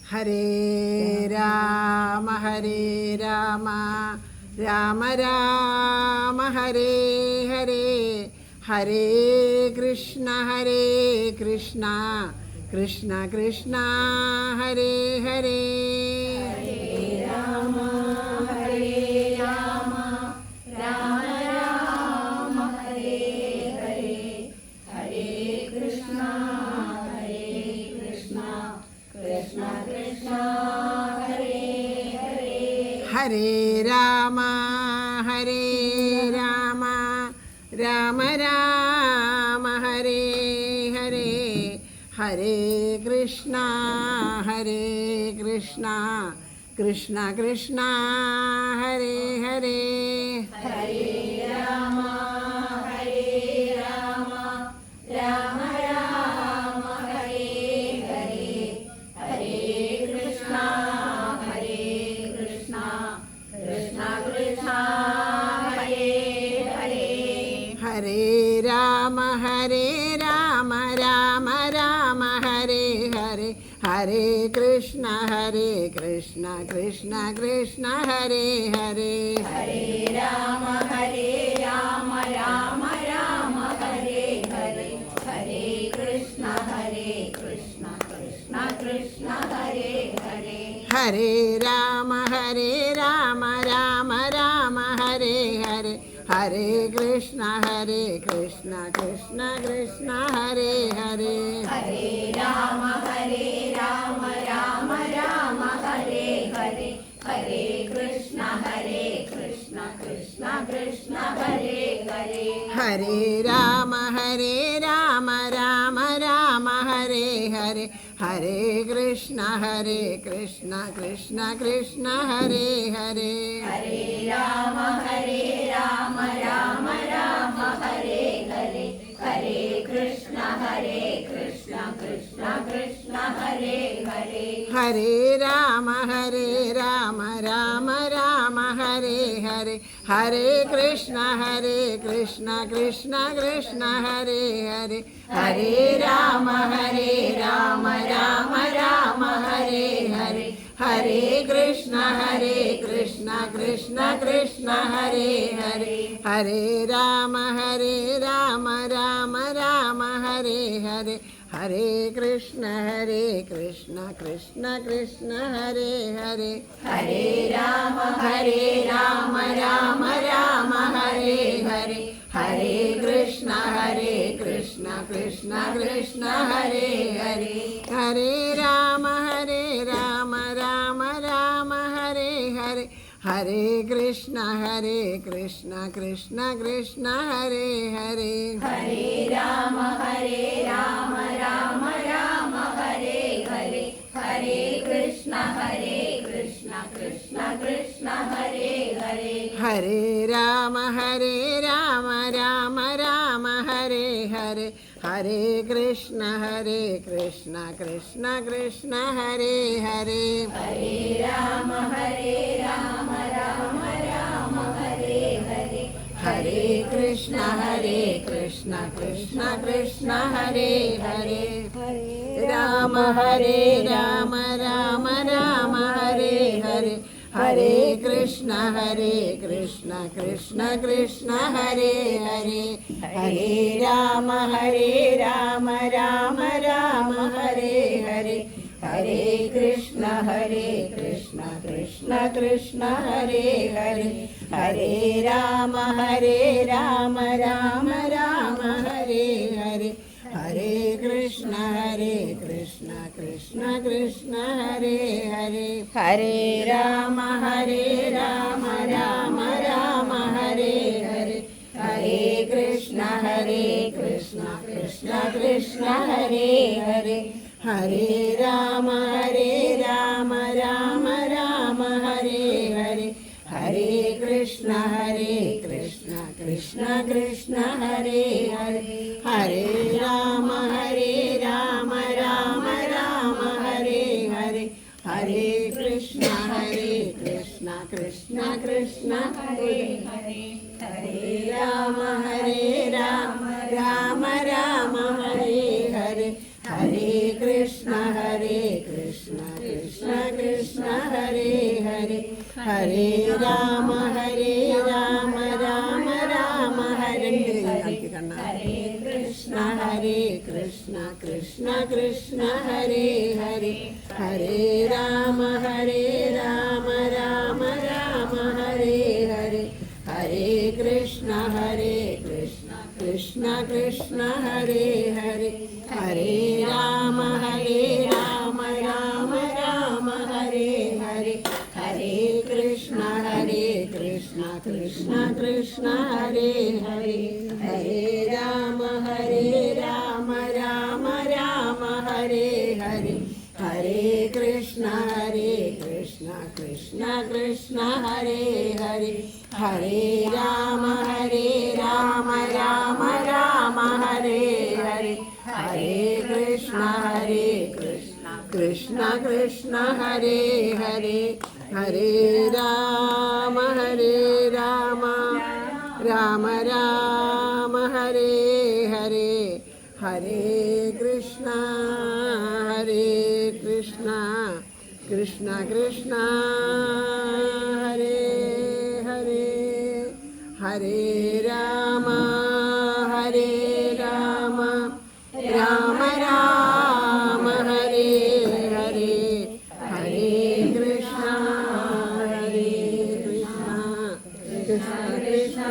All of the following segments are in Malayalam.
ഹരേ രാമ രാമ രാമ ഹരേ ഹരേ, ഹരേ കൃഷ്ണ കൃഷ്ണ കൃഷ്ണ ഹരേ ഹരേ. ഹരേ രാമ രാമ രാമ ഹരേ ഹരേ, ഹരേ കൃഷ്ണ കൃഷ്ണ കൃഷ്ണ ഹരേ ഹരേ. ഹരേ രാമ രാമ രാമ ഹരേ ഹരേ, ഹരേ കൃഷ്ണ കൃഷ്ണ കൃഷ്ണ ഹരേ ഹരേ. ഹരേ രാമ രാമ രാമ ഹരേ ഹരേ, ഹരേ കൃഷ്ണ കൃഷ്ണ കൃഷ്ണ ഹരേ ഹരേ. ഹരേ രാമ രാമ രാമ ഹരേ ഹരേ, ഹരേ കൃഷ്ണ കൃഷ്ണ കൃഷ്ണ ഹരേ ഹരേ. ഹരേ രാമ രാമ രാമ ഹരേ ഹരേ, ഹരേ കൃഷ്ണ കൃഷ്ണ കൃഷ്ണ ഹരേ ഹരേ. ഹരേ രാമ രാമ രാമ ഹരേ ഹരേ, ഹരേ കൃഷ്ണ കൃഷ്ണ കൃഷ്ണ ഹരേ ഹരേ. ഹരേ രാമ രാമ ഹരേ ഹരേ, ഹരേ കൃഷ്ണ കൃഷ്ണ കൃഷ്ണ ഹരേ ഹരേ. ഹരേ രാമ രാമ രാമ ഹരേ ഹരേ, ഹരേ കൃഷ്ണ കൃഷ്ണ കൃഷ്ണ ഹരേ ഹരേ. ഹരേ രാമ രാമ രാമ ഹരേ ഹരേ, ഹരേ കൃഷ്ണ കൃഷ്ണ കൃഷ്ണ ഹരേ ഹരേ. ഹരേ രാമ രാമ രാമ ഹരേ ഹരേ, ഹരേ കൃഷ്ണ കൃഷ്ണ കൃഷ്ണ ഹരേ ഹരേ. ഹരേ രാമ രാമ രാമ ഹരേ ഹരേ, ഹരേ കൃഷ്ണ കൃഷ്ണ കൃഷ്ണ ഹരേ ഹരേ. ഹരേ രാമ രാമ രാമ ഹരേ ഹരേ, ഹരേ കൃഷ്ണ കൃഷ്ണ കൃഷ്ണ ഹരേ ഹരേ. ഹരേ രാമ രാമ രാമ ഹരേ ഹരേ, ഹരേ കൃഷ്ണ കൃഷ്ണ കൃഷ്ണ ഹരേ ഹരേ. ഹരേ രാമ രാമ രാമ ഹരേ ഹരേ, ഹരേ കൃഷ്ണ കൃഷ്ണ കൃഷ്ണ ഹരേ ഹരേ. ഹരേ രാമ രാമ രാമ ഹരേ ഹരേ, ഹരേ കൃഷ്ണ കൃഷ്ണ കൃഷ്ണ ഹരേ ഹരേ. ഹരേ രാമ രാമ ഹരേ ഹരേ, ഹരേ കൃഷ്ണ കൃഷ്ണ കൃഷ്ണ ഹരേ ഹരേ. ഹരേ രാമ രാമ ഹരേ ഹരേ, ഹരേ കൃഷ്ണ കൃഷ്ണ കൃഷ്ണ ഹരേ ഹരേ. രാമ രാമ രാമ ഹരേ ഹരേ, ഹരേ കൃഷ്ണ കൃഷ്ണ കൃഷ്ണ ഹരേ ഹരേ. ഹരേ രാമ രാമ രാമ ഹരേ ഹരേ, ഹരേ കൃഷ്ണ കൃഷ്ണ കൃഷ്ണ ഹരേ ഹരേ. ഹരേ രാമ രാമ രാമ ഹരേ ഹരേ, ഹരേ കൃഷ്ണ കൃഷ്ണ കൃഷ്ണ ഹരേ ഹരേ. ഹരേ രാമ രാമ രാമ ഹരേ ഹരേ, ഹരേ കൃഷ്ണ കൃഷ്ണ കൃഷ്ണ ഹരേ ഹരേ. ഹരേ രാമ രാമ ഹരേ ഹരേ, ഹരേ കൃഷ്ണ കൃഷ്ണ കൃഷ്ണ ഹരേ ഹരേ. ഹരേ രാമ രാമ ഹരേ ഹരേ, ഹരേ കൃഷ്ണ കൃഷ്ണ കൃഷ്ണ ഹരേ ഹരേ. ഹരേ രാമ രാമ രാമ ഹരേ ഹരേ, ഹരേ കൃഷ്ണ കൃഷ്ണ ഹരേ രാമ രാമ രാമ ഹരേ ഹരേ കൃഷ്ണ ഹരേ കൃഷ്ണ കൃഷ്ണ കൃഷ്ണ ഹരേ ഹരേ ഹരേ രാമ രാമ രാമ ഹരേ ഹരേ ഹരേ കൃഷ്ണ കൃഷ്ണ കൃഷ്ണ ഹരേ ഹരേ ഹരേ രാമ രാമ രാമ ഹരേ ഹരേ ഹരേ കൃഷ്ണ കൃഷ്ണ കൃഷ്ണ ഹരേ ഹരേ ഹരേ രാമ രാമ രാമ ഹരേ ഹരേ ഹരേ കൃഷ്ണ കൃഷ്ണ കൃഷ്ണ ഹരേ ഹരേ ഹരേ രാമ രാമ രാമ ഹരേ ഹരേ ഹരേ കൃഷ്ണ കൃഷ്ണ കൃഷ്ണ ഹരേ ഹരേ ഹരേ രാമ രാമ രാമ ഹരേ ഹരേ ഹരേ കൃഷ്ണ കൃഷ്ണ കൃഷ്ണ ഹരേ ഹരേ ഹരേ രാമ രാമ രാമ ഹരേ ഹരേ ഹരേ കൃഷ്ണ കൃഷ്ണ കൃഷ്ണ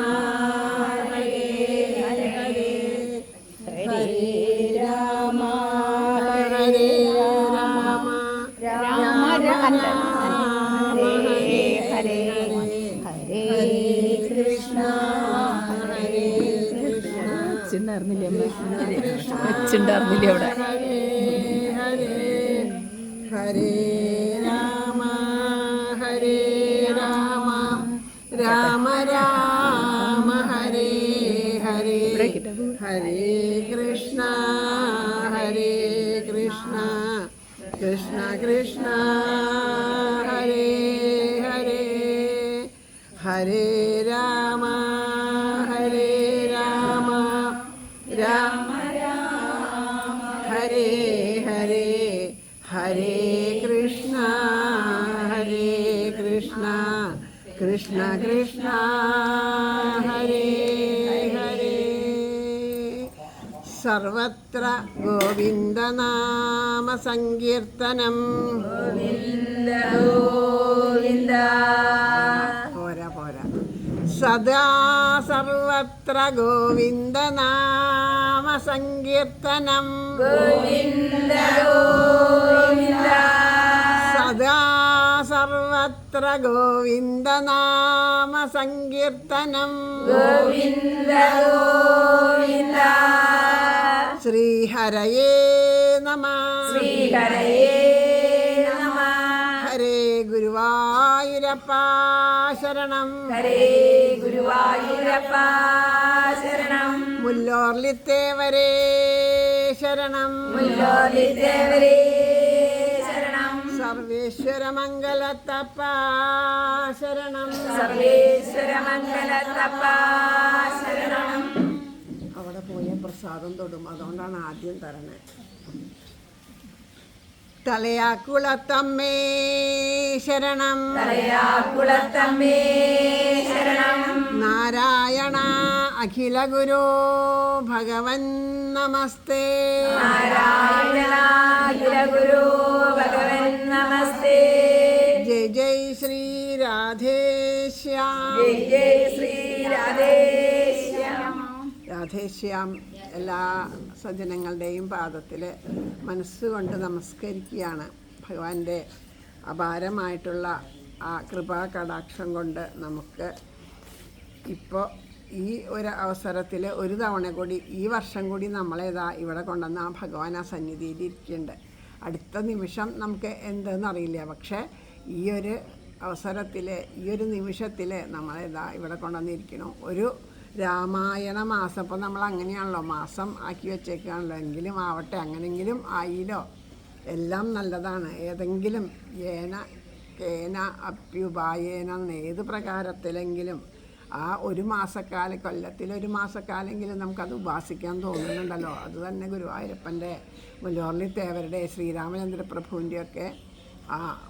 ഹരേ ഹരേ ഹരേ രാമ ഹരേ ഹരേ കൃഷ്ണ വെച്ചിണ്ടായിരുന്നില്ലേ അവിടെ? ഹരേ ഹരേ രാമ രാമ രാമ ഹരേ ഹരേ ഹരേ കൃഷ്ണ കൃഷ്ണ കൃഷ്ണ ഹരേ ഹരേ ഹരേ രാമ രാമ ഹരേ ഹരേ ഹരേ കൃഷ്ണ കൃഷ്ണ കൃഷ്ണ ഹരേ ഹരേ സർവത്ര ഗോവിന്ദനാമ സങ്കീർത്തനം പോരാ സദാ സർവത്ര ഗോവിന്ദനാമ സങ്കീർത്തനം സദാ സർവത്ര ഗോവിന്ദനാമ സങ്കീർത്തനം ശ്രീഹരയേ നമഃ ഹരേ ഗുരുവായൂരപ്പ ശരണം മുല്ലോർലിത്തേവരേ ശരണം സർവേശ്വര മംഗലത്തപ്പ ശരണം അവിടെ പോയ പ്രസാദം തൊടും, അതുകൊണ്ടാണ് ആദ്യം തരണേ. തലയാക്കുളത്തമ്മേ ശരണം നാരായണ അഖില ഗുരു ഭഗവൻ നമസ്തേ ജയ് ജയ് ശ്രീ രാധേശ്യാം രാധേശ്യാം. എല്ലാ സജ്ജനങ്ങളുടെയും പാദത്തിൽ മനസ്സുകൊണ്ട് നമസ്കരിക്കുകയാണ്. ഭഗവാന്റെ അപാരമായിട്ടുള്ള ആ കൃപാ കടാക്ഷം കൊണ്ട് നമുക്ക് ഇപ്പോൾ ഈ ഒരു അവസരത്തിൽ ഒരു തവണ കൂടി ഈ വർഷം കൂടി നമ്മളേതാ ഇവിടെ കൊണ്ടുവന്ന് ആ ഭഗവാൻ ആ സന്നിധിയിൽ ഇരിക്കുന്നുണ്ട്. അടുത്ത നിമിഷം നമുക്ക് എന്തെന്നറിയില്ല, പക്ഷേ ഈ ഒരു അവസരത്തിൽ ഈ ഒരു നിമിഷത്തിൽ നമ്മളേതാ ഇവിടെ കൊണ്ടുവന്നിരിക്കണം. ഒരു രാമായണ മാസം, ഇപ്പോൾ നമ്മൾ അങ്ങനെയാണല്ലോ മാസം ആക്കി വെച്ചേക്കാണല്ലോ, എങ്കിലും ആവട്ടെ, അങ്ങനെങ്കിലും ആയില്ലോ, എല്ലാം നല്ലതാണ്. ഏതെങ്കിലും ഏന കേന അപ്യുപായേന ഏത് പ്രകാരത്തിലെങ്കിലും ആ ഒരു മാസക്കാലം, കൊല്ലത്തിലൊരു മാസക്കാലെങ്കിലും നമുക്കത് ഉപാസിക്കാൻ തോന്നുന്നുണ്ടല്ലോ. അത് തന്നെ ഗുരുവായൂരപ്പൻ്റെ, മുല്ലോർലിത്തേവരുടെ, ശ്രീരാമചന്ദ്ര പ്രഭുവിൻ്റെയൊക്കെ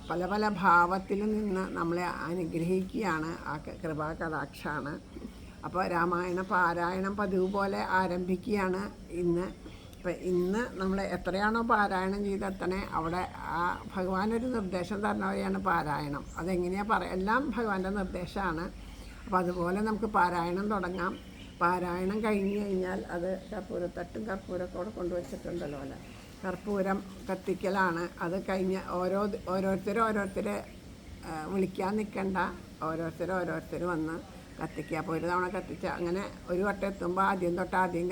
പല പല ഭാവത്തിൽ നിന്ന് നമ്മളെ അനുഗ്രഹിക്കുകയാണ്. ആ കൃപാകടാക്ഷമാണ്. അപ്പോൾ രാമായണ പാരായണം പതിവ് പോലെ ആരംഭിക്കുകയാണ് ഇന്ന്. ഇപ്പം ഇന്ന് നമ്മൾ എത്രയാണോ പാരായണം ചെയ്തെത്തണേ അവിടെ ആ ഭഗവാനൊരു നിർദ്ദേശം തരണവരെയാണ് പാരായണം. അതെങ്ങനെയാണ് എല്ലാം ഭഗവാന്റെ നിർദ്ദേശമാണ്. അപ്പോൾ അതുപോലെ നമുക്ക് പാരായണം തുടങ്ങാം. പാരായണം കഴിഞ്ഞ് കഴിഞ്ഞാൽ അത് കർപ്പൂരത്തട്ടും കർപ്പൂരമൊക്കെ അവിടെ കൊണ്ടുവച്ചിട്ടുണ്ടല്ലോ അല്ലേ, കർപ്പൂരം കത്തിക്കലാണ്. അത് കഴിഞ്ഞ് ഓരോരുത്തരെ വിളിക്കാൻ നിൽക്കണ്ട, ഓരോരുത്തർ വന്ന് കത്തിക്കുക. അപ്പോൾ ഒരു തവണ കത്തിച്ച അങ്ങനെ ഒരു വട്ടം എത്തുമ്പോൾ ആദ്യം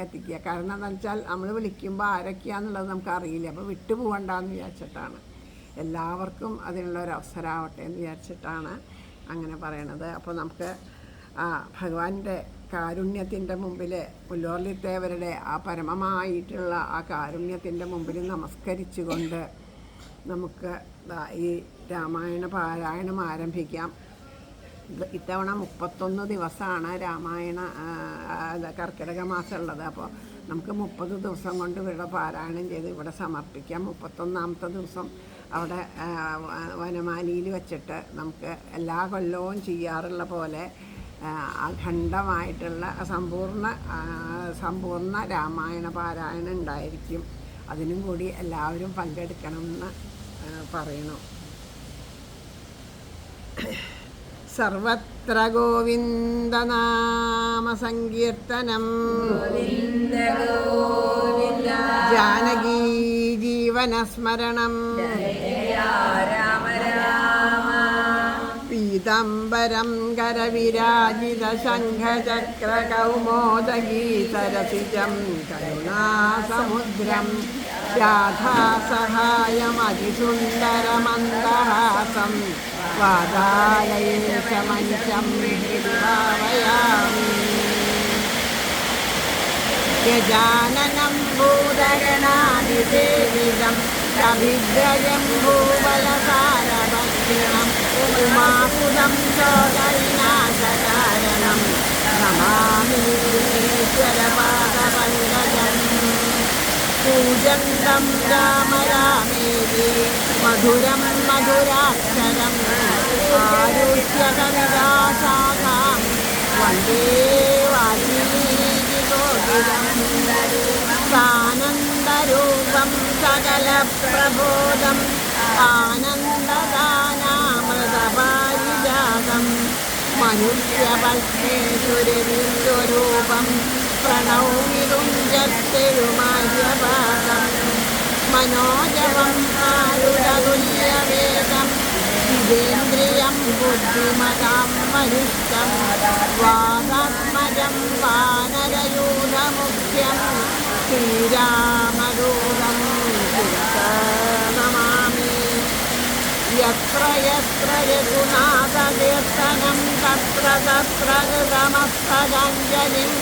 കത്തിക്കുക. കാരണം എന്താണെന്ന് വെച്ചാൽ നമ്മൾ വിളിക്കുമ്പോൾ ആരൊക്കെയാണെന്നുള്ളത് നമുക്ക് അറിയില്ല. അപ്പോൾ വിട്ടു പോകണ്ടെന്ന് വിചാരിച്ചിട്ടാണ്, എല്ലാവർക്കും അതിനുള്ളൊരു അവസരമാവട്ടെ എന്ന് വിചാരിച്ചിട്ടാണ് അങ്ങനെ പറയണത്. അപ്പോൾ നമുക്ക് ഭഗവാന്റെ കാരുണ്യത്തിൻ്റെ മുമ്പിൽ, പുല്ലോർലിത്തേവരുടെ ആ പരമമായിട്ടുള്ള ആ കാരുണ്യത്തിൻ്റെ മുമ്പിൽ നമസ്കരിച്ചുകൊണ്ട് നമുക്ക് ഈ രാമായണ പാരായണം ആരംഭിക്കാം. ഇത്തവണ 31 ദിവസമാണ് രാമായണ കർക്കിടക മാസം ഉള്ളത്. അപ്പോൾ നമുക്ക് 30 ദിവസം കൊണ്ട് ഇവിടെ പാരായണം ചെയ്ത് ഇവിടെ സമർപ്പിക്കാം. 31ാമത്തെ ദിവസം അവിടെ വനമാലിയിൽ വെച്ചിട്ട് നമുക്ക് എല്ലാ കൊല്ലവും ചെയ്യാറുള്ള പോലെ അഖണ്ഡമായിട്ടുള്ള സമ്പൂർണ്ണ രാമായണ പാരായണം ഉണ്ടായിരിക്കും. അതിനും കൂടി എല്ലാവരും പങ്കെടുക്കണമെന്ന് പറയണു. സർവത്ര ഗോവിന്ദനാമ സങ്കീർത്തനം, ജാനകീ ജീവനസ്മരണം, പീതാംബരം കരവിരാജിത ശംഖചക്രകൗമോദഗീ സരസിജം കരുണാസമുദ്രം രാധാസഹായമതിസുന്ദരമന്ദഹാസം വാതാലയേശമഞ്ചം ഭാവയാമി. ഗജാനനം ഭൂതഗണാതിസേവിതം കവിഗ്രജം ഭൂബലസാരഭക്ഷണം ഉമാസുതം ശോകവിനാശകാരണം നമാമി ഈശ്വരപാദപങ്കജം. പൂജന്തം രാമ രാമേതി മധുരം മധുരാക്ഷരം ആരുഷ്യ കവിതാശാഖാം വന്ദേ വാൽമീകികോകിലം. സാനന്ദരൂപം സകലപ്രബോധം ആനന്ദദാനാമൃതപാരിജാതം മനുഷ്യപത്നീസുരവിന്ദുരൂപം പ്രണൗമി തുഞ്ചത്തെഴുമാര്യപാദം. മനോജവം ആരുടതുല്യവേദം ജിതേന്ദ്രിയം ബുദ്ധിമതാം വരിഷ്ഠം വാദാത്മജം വാനരയൂഥമുഖ്യം ശ്രീരാമദൂതം നമാമി. യത്ര യത്ര രഘുനാഥകീർത്തനം തത്ര തത്ര കൃതമസ്തകാഞ്ജലിം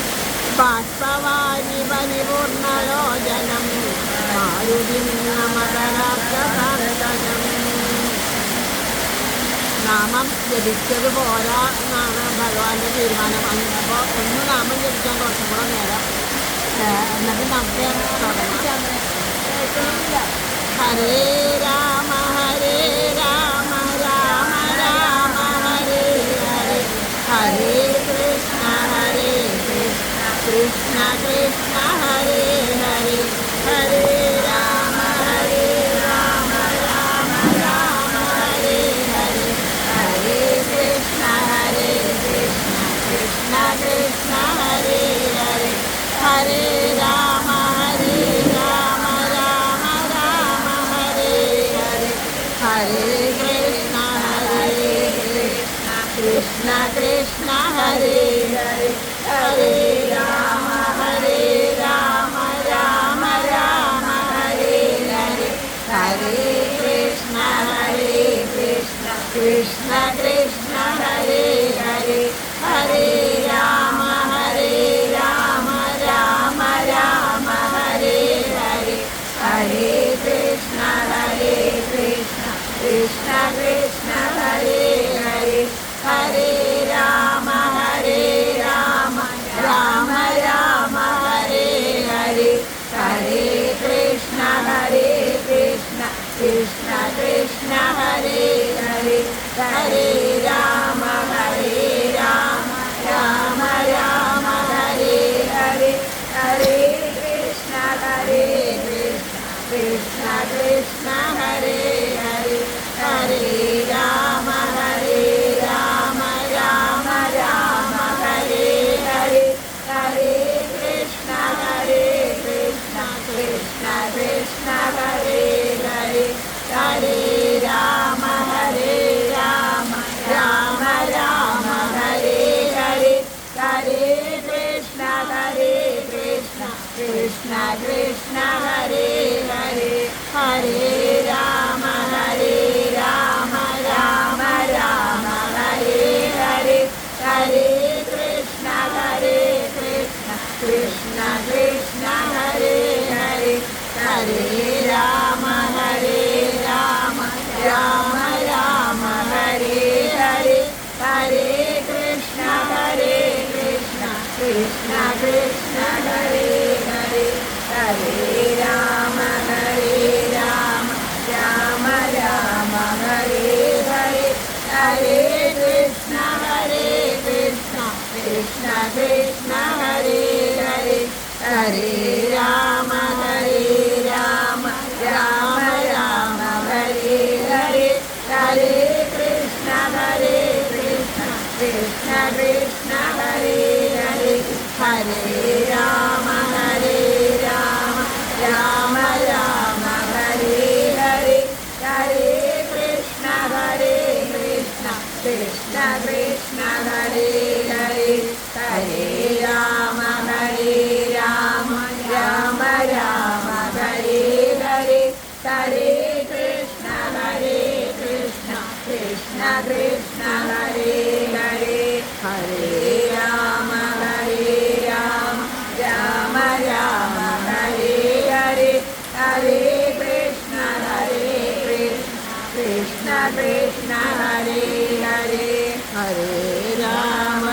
ബാഷ്പവാരി പരിപൂർണലോചനം മാരുതിം നമതരാക്ഷസാന്തനം. നാമം ജപിച്ചത് പോരാ എന്നാണ് ഭഗവാന്റെ തീരുമാനം. അപ്പോൾ ഒന്ന് നാമം ജപിക്കാൻ കുറച്ചും കൂടെ നേരം, എന്നിട്ട് നമുക്ക് തുടങ്ങാം. ഹരേ രാമ രാമ രാമ ഹരേ ഹരേ, ഹരേ കൃഷ്ണ കൃഷ്ണ കൃഷ്ണ ഹരേ ഹരേ, ഹരേ രാമ രാമ രാമ ഹരേ ഹരേ, ഹരേ കൃഷ്ണ കൃഷ്ണ കൃഷ്ണ ഹരേ ഹരേ, ഹരേ രാമ രാമ രാമ ഹരേ ഹരേ, ഹരേ കൃഷ്ണ കൃഷ്ണ കൃഷ്ണ ഹരേ ഹരേ, ഹരേ രാമ രാമ രാമ ഹരേ ഹരേ, ഹരേ കൃഷ്ണ കൃഷ്ണ കൃഷ്ണ ഹരേ ഹരേ, ഹരേ രാമ രാമ രാമ ഹരേ ഹരേ, ഹരേ കൃഷ്ണ കൃഷ്ണ കൃഷ്ണ ഹരേ ഹരേ, ഹരേ രാമ രാമ രാമ ഹരേ ഹരേ, ഹരേ കൃഷ്ണ കൃഷ്ണ കൃഷ്ണ ഹരേ ഹരേ രാമ രാമ രാമ ഹരേ ഹരേ, ഹരേ കൃഷ്ണ കൃഷ്ണ കൃഷ്ണ ഹരേ ഹരേ, ഹരേ രാമ രാമ രാമ ഹരേ ഹരേ, ഹരേ കൃഷ്ണ കൃഷ്ണ കൃഷ്ണ ഹരേ ഹരേ, ഹരേ രാമ രാമ രാമ ഹരേ ഹരേ, ഹരേ കൃഷ്ണ കൃഷ്ണ കൃഷ്ണ ഹരേ ഹരേ, ഹരേ രാമ രാമ രാമ ഹരേ ഹരേ, ഹരേ കൃഷ്ണ കൃഷ്ണ കൃഷ്ണ ഹരേ ഹരേ, ഹരേ രാമ രാമ രാമ ഹരേ ഹരേ, ഹരേ കൃഷ്ണ കൃഷ്ണ കൃഷ്ണ ഹരേ ഹരേ, ഹരേ രാമ രാമ രാമ ഹരേ ഹരേ, ഹരേ കൃഷ്ണ കൃഷ്ണ കൃഷ്ണ ഹരേ ഹരേ, ഹരേ രാമ രാമ രാമ ഹരേ ഹരേ, ഹരേ കൃഷ്ണ കൃഷ്ണ കൃഷ്ണ ഹരേ ഹരേ, ഹരേ രാമ രാമ രാമ ഹരേ ഹരേ, ഹരേ കൃഷ്ണ കൃഷ്ണ കൃഷ്ണ ഹരേ ഹരേ, ഹരേ രാമ രാമ രാമ ഹരേ ഹരേ, ഹരേ കൃഷ്ണ കൃഷ്ണ കൃഷ്ണ ഹരേ ഹരേ, ഹരേ രാമ രാമ രാമ ഹരേ ഹരേ, ഹരേ കൃഷ്ണ കൃഷ്ണ കൃഷ്ണ ഹരേ ഹരേ, ഹരേ രാമ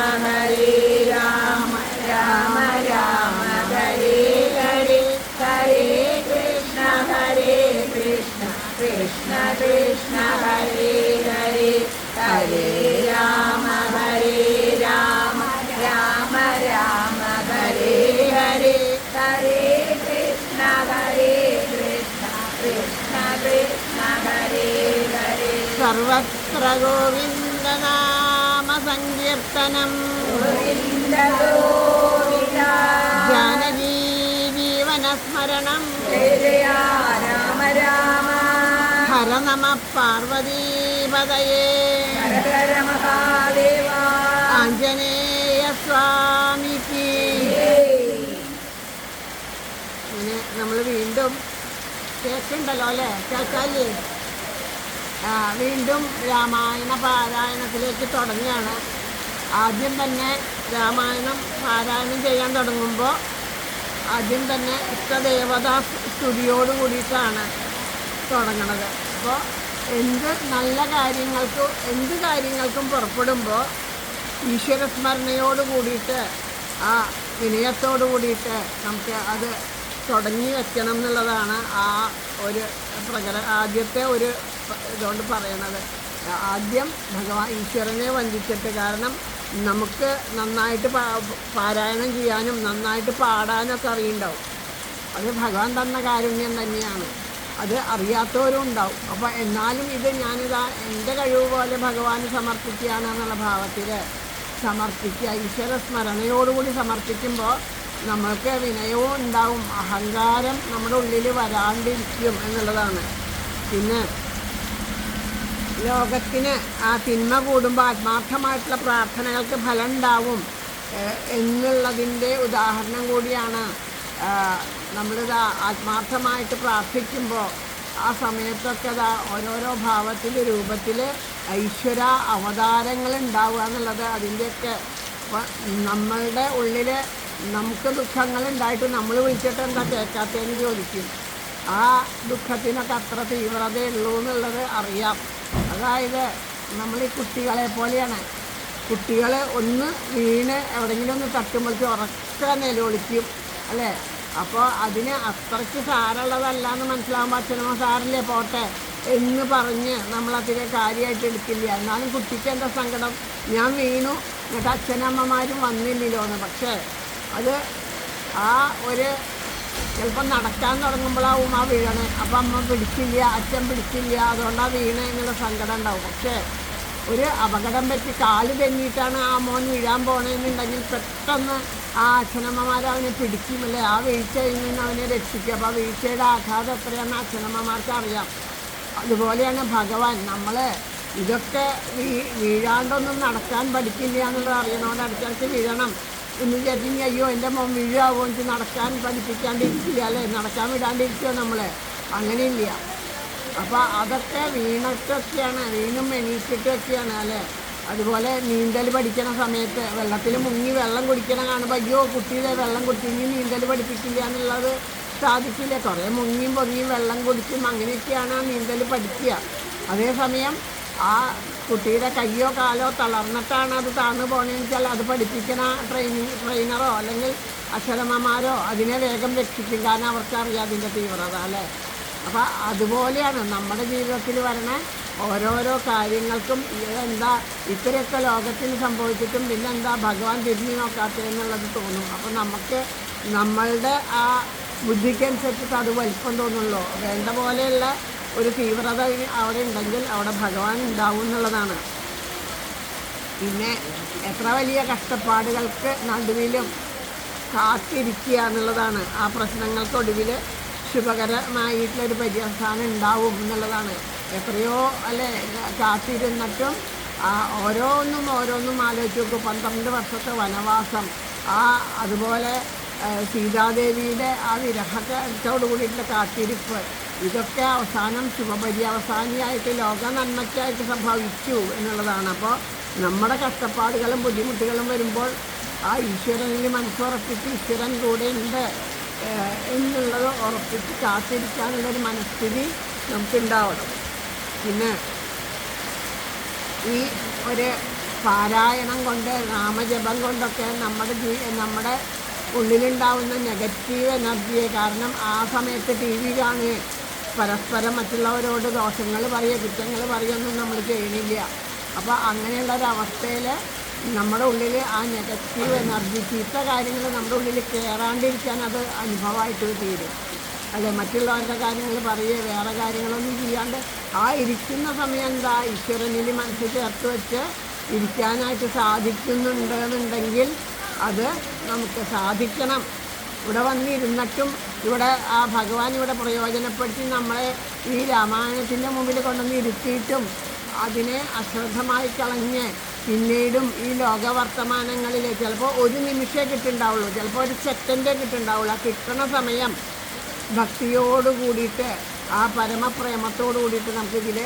രാമ രാമ ഹരേ ഹരേ, ഹരേ കൃഷ്ണ കൃഷ്ണ കൃഷ്ണ ഹരേ ഹരേ, ഹരേ രാമ രാമ രാമ ഹരേ ഹരേ, ഹരേ കൃഷ്ണ കൃഷ്ണ കൃഷ്ണ ഹരേ ഹരേ, സർവത്ര ഗോവിന്ദനാമ സങ്കീർത്തനം ഗോവിന്ദ ഗോവിന്ദ, ജാനകീ ജീവനസ്മരണം ജയ ജയ രാമ രാമ, ഹര നമ പാർവതീപതയേ ഹര ഹര മഹാദേവ, ആഞ്ജനേയ സ്വാമിക്ക്. അങ്ങനെ നമ്മൾ വീണ്ടും കേൾക്കുന്നുണ്ടല്ലോ അല്ലേ, കേൾക്കാല്ലേ? വീണ്ടും രാമായണ പാരായണത്തിലേക്ക് തുടങ്ങുകയാണ്. ആദ്യം തന്നെ രാമായണം പാരായണം ചെയ്യാൻ തുടങ്ങുമ്പോൾ ആദ്യം തന്നെ ഇഷ്ടദേവതാ സ്തുതിയോട് കൂടിയിട്ടാണ് തുടങ്ങണത്. അപ്പോൾ എന്ത് കാര്യങ്ങൾക്കും പുറപ്പെടുമ്പോൾ ഈശ്വരസ്മരണയോട് കൂടിയിട്ട് ആ വിനയത്തോട് കൂടിയിട്ട് നമുക്ക് അത് തുടങ്ങി വയ്ക്കണം എന്നുള്ളതാണ് ആ ഒരു ആദ്യത്തെ ഒരു ഇതുകൊണ്ട് പറയണത്. ആദ്യം ഭഗവാൻ ഈശ്വരനെ വന്ദിച്ചിട്ട്, കാരണം നമുക്ക് നന്നായിട്ട് പാരായണം ചെയ്യാനും നന്നായിട്ട് പാടാനൊക്കെ അറിയുണ്ടാവും. അത് ഭഗവാൻ തന്ന കാരുണ്യം തന്നെയാണ്, അത് അറിയാത്തവരും ഉണ്ടാവും. അപ്പോൾ എന്നാലും ഇത് ഞാനിതാ എൻ്റെ കഴിവ് പോലെ ഭഗവാന് സമർപ്പിക്കുകയാണ് എന്നുള്ള ഭാവത്തിൽ സമർപ്പിക്കുക. ഈശ്വര സ്മരണയോടുകൂടി സമർപ്പിക്കുമ്പോൾ നമ്മൾക്ക് വിനയവും ഉണ്ടാവും, അഹങ്കാരം നമ്മുടെ ഉള്ളിൽ വരാണ്ടിരിക്കും എന്നുള്ളതാണ്. പിന്നെ ലോകത്തിന് ആ തിന്മ കൂടുമ്പോൾ ആത്മാർത്ഥമായിട്ടുള്ള പ്രാർത്ഥനകൾക്ക് ഫലം ഉണ്ടാവും എന്നുള്ളതിൻ്റെ ഉദാഹരണം കൂടിയാണ്. നമ്മളിത് ആത്മാർത്ഥമായിട്ട് പ്രാർത്ഥിക്കുമ്പോൾ ആ സമയത്തൊക്കെ ഓരോരോ ഭാവത്തിൽ രൂപത്തിൽ ഈശ്വര അവതാരങ്ങൾ ഉണ്ടാവുക എന്നുള്ളത് അതിൻ്റെയൊക്കെ. അപ്പോൾ നമ്മളുടെ ഉള്ളിൽ നമുക്ക് ദുഃഖങ്ങളുണ്ടായിട്ട് നമ്മൾ വിളിച്ചിട്ട് എന്താ കേൾക്കാത്തതെന്ന് ചോദിക്കും. ആ ദുഃഖത്തിനൊക്കെ അത്ര തീവ്രതയുള്ളൂ എന്നുള്ളത് അറിയാം. അതായത് നമ്മൾ ഈ കുട്ടികളെ പോലെയാണ്. കുട്ടികൾ ഒന്ന് വീണ് എവിടെയെങ്കിലും ഒന്ന് തട്ടുമ്പോഴേക്ക് ഉറക്കെ നിലവിളിക്കും അല്ലേ. അപ്പോൾ അതിന് അത്രയ്ക്ക് സാരമുള്ളതല്ല എന്ന് മനസ്സിലാകുമ്പോൾ അച്ഛനമ്മ സാറില്ലേ പോട്ടെ എന്ന് പറഞ്ഞ് നമ്മളതിനെ കാര്യമായിട്ട് എടുക്കില്ല. എന്നാലും കുട്ടിക്ക് എന്താ സങ്കടം, ഞാൻ വീണു എന്നിട്ട് അച്ഛനമ്മമാരും വന്നില്ലല്ലോ എന്ന്. പക്ഷേ അത് ആ ഒരു ചിലപ്പോൾ നടക്കാൻ തുടങ്ങുമ്പോഴാവും ആ വീഴണേ. അപ്പം അമ്മ പിടിച്ചില്ല, അച്ഛൻ പിടിച്ചില്ല, അതുകൊണ്ടാണ് വീണേ എന്നുള്ള സങ്കടം ഉണ്ടാവും. പക്ഷേ ഒരു അപകടം പറ്റി കാല് തെന്നിയിട്ടാണ് ആ മോൻ വീഴാൻ പോകണമെന്നുണ്ടെങ്കിൽ പെട്ടെന്ന് ആ അച്ഛനമ്മമാർ അവനെ പിടിക്കുമല്ലേ, ആ വീഴ്ചയിൽ നിന്ന് അവനെ രക്ഷിക്കുക. അപ്പോൾ ആ വീഴ്ചയുടെ ആഘാതം എത്രയാണെന്ന് അച്ഛനമ്മമാർക്ക് അറിയാം. അതുപോലെയാണ് ഭഗവാൻ. നമ്മൾ ഇതൊക്കെ വീഴാണ്ടൊന്നും നടക്കാൻ പഠിക്കില്ല എന്നുള്ളത് അറിയണോണ്ട് അടുത്തടുത്ത് വീഴണം എന്ന് വിചാരിച്ചെങ്കിൽ അയ്യോ എൻ്റെ മോൻ വീഴാവോ എനിക്ക് നടക്കാൻ പഠിപ്പിക്കാണ്ടിരിക്കില്ല അല്ലേ, നടക്കാൻ വിടാണ്ടിരിക്കുമോ നമ്മൾ, അങ്ങനെയില്ല. അപ്പോൾ അതൊക്കെ വീണിട്ടൊക്കെയാണ്, വീണും എണീറ്റിട്ടൊക്കെയാണ് അല്ലേ. അതുപോലെ നീന്തൽ പഠിക്കണ സമയത്ത് വെള്ളത്തിൽ മുങ്ങി വെള്ളം കുടിക്കണ കാണുമ്പോൾ അയ്യോ കുട്ടിയുടെ വെള്ളം കുടിച്ച് ഇനി നീന്തൽ പഠിപ്പിക്കില്ല എന്നുള്ളത് സാധിക്കില്ല. കുറേ മുങ്ങിയും പൊങ്ങിയും വെള്ളം കുടിച്ചും അങ്ങനെയൊക്കെയാണ് ആ നീന്തൽ പഠിക്കുക. അതേസമയം ആ കുട്ടിയുടെ കയ്യോ കാലോ തളർന്നിട്ടാണ് അത് താഴ്ന്നു പോകണമെന്ന് വെച്ചാൽ അത് പഠിപ്പിക്കുന്ന ട്രെയിനറോ അല്ലെങ്കിൽ അക്ഷരമ്മമാരോ അതിനെ വേഗം രക്ഷിക്കും. കാരണം അവർക്കറിയാം അതിൻ്റെ തീവ്രത അല്ലേ. അപ്പോൾ അതുപോലെയാണ് നമ്മുടെ ജീവിതത്തിൽ വരണ ഓരോരോ കാര്യങ്ങൾക്കും എന്താ ഇത്രയൊക്കെ ലോകത്തിന് സംഭവിച്ചിട്ടും പിന്നെന്താ ഭഗവാൻ തിരിഞ്ഞു നോക്കാത്തതെന്നുള്ളത് തോന്നും. അപ്പോൾ നമുക്ക് നമ്മളുടെ ആ ബുദ്ധിക്കനുസരിച്ചിട്ട് അത് വലിപ്പം തോന്നുള്ളൂ. വേണ്ട പോലെയുള്ള ഒരു തീവ്രത അവിടെ ഉണ്ടെങ്കിൽ അവിടെ ഭഗവാൻ ഉണ്ടാവും എന്നുള്ളതാണ്. പിന്നെ എത്ര വലിയ കഷ്ടപ്പാടുകൾക്ക് നടുവിലും കാത്തിരിക്കുക എന്നുള്ളതാണ്. ആ പ്രശ്നങ്ങൾക്കൊടുവിൽ ശുഭകരമായിട്ടുള്ളൊരു പര്യവസാനം ഉണ്ടാവും എന്നുള്ളതാണ്. എത്രയോ അല്ലേ കാത്തിരുന്നിട്ടും ഓരോന്നും ആലോചിച്ച് നോക്കും. 12 വർഷത്തെ വനവാസം, അതുപോലെ സീതാദേവിയുടെ ആ വിരഹത്തോടു കൂടിയിട്ടുള്ള കാത്തിരിപ്പ്, ഇതൊക്കെ അവസാനം ശുഭപര്യവസാനിയായിട്ട് ലോക നന്മയ്ക്കായിട്ട് സംഭവിച്ചു എന്നുള്ളതാണ്. അപ്പോൾ നമ്മുടെ കഷ്ടപ്പാടുകളും ബുദ്ധിമുട്ടുകളും വരുമ്പോൾ ആ ഈശ്വരനിൽ മനസ്സുറപ്പിച്ച് ഈശ്വരൻ കൂടെ ഉണ്ട് എന്നുള്ളത് ഉറപ്പിച്ച് കാത്തിരിക്കാനുള്ളൊരു മനസ്ഥിതി നമുക്കുണ്ടാവണം. പിന്നെ ഈ ഒരു പാരായണം കൊണ്ട് നാമജപം കൊണ്ടൊക്കെ നമ്മുടെ ഉള്ളിലുണ്ടാവുന്ന നെഗറ്റീവ് എനർജിയെ, കാരണം ആ സമയത്ത് ടി വി കാണുകയും പരസ്പരം മറ്റുള്ളവരോട് ദോഷങ്ങൾ പറയുക കുറ്റങ്ങൾ പറയുകയൊന്നും നമ്മൾ ചെയ്യണില്ല. അപ്പോൾ അങ്ങനെയുള്ളൊരവസ്ഥയിൽ നമ്മുടെ ഉള്ളിൽ ആ നെഗറ്റീവ് എനർജി, ചീത്ത കാര്യങ്ങൾ നമ്മുടെ ഉള്ളിൽ കയറാണ്ടിരിക്കാൻ അത് അനുഭവമായിട്ട് തീരും അല്ലേ. മറ്റുള്ളവരുടെ കാര്യങ്ങൾ പറയുക വേറെ കാര്യങ്ങളൊന്നും ചെയ്യാണ്ട് ആ ഇരിക്കുന്ന സമയം എന്താ ഈശ്വരനിൽ മനസ്സിൽ ചേർത്ത് വെച്ച് ഇരിക്കാനായിട്ട് സാധിക്കുന്നുണ്ടെന്നുണ്ടെങ്കിൽ അത് നമുക്ക് സാധിക്കണം. ഇവിടെ വന്നിരുന്നിട്ടും ഇവിടെ ആ ഭഗവാൻ ഇവിടെ പ്രയോജനപ്പെടുത്തി നമ്മളെ ഈ രാമായണത്തിൻ്റെ മുമ്പിൽ കൊണ്ടുവന്ന് ഇരുത്തിയിട്ടും അതിനെ അശ്രദ്ധമായി കളഞ്ഞ് പിന്നീടും ഈ ലോകവർത്തമാനങ്ങളിൽ ചിലപ്പോൾ ഒരു നിമിഷമേ കിട്ടുന്നുണ്ടാവുള്ളൂ, ചിലപ്പോൾ ഒരു സെക്കൻഡേ കിട്ടുന്നുണ്ടാവുള്ളൂ. ആ കിട്ടണ സമയം ഭക്തിയോട് കൂടിയിട്ട് ആ പരമപ്രേമത്തോടു കൂടിയിട്ട് നമുക്കിതിൽ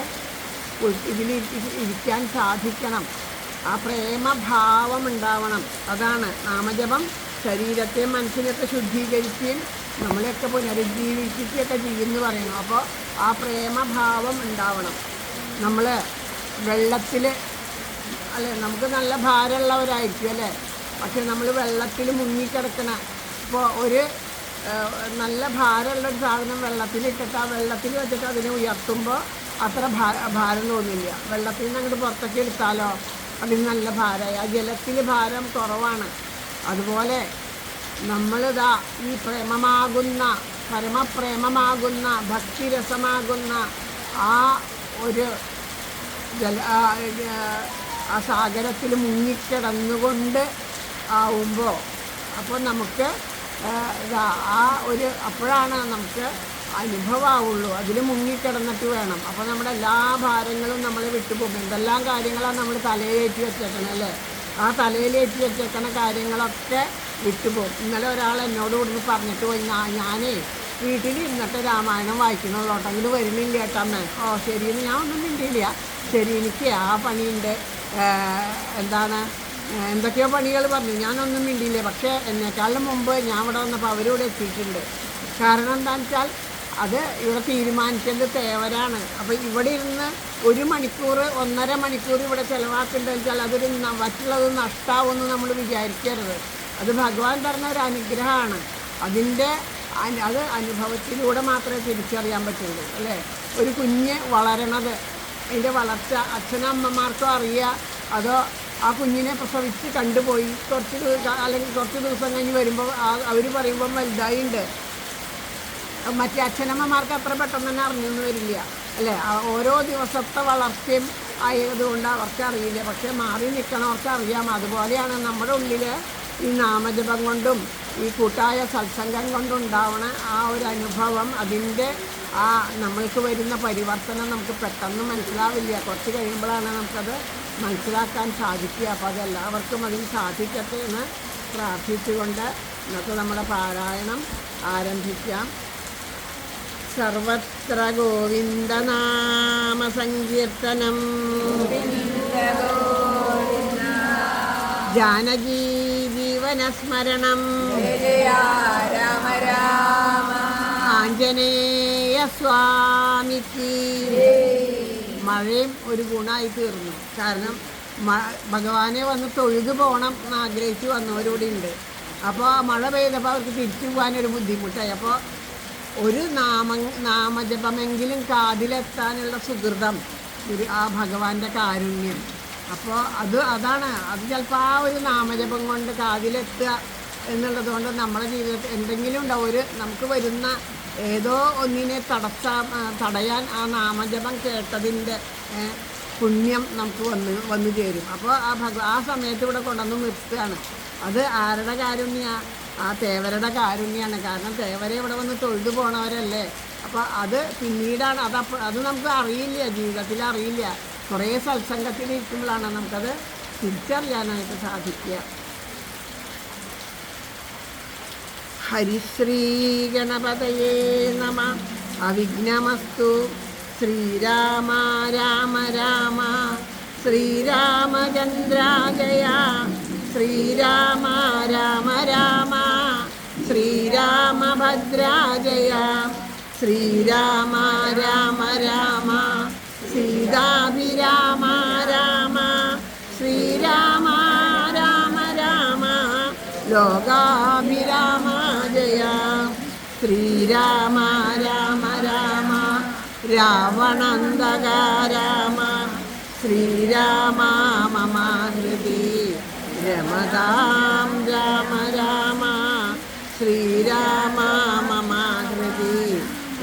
ഇരിക്കാൻ സാധിക്കണം. ആ പ്രേമഭാവം ഉണ്ടാവണം. അതാണ് നാമജപം. ശരീരത്തെ മനസ്സിനെയൊക്കെ ശുദ്ധീകരിക്കുകയും നമ്മളെയൊക്കെ പുനരുജ്ജീവിക്കുകയൊക്കെ ചെയ്യുമെന്ന് പറയുന്നു. അപ്പോൾ ആ പ്രേമഭാവം ഉണ്ടാവണം. നമ്മൾ വെള്ളത്തിൽ അല്ലേ, നമുക്ക് നല്ല ഭാരമുള്ളവരായിരിക്കും അല്ലേ, പക്ഷെ നമ്മൾ വെള്ളത്തിൽ മുങ്ങിക്കിടക്കണ ഇപ്പോൾ ഒരു നല്ല ഭാരമുള്ളൊരു സാധനം വെള്ളത്തിലിട്ടിട്ട് ആ വെള്ളത്തിൽ വെച്ചിട്ട് അതിനെ ഉയർത്തുമ്പോൾ അത്ര ഭാരം തോന്നില്ല. വെള്ളത്തിൽ നിന്ന് അങ്ങോട്ട് പുറത്തേക്ക് എടുത്താലോ അതിന് നല്ല ഭാരമായി. ആ ജലത്തിൽ ഭാരം കുറവാണ്. അതുപോലെ നമ്മളിതാ ഈ പ്രേമമാകുന്ന പരമപ്രേമമാകുന്ന ഭക്തിരസമാകുന്ന ആ ഒരു ആ സാഗരത്തിൽ മുങ്ങിക്കിടന്നുകൊണ്ട് ആവുമ്പോൾ അപ്പോൾ നമുക്ക് ആ ഒരു അപ്പോഴാണ് നമുക്ക് അനുഭവമാവുള്ളൂ. അതിൽ മുങ്ങിക്കിടന്നിട്ട് വേണം. അപ്പോൾ നമ്മുടെ എല്ലാ ഭാരങ്ങളും നമ്മൾ വിട്ടുപോകും. എന്തെല്ലാം കാര്യങ്ങളാണ് നമ്മൾ തലയിലേറ്റി വെച്ചേക്കണം അല്ലേ, ആ തലയിലേറ്റി വെച്ചേക്കണ കാര്യങ്ങളൊക്കെ വിട്ടുപോകും. ഇന്നലെ ഒരാൾ എന്നോട് ഇവിടുന്ന് പറഞ്ഞിട്ട് പോയി, ഞാനേ വീട്ടിൽ ഇന്നത്തെ രാമായണം വായിക്കണുള്ളൂ കേട്ടെങ്കിലും വരുന്നില്ല കേട്ടമ്മേ. ഓ ശരിയെന്ന് ഞാൻ ഒന്നും മിണ്ടിയില്ല. ശരി, എനിക്ക് ആ പണിയുണ്ട്, എന്തൊക്കെയോ പണികൾ പറഞ്ഞു, ഞാനൊന്നും മിണ്ടിയില്ല. പക്ഷേ എന്നെക്കാളും മുമ്പ് ഞാൻ ഇവിടെ വന്നപ്പോൾ അവരിവിടെ എത്തിയിട്ടുണ്ട്. കാരണം എന്താണെന്ന് വെച്ചാൽ അത് ഇവിടെ തീരുമാനിക്കേണ്ടത് തേവരാണ്. അപ്പോൾ ഇവിടെ ഇരുന്ന് 1 മണിക്കൂർ 1.5 മണിക്കൂർ ഇവിടെ ചിലവാക്കേണ്ടതെന്ന് വെച്ചാൽ അതൊരു മറ്റുള്ളത് നഷ്ടമാവുമെന്ന് നമ്മൾ വിചാരിക്കരുത്. അത് ഭഗവാൻ തരുന്ന ഒരു അനുഗ്രഹമാണ്. അത് അനുഭവത്തിലൂടെ മാത്രമേ തിരിച്ചറിയാൻ പറ്റുള്ളൂ അല്ലേ. ഒരു കുഞ്ഞ് വളരണത്, അതിൻ്റെ വളർച്ച അച്ഛനമ്മമാർക്കും അറിയുക, അതോ ആ കുഞ്ഞിനെ പ്രസവിച്ച് കണ്ടുപോയി അല്ലെങ്കിൽ കുറച്ച് ദിവസം കഴിഞ്ഞ് വരുമ്പോൾ അവർ പറയുമ്പം വലുതായിട്ടുണ്ട്. മറ്റേ അച്ഛനമ്മമാർക്ക് അത്ര പെട്ടെന്ന് തന്നെ അറിഞ്ഞൊന്നും വരില്ല അല്ലേ. ഓരോ ദിവസത്തെ വളർച്ചയും ആയതുകൊണ്ട് അവർക്ക് അറിയില്ല. പക്ഷേ മാറി നിൽക്കണവർക്ക് അറിയാം. അതുപോലെയാണ് നമ്മുടെ ഉള്ളിൽ ഈ നാമജപം കൊണ്ടും ഈ കൂട്ടായ സത്സംഗം കൊണ്ടുണ്ടാവണ ആ ഒരു അനുഭവം, അതിൻ്റെ ആ നമ്മൾക്ക് വരുന്ന പരിവർത്തനം നമുക്ക് പെട്ടെന്ന് മനസ്സിലാവില്ല. കുറച്ച് കഴിയുമ്പോഴാണ് നമുക്കത് മനസ്സിലാക്കാൻ സാധിക്കുക. അപ്പോൾ അതെല്ലാവർക്കും അതിന് സാധിക്കട്ടെ എന്ന് പ്രാർത്ഥിച്ചുകൊണ്ട് ഇന്നത്തെ നമ്മുടെ പാരായണം ആരംഭിക്കാം. സർവത്ര ഗോവിന്ദനാമ സങ്കീർത്തനം, ജാനകീ ജീവനസ്മരണം, രാമ രാമ ആഞ്ജനേയ സ്വാമിക്ക്. മഴയും ഒരു ഗുണമായി തീർന്നു. കാരണം ഭഗവാനെ വന്ന് തൊഴുതു പോകണം എന്ന് ആഗ്രഹിച്ച് വന്നവരൂടെ ഉണ്ട്. അപ്പോൾ മഴ പെയ്തപ്പോൾ അവർക്ക് തിരിച്ചു പോകാനൊരു ബുദ്ധിമുട്ടായി. അപ്പോൾ ഒരു നാമജപമെങ്കിലും കാതിലെത്താനുള്ള സുഹൃതം ആ ഭഗവാന്റെ കാരുണ്യം. അപ്പോൾ അതാണ് ചിലപ്പോൾ ആ ഒരു നാമജപം കൊണ്ട് കാതിലെത്തുക എന്നുള്ളത് കൊണ്ട് നമ്മുടെ ജീവിതത്തിൽ എന്തെങ്കിലും ഉണ്ടാവും. നമുക്ക് വരുന്ന ഏതോ ഒന്നിനെ തടയാൻ ആ നാമജപം കേട്ടതിൻ്റെ പുണ്യം നമുക്ക് വന്നു ചേരും. അപ്പോൾ ആ സമയത്ത് ഇവിടെ കൊണ്ടുവന്ന് നിർത്തുകയാണ്. അത് ആരുടെ കാരുണ്യ? ആ തേവരുടെ കാരുണ്യമാണ്. കാരണം തേവരെ ഇവിടെ വന്ന് തൊഴുതു പോണവരല്ലേ. അപ്പോൾ അത് പിന്നീടാണ് അത് നമുക്ക് അറിയില്ല, ജീവിതത്തിൽ അറിയില്ല. കുറേ സത്സംഗത്തിലിരിക്കുമ്പോഴാണ് നമുക്കത് തിരിച്ചറിയാനായിട്ട് സാധിക്കുക. ഹരിശ്രീ ഗണപതയേ നമ. അവിഘ്നമസ്തു. ശ്രീരാമ രാമ രാമ ശ്രീരാമചന്ദ്രാജയ. ശ്രീരാമ രാമ രാമ ശ്രീരാമഭദ്രാജയ. ശ്രീരാമ രാമ രാമ സീതാഭിരാമ രാമ. ശ്രീരാമ രാമ രാമ ലോകാഭിരാമ ജയ. ശ്രീരാമ രാമ രാമ രാവണന്തക രാമ. ശ്രീരാമ മമ ഹൃദി രമതാം രാമ രാമ. ശ്രീരാമ മമ ഹൃദി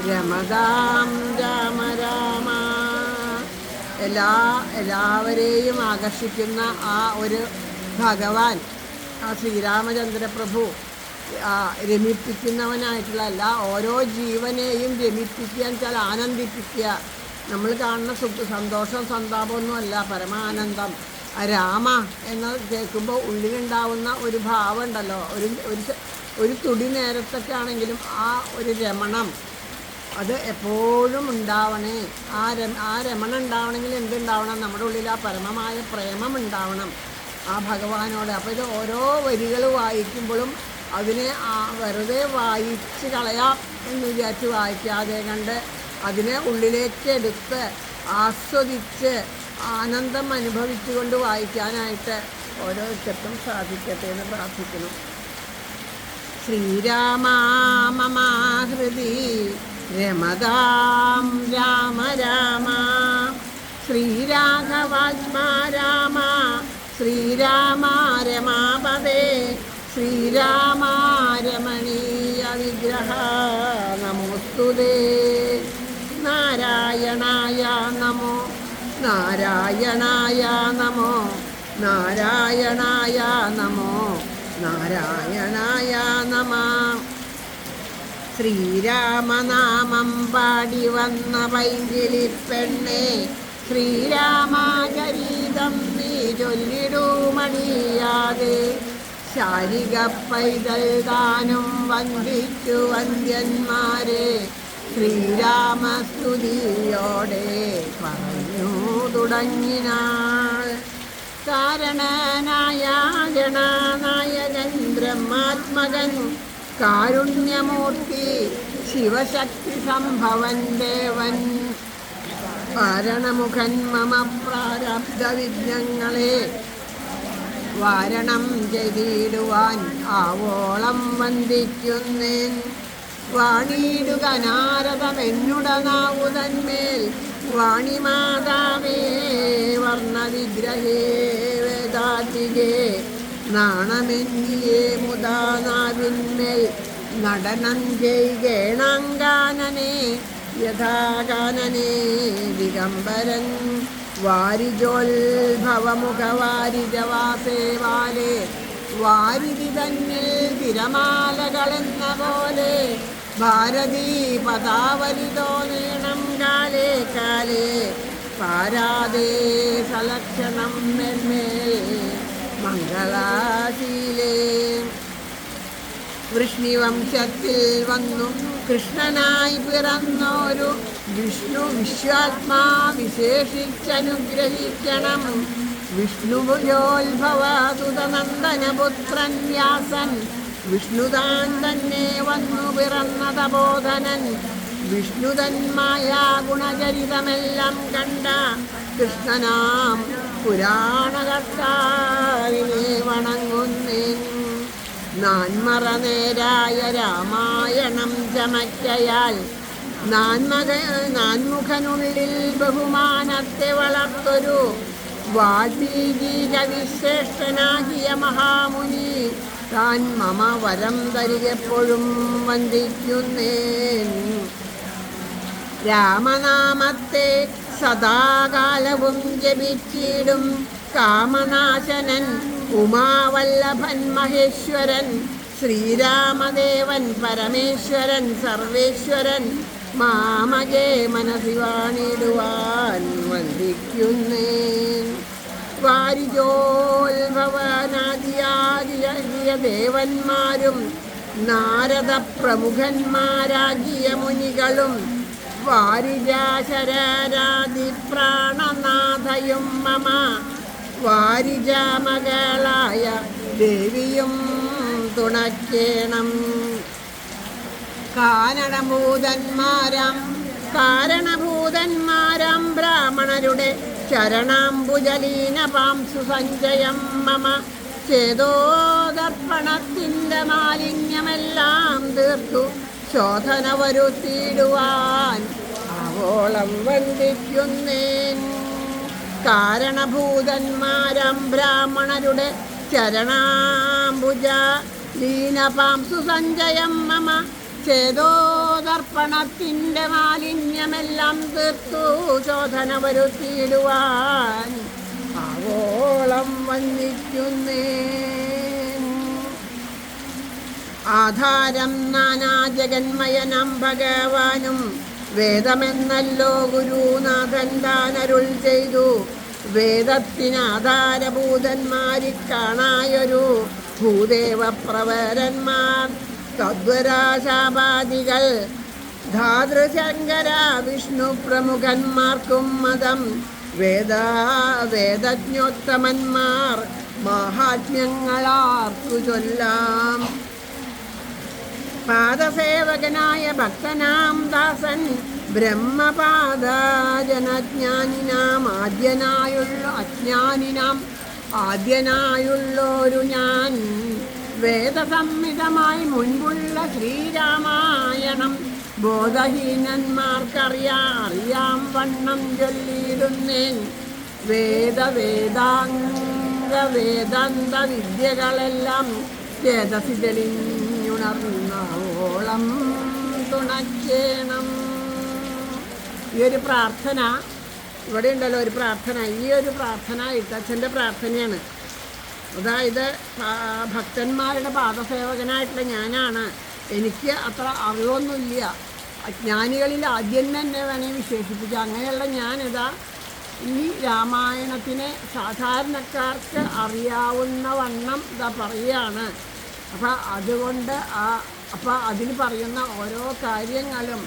രമതാം രാമ രാമ. എല്ലാവരെയും ആകർഷിക്കുന്ന ആ ഒരു ഭഗവാൻ, ആ ശ്രീരാമചന്ദ്രപ്രഭു രമിപ്പിക്കുന്നവനായിട്ടുള്ള ഓരോ ജീവനെയും രമിപ്പിക്കാൻ വെച്ചാൽ ആനന്ദിപ്പിക്കുക. നമ്മൾ കാണുന്ന സന്തോഷം സന്താപമൊന്നുമല്ല, പരമാനന്ദം. രാമ എന്ന് കേൾക്കുമ്പോൾ ഉള്ളിലുണ്ടാവുന്ന ഒരു ഭാവം ഉണ്ടല്ലോ, ഒരു തുടി നേരത്തൊക്കെ ആണെങ്കിലും ആ ഒരു രമണം അത് എപ്പോഴും ഉണ്ടാവണേ. ആ രമണം ഉണ്ടാവണമെങ്കിൽ എന്തുണ്ടാവണം? നമ്മുടെ ഉള്ളിൽ ആ പരമമായ പ്രേമം ഉണ്ടാവണം ആ ഭഗവാനോട്. അപ്പോൾ ഇത് ഓരോ വരികൾ വായിക്കുമ്പോഴും അതിനെ വെറുതെ വായിച്ച് കളയാം എന്ന് വിചാരിച്ച് വായിക്കാതെ കണ്ട് അതിനെ ഉള്ളിലേക്ക് എടുത്ത് ആസ്വദിച്ച് ആനന്ദം അനുഭവിച്ചുകൊണ്ട് വായിക്കാനായിട്ട് ഓരോരുത്തർക്കും സാധിക്കട്ടെ എന്ന് പ്രാർത്ഥിക്കുന്നു. ശ്രീരാമ മമ ഹൃദി രമതാം രാമ രാമ. ശ്രീരാഘവാത്മാ രാമ. ശ്രീരാമ രമാപദേ. ശ്രീരാമ രമണീയ വിഗ്രഹ നമോസ്തുതേ. നാരായണായ നമോ. നാരായണായ നമോ. നാരായണായ നമോ. നാരായണായ നമഃ. ശ്രീരാമനാമം പാടി വന്ന പൈങ്കിളി പെണ്ണെ. ശ്രീരാമചരിതം നീ ചൊല്ലിടൂ മടിയാതെ. ശാരിക പൈതൽ താനും വന്ദിച്ചു വന്ദ്യന്മാരെ. ശ്രീരാമസ്തുതിയോടെ പറഞ്ഞു തുടങ്ങിനാൾ. കാരണനായ ഗണനായകൻ ബ്രഹ്മാത്മകൻ കാരുണ്യമൂർത്തി ശിവശക്തി സംഭവൻ ദേവൻ. വാരണമുഖൻ മമ പ്രാരബ്ധ വിഘ്നങ്ങളെ വാരണം ചെയ്തിടുവാൻ ആവോളം വന്ദിക്കുന്നേൻ. വാണിയിടുക നാരദമെന്നുടനാവുതന്മേൽ വാണിമാതാവേ വർണ്ണവിഗ്രഹേ വേദാതികേ നാണമെന്നിയേ മുതാ നാവിന്മേൽ നടനം ചെയ്കേണാങ്കാനനെ യഥാകാനനെ ദിഗംബരൻ വാരിജോത്ഭവമുഖവാരിജവാസേവാലേ വാരിധി തന്നിൽ തിരമാലകളെന്ന പോലെ ഭാരതീ പദാവലിതോ നീണം കാലേ കാലേ പാരാതേ സലക്ഷണം മേന്മേൽ മംഗളാശീലേ. വൃഷ്ണിവംശത്തിൽ വന്നു കൃഷ്ണനായി പിറന്നോരു വിഷ്ണു വിശ്വാത്മാ വിശേഷിച്ചനുഗ്രഹിക്കണം. വിഷ്ണുഭുജോത്ഭവസുതനന്ദനപുത്രൻ വ്യാസൻ വിഷ്ണുതാൻ തന്നെ വന്നു പിറന്ന തപോധനൻ. വിഷ്ണുതന്മായ ഗുണചരിതമെല്ലാം കണ്ട കൃഷ്ണനാം പുരാണകർത്താവിനെ വണങ്ങുന്നേൻ. നാൻമറനേരായ രാമായണം ചമയ്ക്കയാൽ നാൻമുഖനുള്ളിൽ ബഹുമാനത്തെ വളർത്തൊരു വാൽമീകി കവിശ്രേഷ്ഠനാകിയ മഹാമുനി താൻ മമ വരം തരികെപ്പോഴും വന്ദിക്കുന്നേൻ. രാമനാമത്തെ സദാകാലവും ജപിച്ചിടും കാമനാശനൻ ഉമാവല്ലഭൻ മഹേശ്വരൻ ശ്രീരാമദേവൻ പരമേശ്വരൻ സർവേശ്വരൻ മാമകേ മനസ്സി വാണിടുവാൻ വന്ദിക്കുന്നേൻ. വാരിജോത്ഭവനാദിയാകിയ ദേവന്മാരും നാരദ പ്രമുഖന്മാരാകിയ മുനികളും വാരിജാശരാരാദി പ്രാണനാഥയും മമ വാരിജാമകളായ ദേവിയും തുണയ്ക്കേണം. കാരണഭൂതന്മാരാം ബ്രാഹ്മണരുടെ ശരണാംബുജലീനപാംസു സഞ്ചയം മമ ചേതോദർപ്പണത്തിൻ്റെ മാലിന്യമെല്ലാം തീർത്തു ശോധന വരുത്തിയിടുവാൻ ആവോളം വന്ദിക്കുന്നേൻ. കാരണഭൂതന്മാരാം ബ്രാഹ്മണരുടെ ചരണാംബുജ ലീനപാംസു സഞ്ചയം മമ ചേതോദർപ്പണത്തിൻ്റെ മാലിന്യമെല്ലാം തീർത്തു ശോധന വരുത്തിയിടുവാൻ ആവോളം വന്ദിക്കുന്നേൻ. ആധാരം നാനാ ജഗന്മയനം ഭഗവാനും വേദമെന്നല്ലോ ഗുരുനാഥൻ താനരുൾ ചെയ്തു. വേദത്തിനാധാരഭൂതന്മാരിൽ കാണായൊരു ഭൂദേവപ്രവരന്മാർ തദ്വരാശാപാദികൾ ധാതൃശങ്കര വിഷ്ണു പ്രമുഖന്മാർക്കും മതം വേദജ്ഞോത്തമന്മാർ മഹാത്മ്യങ്ങളാർക്കു ചൊല്ലാം. പാദസേവകനായ ഭക്തനാം ദാസൻ ബ്രഹ്മപാദജനജ്ഞാനിനാം ആദ്യനായുള്ളൊരു ഞാൻ വേദസംഹിതമായി മുൻപുള്ള ശ്രീരാമായണം ബോധഹീനന്മാർക്കറിയാം വണ്ണം ചൊല്ലിയിടുന്നേൻ. വേദാന്ത വിദ്യകളെല്ലാം ചേതസി തെളിഞ്ഞുണർന്നോളം തുണയ്ക്കേണം. ഈ ഒരു പ്രാർത്ഥന ഇവിടെ ഉണ്ടല്ലോ, ഒരു പ്രാർത്ഥന. ഈ ഒരു പ്രാർത്ഥന എഴുത്തച്ഛൻ്റെ പ്രാർത്ഥനയാണ്. അതായത് ഭക്തന്മാരുടെ പാദസേവകനായിട്ടുള്ള ഞാനാണ്. എനിക്ക് അത്ര അറിവൊന്നുമില്ല. അജ്ഞാനികളിൽ ആദ്യം തന്നെ വേണമെങ്കിൽ വിശേഷിപ്പിക്കുക. അങ്ങനെയുള്ള ഞാനിതാ ഈ രാമായണത്തിനെ സാധാരണക്കാർക്ക് അറിയാവുന്ന വണ്ണം ഇതാ പറയുകയാണ്. അതുകൊണ്ട് അതിൽ പറയുന്ന ഓരോ കാര്യങ്ങളും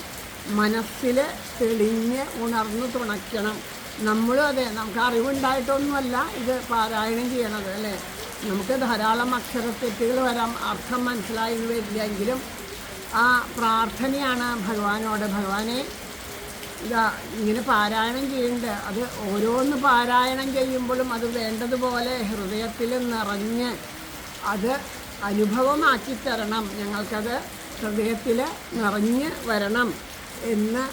മനസ്സിൽ തെളിഞ്ഞ് ഉണർന്നു തുണയ്ക്കണം. നമ്മളും അതെ, നമുക്ക് അറിവുണ്ടായിട്ടൊന്നുമല്ല ഇത് പാരായണം ചെയ്യണത് അല്ലേ. നമുക്ക് ധാരാളം അക്ഷരത്തെറ്റുകൾ വരാം, അർത്ഥം മനസ്സിലായി വരില്ലെങ്കിലും ആ പ്രാർത്ഥനയാണ് ഭഗവാനോട്. ഭഗവാനെ ഇതാ ഇങ്ങനെ പാരായണം ചെയ്യുന്നുണ്ട്, അത് ഓരോന്ന് പാരായണം ചെയ്യുമ്പോഴും അത് വേണ്ടതുപോലെ ഹൃദയത്തിൽ നിറഞ്ഞ് അത് അനുഭവമാക്കി തരണം. ഞങ്ങൾക്കത് ഹൃദയത്തിൽ നിറഞ്ഞ് വരണം എന്ന്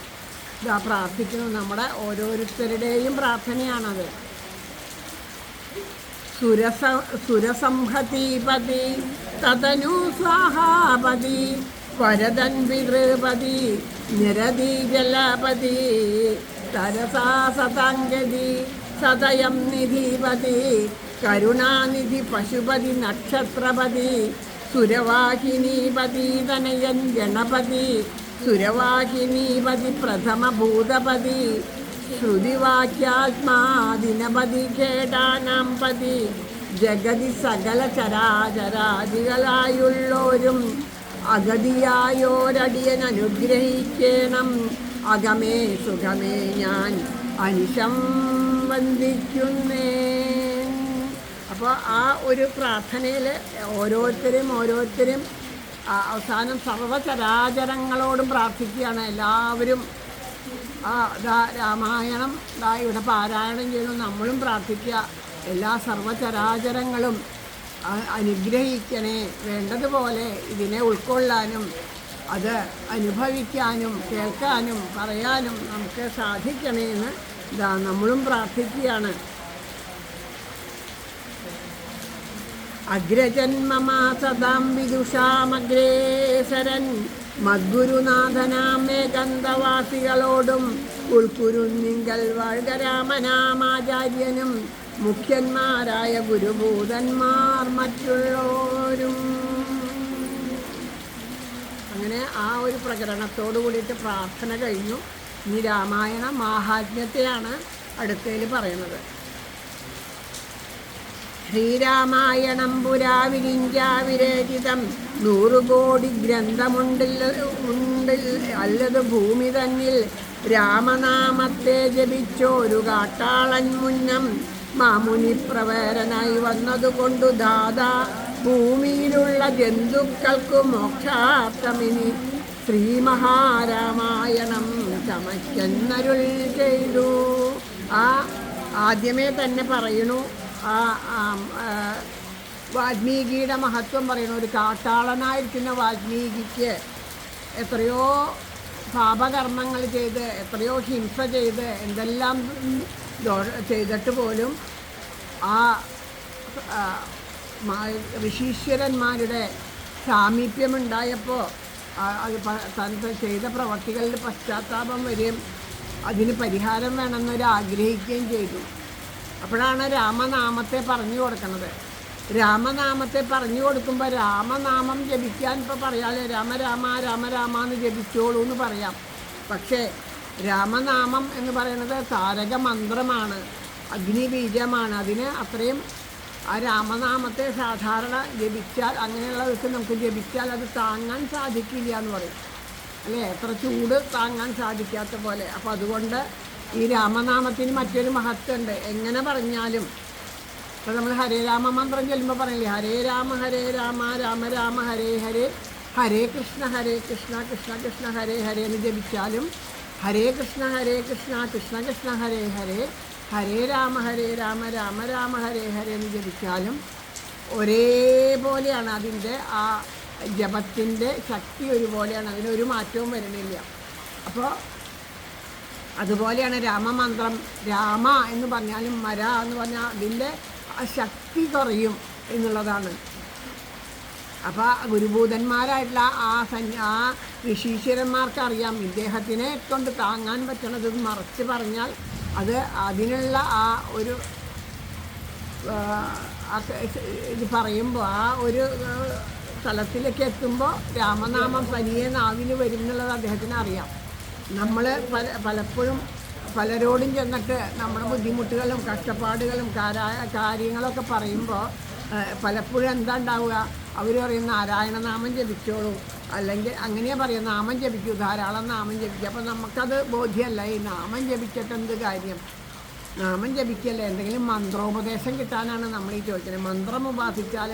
പ്രാർത്ഥിക്കുന്നു. നമ്മുടെ ഓരോരുത്തരുടെയും പ്രാർത്ഥനയാണത്. സുരസംഹതിപതി തതനു സ്വാഹാപതി വരദൻ പിതൃപതി നിരതി ജലപതി തരസാ സതാംഗതി സതയം നിധിപതി കരുണാനിധി പശുപതി നക്ഷത്രപതി സുരവാഹിനീപതി തനയൻ ഗണപതി സുരവാഹിനീപതി പ്രഥമ ഭൂതപതി ശ്രുതിവാക്യാത്മാദിനപതി കേടാനാം പതി ജഗതി സകല ചരാചരാദികളായുള്ളോരും അഗതിയായോരടിയൻ അനുഗ്രഹിക്കണം. അകമേ സുഖമേ ഞാൻ അനിശം വന്ദിക്കുന്നേ. അപ്പോൾ ആ ഒരു പ്രാർത്ഥനയിൽ ഓരോരുത്തരും അവസാനം സർവചരാചരങ്ങളോടും പ്രാർത്ഥിക്കുകയാണ്. എല്ലാവരും രാമായണം ഇവിടെ പാരായണം ചെയ്യുന്നു, നമ്മളും പ്രാർത്ഥിക്കുക. എല്ലാ സർവചരാചരങ്ങളും അനുഗ്രഹിക്കണേ, വേണ്ടതുപോലെ ഇതിനെ ഉൾക്കൊള്ളാനും അത് അനുഭവിക്കാനും കേൾക്കാനും പറയാനും നമുക്ക് സാധിക്കണേ എന്ന് നമ്മളും പ്രാർത്ഥിക്കുകയാണ്. അഗ്രജന്മമാ സദാം വിദുഷാമഗ്രേസരൻ മദ്ഗുരുനാഥനാം മേകന്തവാസികളോടും ഉൾക്കുരുന്നിങ്കൽ വാഴ്ക രാമനാമാചാര്യനും മുഖ്യന്മാരായ ഗുരുഭൂതന്മാർ മറ്റുള്ളവരും. അങ്ങനെ ആ ഒരു പ്രകരണത്തോടു കൂടിയിട്ട് പ്രാർത്ഥന കഴിഞ്ഞു. ഇനി രാമായണ മാഹാത്മ്യത്തെയാണ് അടുത്തതിൽ പറയുന്നത്. ശ്രീരാമായണം പുരാവിരിഞ്ചാവിരചിതം 100 കോടി ഗ്രന്ഥമുണ്ടിൽ അല്ലത് ഭൂമി തന്നിൽ രാമനാമത്തെ ജപിച്ചോരു കാട്ടാളൻ മുന്നം മാമുനി പ്രവേരനായി വന്നതുകൊണ്ടു ദാദാ ഭൂമിയിലുള്ള ജന്തുക്കൾക്കു മോക്ഷാർത്ഥമിനി ശ്രീമഹാരാമായണം ചമയ്ക്കെന്നരുൾ ചെയ്തു. ആദ്യമേ തന്നെ പറയണു, വാൽമീകിയുടെ മഹത്വം പറയണു. ഒരു കാട്ടാളനായിരിക്കുന്ന വാൽമീകിക്ക് എത്രയോ പാപകർമ്മങ്ങൾ ചെയ്ത്, എത്രയോ ഹിംസ ചെയ്ത്, എന്തെല്ലാം ചെയ്തിട്ട് പോലും ആ ഋഷീശ്വരന്മാരുടെ സാമീപ്യമുണ്ടായപ്പോൾ അത് ചെയ്ത പ്രവർത്തികളിൽ പശ്ചാത്താപം വരികയും അതിന് പരിഹാരം വേണമെന്നൊരു ആഗ്രഹിക്കുകയും ചെയ്തു. അപ്പോഴാണ് രാമനാമത്തെ പറഞ്ഞു കൊടുക്കുന്നത്. രാമനാമത്തെ പറഞ്ഞു കൊടുക്കുമ്പോൾ രാമനാമം ജപിക്കാൻ ഇപ്പോൾ പറയാമല്ലോ, രാമ രാമ രാമ രാമ എന്ന് ജപിച്ചോളൂ എന്ന് പറയാം. പക്ഷേ രാമനാമം എന്ന് പറയുന്നത് താരക മന്ത്രമാണ്, അഗ്നിബീജമാണ്. അതിന് അത്രയും ആ രാമനാമത്തെ സാധാരണ ജപിച്ചാൽ, അങ്ങനെയുള്ളവർക്ക് നമുക്ക് ജപിച്ചാൽ അത് താങ്ങാൻ സാധിക്കില്ല എന്ന് പറയും അല്ലേ, എത്ര ചൂട് താങ്ങാൻ സാധിക്കാത്ത പോലെ. അപ്പോൾ അതുകൊണ്ട് ഈ രാമനാമത്തിന് മറ്റൊരു മഹത്വമുണ്ട്. എങ്ങനെ പറഞ്ഞാലും ഇപ്പോൾ നമ്മൾ ഹരേ രാമ മന്ത്രം ചൊല്ലുമ്പോൾ പറയില്ലേ, ഹരേ രാമ രാമ രാമ ഹരേ ഹരേ, ഹരേ കൃഷ്ണ കൃഷ്ണ കൃഷ്ണ ഹരേ ഹരേ എന്ന് ജപിച്ചാലും, ഹരേ കൃഷ്ണ കൃഷ്ണ കൃഷ്ണ ഹരേ ഹരേ, ഹരേ രാമ രാമ രാമ ഹരേ ഹരേ എന്ന് ജപിച്ചാലും ഒരേപോലെയാണ്. അതിൻ്റെ ആ ജപത്തിൻ്റെ ശക്തി ഒരുപോലെയാണ്, അതിനൊരു മാറ്റവും വരുന്നില്ല. അപ്പോൾ അതുപോലെയാണ് രാമമന്ത്രം. രാമ എന്ന് പറഞ്ഞാലും മര എന്ന് പറഞ്ഞാൽ അതിൻ്റെ ആ ശക്തി കുറയും എന്നുള്ളതാണ്. അപ്പോൾ ഗുരുഭൂതന്മാരായിട്ടുള്ള ആ ഋഷീശ്വരന്മാർക്കറിയാം ഇദ്ദേഹത്തിനെ കൊണ്ട് താങ്ങാൻ പറ്റണത് മറച്ച് പറഞ്ഞാൽ അത് അതിനുള്ള ആ ഒരു ഇത് പറയുമ്പോൾ ആ ഒരു സ്ഥലത്തിലേക്ക് എത്തുമ്പോൾ രാമനാമം തനിയെ നാവിൽ വരും എന്നുള്ളത് അദ്ദേഹത്തിന് അറിയാം. നമ്മൾ പലപ്പോഴും പലരോടും ചെന്നിട്ട് നമ്മുടെ ബുദ്ധിമുട്ടുകളും കഷ്ടപ്പാടുകളും കാര്യങ്ങളൊക്കെ പറയുമ്പോൾ പലപ്പോഴും എന്താ ഉണ്ടാവുക, അവർ പറയും നാരായണനാമം ജപിച്ചോളൂ, അല്ലെങ്കിൽ അങ്ങനെയാണ് പറയും നാമം ജപിക്കൂ, ധാരാളം നാമം ജപിക്കുക. അപ്പോൾ നമുക്കത് ബോധ്യമല്ല, ഈ നാമം ജപിച്ചിട്ട് എന്ത് കാര്യം, നാമം ജപിക്കല്ലേ, എന്തെങ്കിലും മന്ത്രോപദേശം കിട്ടാനാണ് നമ്മൾ ഈ ചോദിക്കുന്നത്. മന്ത്രം ഉപാസിച്ചാൽ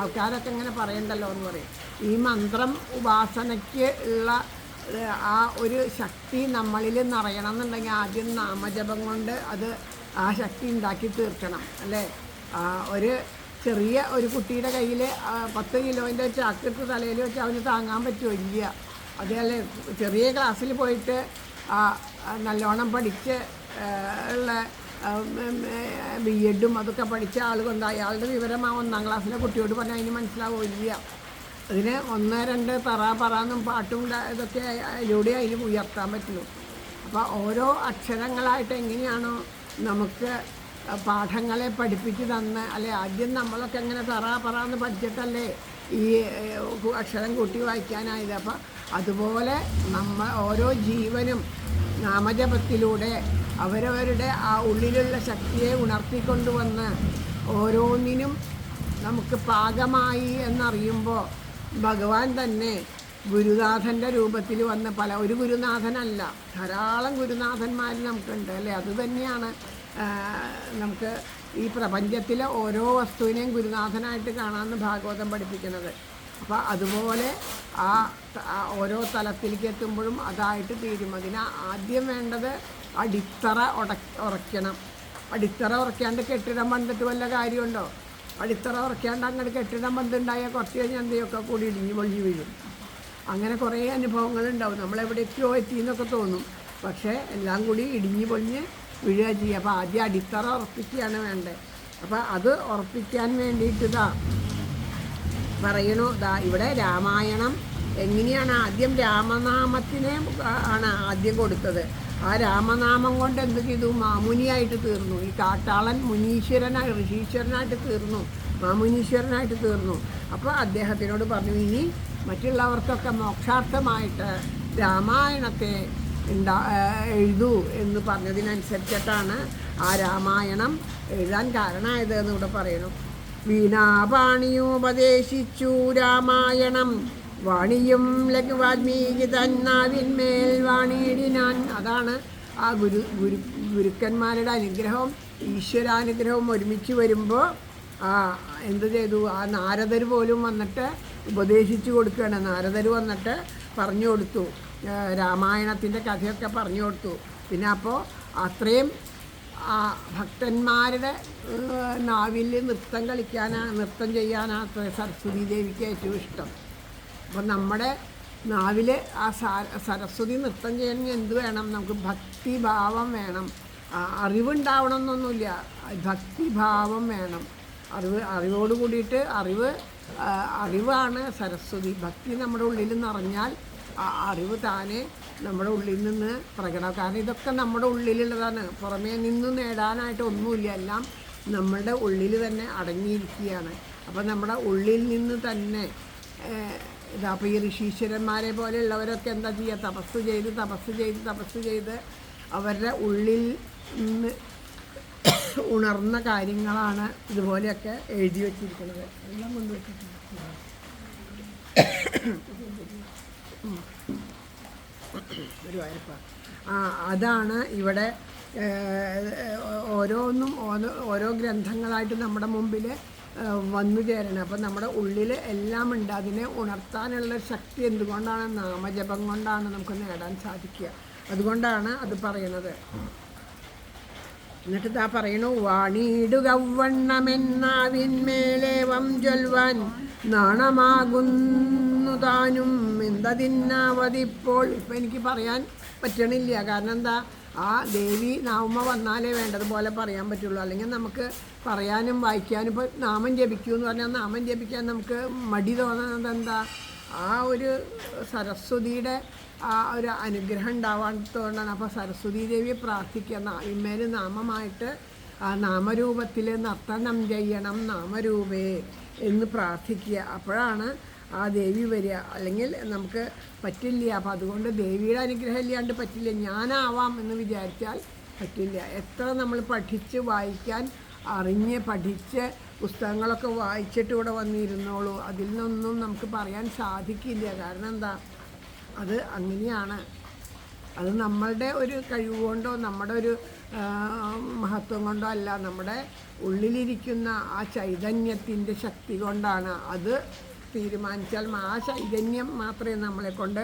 ആൾക്കാരൊക്കെ ഇങ്ങനെ പറയണ്ടല്ലോ എന്ന് പറയും. ഈ മന്ത്രം ഉപാസനയ്ക്ക് ഉള്ള ആ ഒരു ശക്തി നമ്മളിൽ നിറയണം എന്നുണ്ടെങ്കിൽ ആദ്യം നാമജപം കൊണ്ട് അത് ആ ശക്തി ഉണ്ടാക്കി തീർക്കണം അല്ലേ. ഒരു ചെറിയ ഒരു കുട്ടിയുടെ കയ്യിൽ 10 കിലോൻ്റെ ചാക്കെടുത്ത് തലയിൽ വെച്ച് അവന് താങ്ങാൻ പറ്റുമോ? ഇല്ല. അതേപോലെ ചെറിയ ക്ലാസ്സിൽ പോയിട്ട് നല്ലോണം പഠിച്ച് ഉള്ള B.Edും അതൊക്കെ പഠിച്ച ആളുകൊണ്ട് അയാളുടെ വിവരം ആ 1ാം ക്ലാസ്സിലെ കുട്ടിയോട് പറഞ്ഞാൽ അതിന് മനസ്സിലാവില്ല. അതിന് 1, 2 പറന്നും പാട്ടും ഇതൊക്കെ അതിലൂടെ അതിന് ഉയർത്താൻ പറ്റുള്ളൂ. അപ്പോൾ ഓരോ അക്ഷരങ്ങളായിട്ട് എങ്ങനെയാണോ നമുക്ക് പാഠങ്ങളെ പഠിപ്പിച്ച് തന്ന് അല്ലെ, ആദ്യം നമ്മളൊക്കെ എങ്ങനെ പറന്ന് പഠിച്ചിട്ടല്ലേ ഈ അക്ഷരം കൂട്ടി വായിക്കാനായത്. അപ്പം അതുപോലെ ഓരോ ജീവനും നാമജപത്തിലൂടെ അവരവരുടെ ആ ഉള്ളിലുള്ള ശക്തിയെ ഉണർത്തിക്കൊണ്ടുവന്ന് ഓരോന്നിനും നമുക്ക് പാകമായി എന്നറിയുമ്പോൾ ഭഗവാൻ തന്നെ ഗുരുനാഥൻ്റെ രൂപത്തിൽ വന്ന് ഒരു ഗുരുനാഥനല്ല, ധാരാളം ഗുരുനാഥന്മാർ നമുക്കുണ്ട് അല്ലേ. അതുതന്നെയാണ് നമുക്ക് ഈ പ്രപഞ്ചത്തിലെ ഓരോ വസ്തുവിനെയും ഗുരുനാഥനായിട്ട് കാണാമെന്ന് ഭാഗവതം പഠിപ്പിക്കുന്നത്. അപ്പോൾ അതുപോലെ ആ ഓരോ തലത്തിലേക്ക് എത്തുമ്പോഴും അതായിട്ട് തീരും. അതിന് ആദ്യം വേണ്ടത് അടിത്തറ ഉറയ്ക്കണം. അടിത്തറ ഉറയ്ക്കാണ്ട് കെട്ടിടം പണിതിട്ട് വല്ല കാര്യമുണ്ടോ? അടിത്തറ ഉറയ്ക്കാണ്ട് അങ്ങോട്ട് കെട്ടിടം പണിതുണ്ടായാൽ കുറച്ച് കഴിഞ്ഞാൽ എന്തെയൊക്കെ കൂടി ഇടിഞ്ഞ് പൊളിഞ്ഞ് വീഴും. അങ്ങനെ കുറേ അനുഭവങ്ങളുണ്ടാവും. നമ്മളെവിടേക്കോ എത്തിയെന്നൊക്കെ തോന്നും, പക്ഷേ എല്ലാം കൂടി ഇടിഞ്ഞ് പൊളിഞ്ഞ് വീഴുക ചെയ്യുക. അപ്പോൾ ആദ്യം അടിത്തറ ഉറപ്പിക്കുകയാണ് വേണ്ടത്. അപ്പോൾ അത് ഉറപ്പിക്കാൻ വേണ്ടിയിട്ട് പറയണു. ഇവിടെ രാമായണം എങ്ങനെയാണ് ആദ്യം രാമനാമത്തിനെ ആണ് ആദ്യം കൊടുത്തത്. ആ രാമനാമം കൊണ്ട് എന്ത് ചെയ്തു? മാമുനിയായിട്ട് തീർന്നു. ഈ കാട്ടാളൻ ഋഷീശ്വരനായിട്ട് തീർന്നു, മാമുനീശ്വരനായിട്ട് തീർന്നു. അപ്പോൾ അദ്ദേഹത്തിനോട് പറഞ്ഞു, ഇനി മറ്റുള്ളവർക്കൊക്കെ മോക്ഷാർത്ഥമായിട്ട് രാമായണത്തെ എഴുതൂ എന്ന് പറഞ്ഞതിനനുസരിച്ചിട്ടാണ് ആ രാമായണം എഴുതാൻ കാരണമായത് എന്ന് ഇവിടെ പറയുന്നു. വീണാപാണിയുപദേശിച്ചു രാമായണം, വാണിയും ലഘുവാൽമീകി തന്നാവിന്മേൽ വാണിയിടിനാൻ. അതാണ് ആ ഗുരുക്കന്മാരുടെ അനുഗ്രഹവും ഈശ്വരാനുഗ്രഹവും ഒരുമിച്ച് വരുമ്പോൾ എന്ത് ചെയ്തു? ആ നാരദർ പോലും വന്നിട്ട് ഉപദേശിച്ചു കൊടുക്കുകയാണ്. നാരദർ വന്നിട്ട് പറഞ്ഞു കൊടുത്തു, രാമായണത്തിൻ്റെ കഥയൊക്കെ പറഞ്ഞു കൊടുത്തു. പിന്നെ അപ്പോൾ അത്രയും ഭക്തന്മാരുടെ നാവിൽ നൃത്തം ചെയ്യാനാണ് സരസ്വതി ദേവിക്ക് ഏറ്റവും ഇഷ്ടം. അപ്പം നമ്മുടെ നാവിൽ ആ സരസ്വതി നൃത്തം ചെയ്യണമെങ്കിൽ എന്ത് വേണം? നമുക്ക് ഭക്തിഭാവം വേണം. അറിവുണ്ടാവണം എന്നൊന്നുമില്ല, ഭക്തിഭാവം വേണം. അറിവോട് കൂടിയിട്ട് അറിവാണ് സരസ്വതി. ഭക്തി നമ്മുടെ ഉള്ളിൽ നിറഞ്ഞാൽ അറിവ് താനെ നമ്മുടെ ഉള്ളിൽ നിന്ന് പ്രകടം. കാരണം ഇതൊക്കെ നമ്മുടെ ഉള്ളിലുള്ളതാണ്, പുറമേ നിന്ന് നേടാനായിട്ട് ഒന്നുമില്ല, എല്ലാം നമ്മളുടെ ഉള്ളിൽ തന്നെ അടങ്ങിയിരിക്കുകയാണ്. അപ്പോൾ നമ്മുടെ ഉള്ളിൽ നിന്ന് തന്നെ അപ്പോൾ ഈ ഋഷീശ്വരന്മാരെ പോലെയുള്ളവരൊക്കെ എന്താ ചെയ്യുക? തപസ് ചെയ്ത് അവരുടെ ഉള്ളിൽ നിന്ന് ഉണർന്ന കാര്യങ്ങളാണ് ഇതുപോലെയൊക്കെ എഴുതി വച്ചിരിക്കുന്നത്. എല്ലാം കൊണ്ടുവച്ചിട്ടുണ്ട്. ഒരു വായ്പ അതാണ് ഇവിടെ ഓരോ ഗ്രന്ഥങ്ങളായിട്ട് നമ്മുടെ മുമ്പിൽ വന്നു ചേരണം. അപ്പം നമ്മുടെ ഉള്ളിൽ എല്ലാം ഉണ്ട്. അതിനെ ഉണർത്താനുള്ള ശക്തി എന്തുകൊണ്ടാണ്? നാമജപം കൊണ്ടാണ് നമുക്ക് നേടാൻ സാധിക്കുക. അതുകൊണ്ടാണ് അത് പറയുന്നത്. എന്നിട്ട് പറയണു, വാണിയിടുകവണ്ണമെന്നാവിന്മേലേവം ചൊൽവാൻ നാണമാകുന്നു താനും എന്തതിന്നാവതിപ്പോൾ. ഇപ്പം എനിക്ക് പറയാൻ പറ്റണില്ല. കാരണം എന്താ? ആ ദേവി നാമ വന്നാലേ വേണ്ടതുപോലെ പറയാൻ പറ്റുള്ളൂ. അല്ലെങ്കിൽ നമുക്ക് പറയാനും വായിക്കാനും ഇപ്പോൾ നാമം ജപിക്കൂ എന്ന് പറഞ്ഞാൽ നാമം ജപിക്കാൻ നമുക്ക് മടി തോന്നുന്നത് എന്താ? ആ ഒരു സരസ്വതിയുടെ ആ ഒരു അനുഗ്രഹം ഉണ്ടാവാത്തതുകൊണ്ടാണ്. അപ്പോൾ സരസ്വതി ദേവിയെ പ്രാർത്ഥിക്കുക, ഇമ്മേൽ നാമമായിട്ട് ആ നാമരൂപത്തിൽ നർത്തനം ചെയ്യണം നാമരൂപേ എന്ന് പ്രാർത്ഥിക്കുക. അപ്പോഴാണ് ആ ദേവി വരിക. അല്ലെങ്കിൽ നമുക്ക് പറ്റില്ല. അപ്പോൾ അതുകൊണ്ട് ദേവിയുടെ അനുഗ്രഹം ഇല്ലാണ്ട് പറ്റില്ല. ഞാനാവാം എന്ന് വിചാരിച്ചാൽ പറ്റില്ല. എത്ര നമ്മൾ പഠിച്ച് വായിക്കാൻ പഠിച്ച് പുസ്തകങ്ങളൊക്കെ വായിച്ചിട്ട് ഇവിടെ വന്നിരുന്നോളൂ, അതിൽ നിന്നൊന്നും നമുക്ക് പറയാൻ സാധിക്കില്ല. കാരണം എന്താ? അത് അങ്ങനെയാണ്. അത് നമ്മളുടെ ഒരു കഴിവ് കൊണ്ടോ നമ്മുടെ ഒരു മഹത്വം കൊണ്ടോ അല്ല, നമ്മുടെ ഉള്ളിലിരിക്കുന്ന ആ ചൈതന്യത്തിൻ്റെ ശക്തി കൊണ്ടാണ്. അത് തീരുമാനിച്ചാൽ ആ ചൈതന്യം മാത്രമേ നമ്മളെ കൊണ്ട്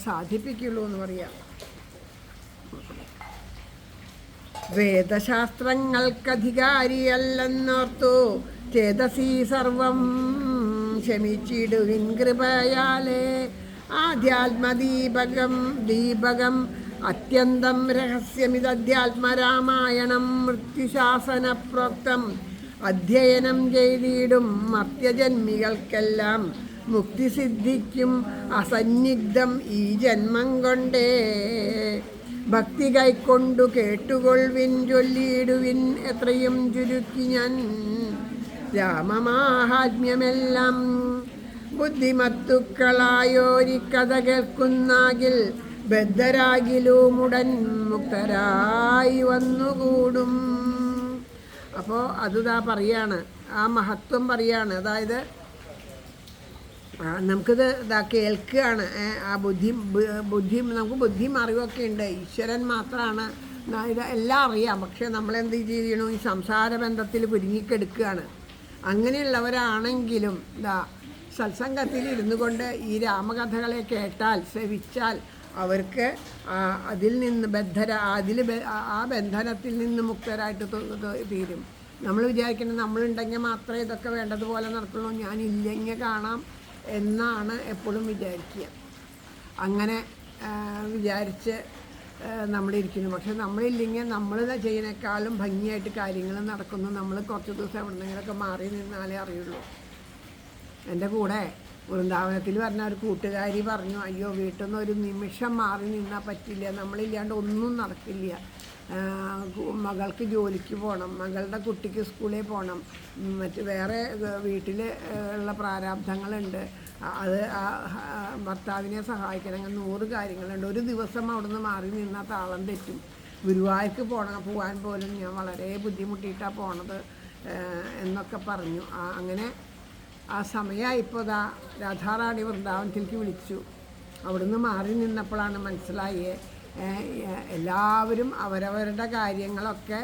സാധിപ്പിക്കുള്ളൂ എന്ന് പറയാം. വേദശാസ്ത്രങ്ങൾക്കധികാരിയല്ലെന്നോർത്തു ചേതസി സർവം ശമിച്ചിടുവിൻ കൃപയാലേ. ദീപകം അത്യന്തം രഹസ്യമിതധ്യാത്മരാമായണം മൃത്യുശാസന പ്രോക്തം അധ്യയനം ചെയ്തിടും മർത്യജന്മികൾക്കെല്ലാം മുക്തി സിദ്ധിക്കും അസന്നിഗ്ധം ഈ ജന്മം കൊണ്ടേ. ഭക്തി കൈക്കൊണ്ടു കേട്ടുകൊള്ളുവിൻ ചൊല്ലിയിടുവിൻ എത്രയും ചുരുക്കി ഞാൻ രാമമാഹാത്മ്യമെല്ലാം. ബുദ്ധിമത്തുക്കളായോരി കഥ കേൾക്കുന്നാകിൽ ബദ്ധരാകിലുമുടൻ മുക്തരായി വന്നുകൂടും. അപ്പോൾ അതുതാ പറയാണ്, ആ മഹത്വം പറയാണ്. അതായത് നമുക്കിത് ഇതാ കേൾക്കുകയാണ്. ആ ബുദ്ധി നമുക്ക് ബുദ്ധിയും അറിവൊക്കെ ഉണ്ട്. ഈശ്വരൻ മാത്രമാണ് ഇത് എല്ലാം അറിയാം. പക്ഷെ നമ്മളെന്ത് ചെയ്യണു? ഈ സംസാര ബന്ധത്തിൽ കുരുങ്ങിക്കെടുക്കുകയാണ്. അങ്ങനെയുള്ളവരാണെങ്കിലും ഇതാ സത്സംഗത്തിൽ ഇരുന്നു കൊണ്ട് ഈ രാമകഥകളെ കേട്ടാൽ ശ്രവിച്ചാൽ അവർക്ക് അതിൽ നിന്ന് ആ ബന്ധനത്തിൽ നിന്ന് മുക്തരായിട്ട് തീരും. നമ്മൾ വിചാരിക്കുന്നത് നമ്മളുണ്ടെങ്കിൽ മാത്രമേ ഇതൊക്കെ വേണ്ടതുപോലെ നടക്കുള്ളൂ, ഞാനില്ലെങ്കിൽ കാണാം എന്നാണ് എപ്പോഴും വിചാരിക്കുക. അങ്ങനെ വിചാരിച്ച് നമ്മളിരിക്കുന്നു. പക്ഷെ നമ്മളില്ലെങ്കിൽ നമ്മൾ ചെയ്യുന്നേക്കാളും ഭംഗിയായിട്ട് കാര്യങ്ങൾ നടക്കുന്നു. നമ്മൾ കുറച്ച് ദിവസം എവിടെന്നെങ്കിലൊക്കെ മാറി നിന്നാലേ അറിയുള്ളൂ. എൻ്റെ കൂടെ വൃന്ദാവനത്തിൽ പറഞ്ഞ ഒരു കൂട്ടുകാരി പറഞ്ഞു, അയ്യോ വീട്ടിൽ നിന്ന് ഒരു നിമിഷം മാറി നിന്നാൽ പറ്റില്ല, നമ്മളില്ലാണ്ട് ഒന്നും നടക്കില്ല. മകൾക്ക് ജോലിക്ക് പോകണം, മകളുടെ കുട്ടിക്ക് സ്കൂളിൽ പോകണം, മറ്റ് വേറെ വീട്ടിൽ ഉള്ള പ്രാരാബ്ധങ്ങളുണ്ട്, അത് ഭർത്താവിനെ സഹായിക്കണമെങ്കിൽ 100 കാര്യങ്ങളുണ്ട്. ഒരു ദിവസം അവിടെ നിന്ന് മാറി നിന്നാൽ താളം തെറ്റും. ഗുരുവായൂർക്ക് പോകാൻ പോലും ഞാൻ വളരെ ബുദ്ധിമുട്ടിയിട്ടാണ് പോണത് എന്നൊക്കെ പറഞ്ഞു. അങ്ങനെ ആ സമയമായിപ്പോൾ രാധാറാണി വൃന്ദാവനത്തിലേക്ക് വിളിച്ചു. അവിടുന്ന് മാറി നിന്നപ്പോഴാണ് മനസ്സിലായേ എല്ലാവരും അവരവരുടെ കാര്യങ്ങളൊക്കെ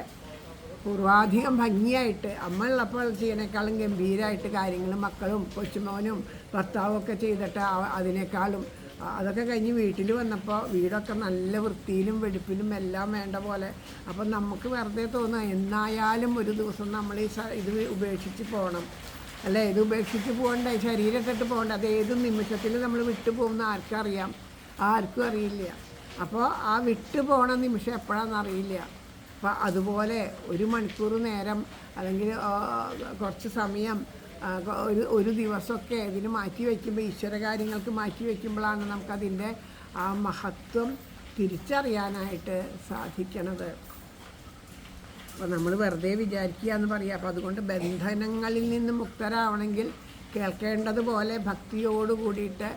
പൂർവാധികം ഭംഗിയായിട്ട് അമ്മ ഉള്ളപ്പോൾ ചെയ്യുന്നേക്കാളും ഗംഭീരമായിട്ട് കാര്യങ്ങൾ മക്കളും കൊച്ചുമോനും ഭർത്താവും ഒക്കെ ചെയ്തിട്ട് അതിനേക്കാളും അതൊക്കെ കഴിഞ്ഞ് വീട്ടിൽ വന്നപ്പോൾ വീടൊക്കെ നല്ല വൃത്തിയിലും വെടിപ്പിലും എല്ലാം വേണ്ട പോലെ. അപ്പം നമുക്ക് വെറുതെ തോന്നുക എന്നായാലും ഒരു ദിവസം നമ്മൾ ഇത് ഉപേക്ഷിച്ച് പോകണം, അല്ലേ? ഇത് ഉപേക്ഷിച്ച് പോകണ്ടേ, ശരീരത്തിട്ട് പോകണ്ട. അത് ഏത് നിമിഷത്തിൽ നമ്മൾ വിട്ടു പോകുന്ന ആർക്കറിയാം? ആർക്കും അറിയില്ല. അപ്പോൾ ആ വിട്ടു പോകണ നിമിഷം എപ്പോഴാണെന്ന് അറിയില്ല. അപ്പോൾ അതുപോലെ 1 മണിക്കൂർ നേരം അല്ലെങ്കിൽ കുറച്ച് സമയം ഒരു ദിവസമൊക്കെ ഇതിന് മാറ്റി വയ്ക്കുമ്പോൾ, ഈശ്വര കാര്യങ്ങൾക്ക് മാറ്റി വയ്ക്കുമ്പോഴാണ് നമുക്കതിൻ്റെ ആ മഹത്വം തിരിച്ചറിയാനായിട്ട് സാധിക്കണത്. അപ്പോൾ നമ്മൾ വെറുതെ വിചാരിക്കുക എന്ന് പറയുക. അപ്പോൾ അതുകൊണ്ട് ബന്ധനങ്ങളിൽ നിന്ന് മുക്തരാവണമെങ്കിൽ കേൾക്കേണ്ടതുപോലെ ഭക്തിയോട് കൂടിയിട്ട്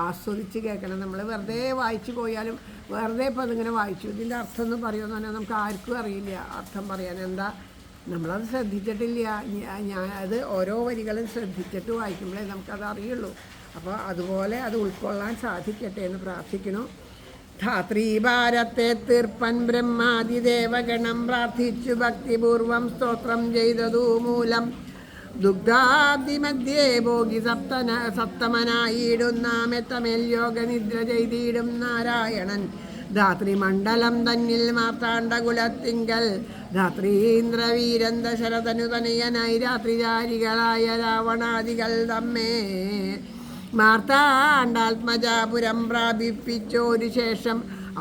ആസ്വദിച്ച് കേൾക്കണം. നമ്മൾ വെറുതെ വായിച്ചു പോയാലും വെറുതെ ഇപ്പോൾ അതിങ്ങനെ വായിച്ചു, ഇതിൻ്റെ അർത്ഥം എന്ന് പറയുമെന്ന് പറഞ്ഞാൽ നമുക്ക് ആർക്കും അറിയില്ല അർത്ഥം പറയാൻ. എന്താ നമ്മളത് ശ്രദ്ധിച്ചിട്ടില്ല. അത് ഓരോ വരികളും ശ്രദ്ധിച്ചിട്ട് വായിക്കുമ്പോഴേ നമുക്കത് അറിയുള്ളൂ. അപ്പോൾ അതുപോലെ അത് ഉൾക്കൊള്ളാൻ സാധിക്കട്ടെ എന്ന് പ്രാർത്ഥിക്കുന്നു. ധാത്രീഭാരത്തെ തീർപ്പൻ ബ്രഹ്മാതിദേവഗണം പ്രാർത്ഥിച്ചു ഭക്തിപൂർവം സ്തോത്രം ചെയ്തതു മൂലം ദുഗ്ധാബ്ദിമധ്യേ ഭോഗി സപ്തമനായിടുന്നാമെത്തമേൽ യോഗനിദ്ര ചെയ്തിടും നാരായണൻ ധാത്രിമണ്ഡലം തന്നിൽ മാർത്താണ്ഡകുലത്തിങ്കൽ ധാത്രീന്ദ്രവീരൻ ദശരഥനുതനയനായി രാത്രിചാരികളായ രാവണാദികൾ തമ്മേ മാർത്താണ്ഡാത്മജാപുരം പ്രാപിപ്പിച്ചോരു ശേഷം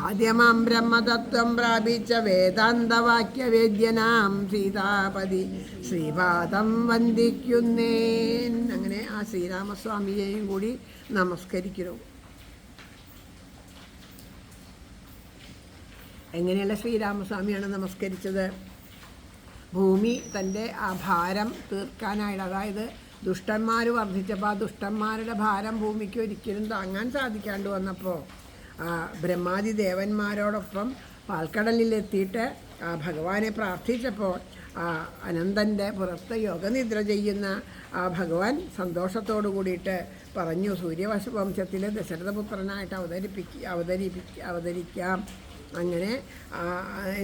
ആദ്യമാം ബ്രഹ്മതത്വം പ്രാപിച്ച വേദാന്തവാക്യവേദ്യനാം സീതാപതി ശ്രീപാദം വന്ദിക്കുന്നേൻ. അങ്ങനെ ആ ശ്രീരാമസ്വാമിയെയും കൂടി നമസ്കരിക്കുന്നു. എങ്ങനെയുള്ള ശ്രീരാമസ്വാമിയാണ് നമസ്കരിച്ചത്? ഭൂമി തൻ്റെ ആ ഭാരം തീർക്കാനായിട്ട്, അതായത് ദുഷ്ടന്മാർ വർദ്ധിച്ചപ്പോൾ ആ ദുഷ്ടന്മാരുടെ ഭാരം ഭൂമിക്ക് ഒരിക്കലും താങ്ങാൻ സാധിക്കാണ്ട് വന്നപ്പോൾ ബ്രഹ്മാദി ദേവന്മാരോടൊപ്പം പാൽക്കടലിലെത്തിയിട്ട് ഭഗവാനെ പ്രാർത്ഥിച്ചപ്പോൾ അനന്തൻ്റെ പുറത്ത് യോഗനിദ്ര ചെയ്യുന്ന ആ ഭഗവാൻ സന്തോഷത്തോടു കൂടിയിട്ട് പറഞ്ഞു, സൂര്യവംശത്തിലെ ദശരഥപുത്രനായിട്ട് അവതരിക്കാം അങ്ങനെ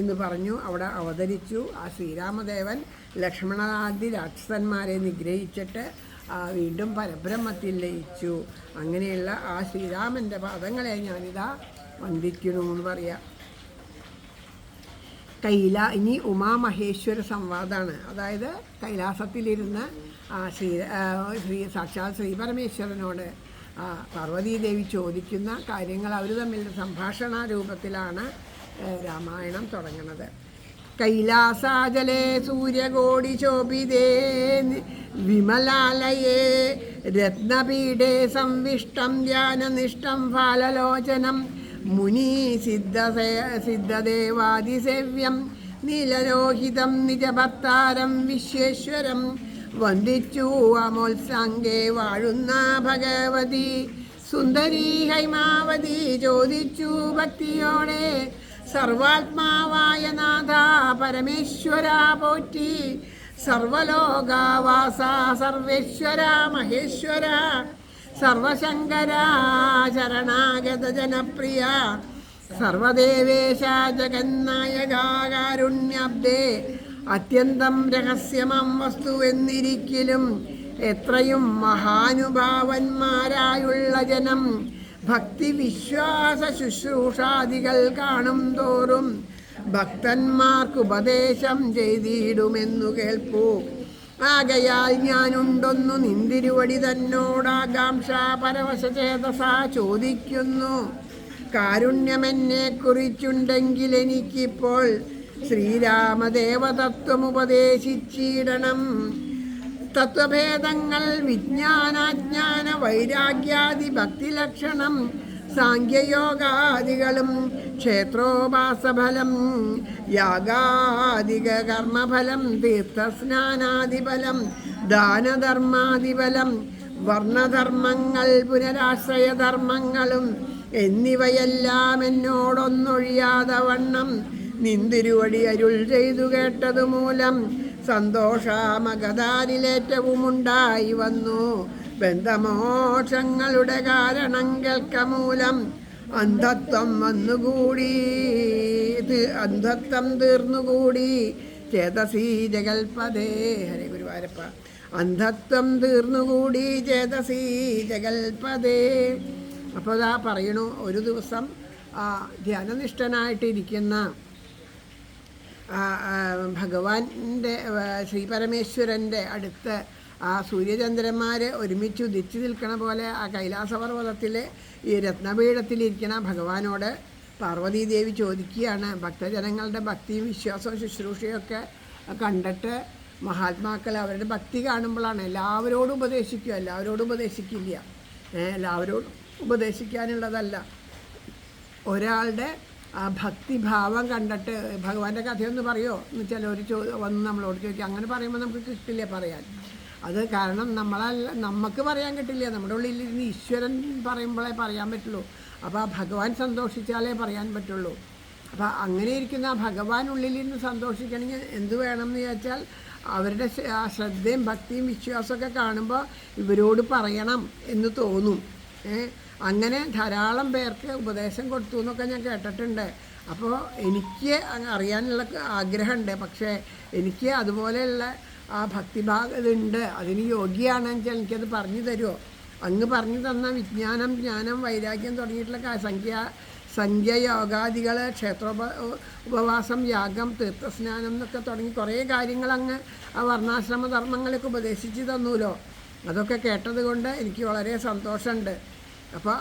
എന്ന് പറഞ്ഞു. അവിടെ അവതരിച്ചു. ആ ശ്രീരാമദേവൻ ലക്ഷ്മണാദി രാക്ഷസന്മാരെ നിഗ്രഹിച്ചിട്ട് വീണ്ടും പരബ്രഹ്മത്തിൽ ലയിച്ചു. അങ്ങനെയുള്ള ആ ശ്രീരാമൻ്റെ പാദങ്ങളെ ഞാനിതാ വന്ദിക്കുന്നു എന്ന് പറയാം. ഇനി ഉമാമഹേശ്വര സംവാദമാണ്. അതായത് കൈലാസത്തിലിരുന്ന് ശ്രീ സാക്ഷാൽ ശ്രീ പരമേശ്വരനോട് പാർവതീദേവി ചോദിക്കുന്ന കാര്യങ്ങൾ അവർ തമ്മിൽ സംഭാഷണ രൂപത്തിലാണ് രാമായണം തുടങ്ങുന്നത്. കൈലാസാചലേ സൂര്യകോടി ശോഭിതേ വിമലാലയേ രത്നപീഠേ സംവിഷ്ടം ധ്യാനനിഷ്ടം ഫാലലോചനം മുനി സിദ്ധദേവാദിസേവ്യം നീലലോഹിതം നിജഭർത്താരം വിശ്വേശ്വരം വന്ദിച്ചു അമോത്സാംഗേ വാഴുന്ന ഭഗവതി സുന്ദരി ഹൈമാവതി ചോദിച്ചു ഭക്തിയോടെ സർവാത്മാവായ നാഥ പരമേശ്വര പോറ്റി സർവലോകാവാസ സർവേശ്വര മഹേശ്വര സർവശങ്കര ശരണാഗത ജനപ്രിയ സർവദേവേശ ജഗന്നായക കാരുണ്യാബ്ദേ അത്യന്തം രഹസ്യമം വസ്തുവെന്നിരിക്കലും എത്രയും മഹാനുഭാവന്മാരായുള്ള ജനം ഭക്തി വിശ്വാസ ശുശ്രൂഷാദികൾ കാണും തോറും ഭക്തന്മാർക്കുപദേശം ചെയ്തിടുമെന്നു കേൾപ്പൂ. ആകയാൽ ഞാനുണ്ടൊന്നു നിന്തിരുവടി തന്നോടാകാംക്ഷ പരവശചേതസ ചോദിക്കുന്നു. കാരുണ്യമെന്നെ കുറിച്ചുണ്ടെങ്കിൽ എനിക്കിപ്പോൾ ശ്രീരാമദേവതത്വമുപദേശിച്ചിടണം. തത്വഭേദങ്ങൾ വിജ്ഞാനാജ്ഞാന വൈരാഗ്യാദി ഭക്തിലക്ഷണം സാഖ്യയോഗാദികളും ക്ഷേത്രോപാസഫലം യാഗാദിക കർമ്മഫലം തീർത്ഥസ്നാനാദിഫലം ദാനധർമാദിഫലം വർണ്ണധർമ്മങ്ങൾ പുനരാശ്രയധർമ്മങ്ങളും എന്നിവയെല്ലാം എന്നോടൊന്നൊഴിയാതെ വണ്ണം നിന്തിരുവടി അരുൾ ചെയ്തു കേട്ടതുമൂലം സന്തോഷമഗതാരിലേറ്റവുമുണ്ടായി വന്നു. ബന്ധമോക്ഷങ്ങളുടെ കാരണം കേൾക്കമൂലം അന്ധത്വം തീർന്നുകൂടി ചേതസീ ജഗൽപദേ. ഹരേ ഗുരുവായൂരപ്പ. അന്ധത്വം തീർന്നുകൂടി ചേതസീ ജഗൽപദേ. അപ്പോൾ ഇതാ പറയണു, ഒരു ദിവസം ധ്യാനനിഷ്ഠനായിട്ടിരിക്കുന്ന ഭഗവാന്റെ ശ്രീ പരമേശ്വരൻ്റെ അടുത്ത് സൂര്യചന്ദ്രന്മാർ ഒരുമിച്ച് ഉദിച്ചു നിൽക്കണ പോലെ കൈലാസപർവ്വതത്തിൽ ഈ രത്നപീഠത്തിലിരിക്കണ ഭഗവാനോട് പാർവതീദേവി ചോദിക്കുകയാണ്. ഭക്തജനങ്ങളുടെ ഭക്തിയും വിശ്വാസവും ശുശ്രൂഷയൊക്കെ കണ്ടിട്ട് മഹാത്മാക്കൾ അവരുടെ ഭക്തി കാണുമ്പോഴാണ് എല്ലാവരോടും ഉപദേശിക്കുക. എല്ലാവരോടും ഉപദേശിക്കില്ല, എല്ലാവരോടും ഉപദേശിക്കാനുള്ളതല്ല. ഒരാളുടെ ഭക്തിഭാവം കണ്ടിട്ട് ഭഗവാന്റെ കഥയൊന്ന് പറയുമോ എന്ന് ചിലർ വന്ന് നമ്മളോട് ചോദിക്കുക. അങ്ങനെ പറയുമ്പോൾ നമുക്ക് കിട്ടില്ല പറയാൻ. അത് കാരണം നമുക്ക് പറയാൻ കിട്ടില്ല. നമ്മുടെ ഉള്ളിലിരുന്ന് ഈശ്വരൻ പറയുമ്പോഴേ പറയാൻ പറ്റുള്ളൂ. അപ്പോൾ ഭഗവാൻ സന്തോഷിച്ചാലേ പറയാൻ പറ്റുള്ളൂ. അപ്പോൾ അങ്ങനെ ഇരിക്കുന്ന ഭഗവാൻ ഉള്ളിലിരുന്ന് സന്തോഷിക്കണമെങ്കിൽ എന്ത് വേണമെന്ന് ചോദിച്ചാൽ അവരുടെ ശ്രദ്ധയും ഭക്തിയും വിശ്വാസമൊക്കെ കാണുമ്പോൾ ഇവരോട് പറയണം എന്ന് തോന്നും. അങ്ങനെ ധാരാളം പേർക്ക് ഉപദേശം കൊടുത്തു എന്നൊക്കെ ഞാൻ കേട്ടിട്ടുണ്ട്. അപ്പോൾ എനിക്ക് അറിയാനുള്ള ആഗ്രഹമുണ്ട്. പക്ഷേ എനിക്ക് അതുപോലെയുള്ള ഭക്തിഭാഗമുണ്ട്. അതിന് യോഗ്യമാണെന്ന് വെച്ചാൽ എനിക്കത് പറഞ്ഞു തരുമോ? അങ്ങ് പറഞ്ഞു തന്ന വിജ്ഞാനം, ജ്ഞാനം, വൈരാഗ്യം തുടങ്ങിയിട്ടുള്ള സംഖ്യയോഗാദികൾ, ഉപവാസം, യാഗം, തീർത്ഥസ്നാനം എന്നൊക്കെ തുടങ്ങി കുറേ കാര്യങ്ങൾ അങ്ങ് വർണ്ണാശ്രമ ധർമ്മങ്ങളൊക്കെ ഉപദേശിച്ച് തന്നൂലോ. അതൊക്കെ കേട്ടത് കൊണ്ട് എനിക്ക് വളരെ സന്തോഷമുണ്ട്. അപ്പോൾ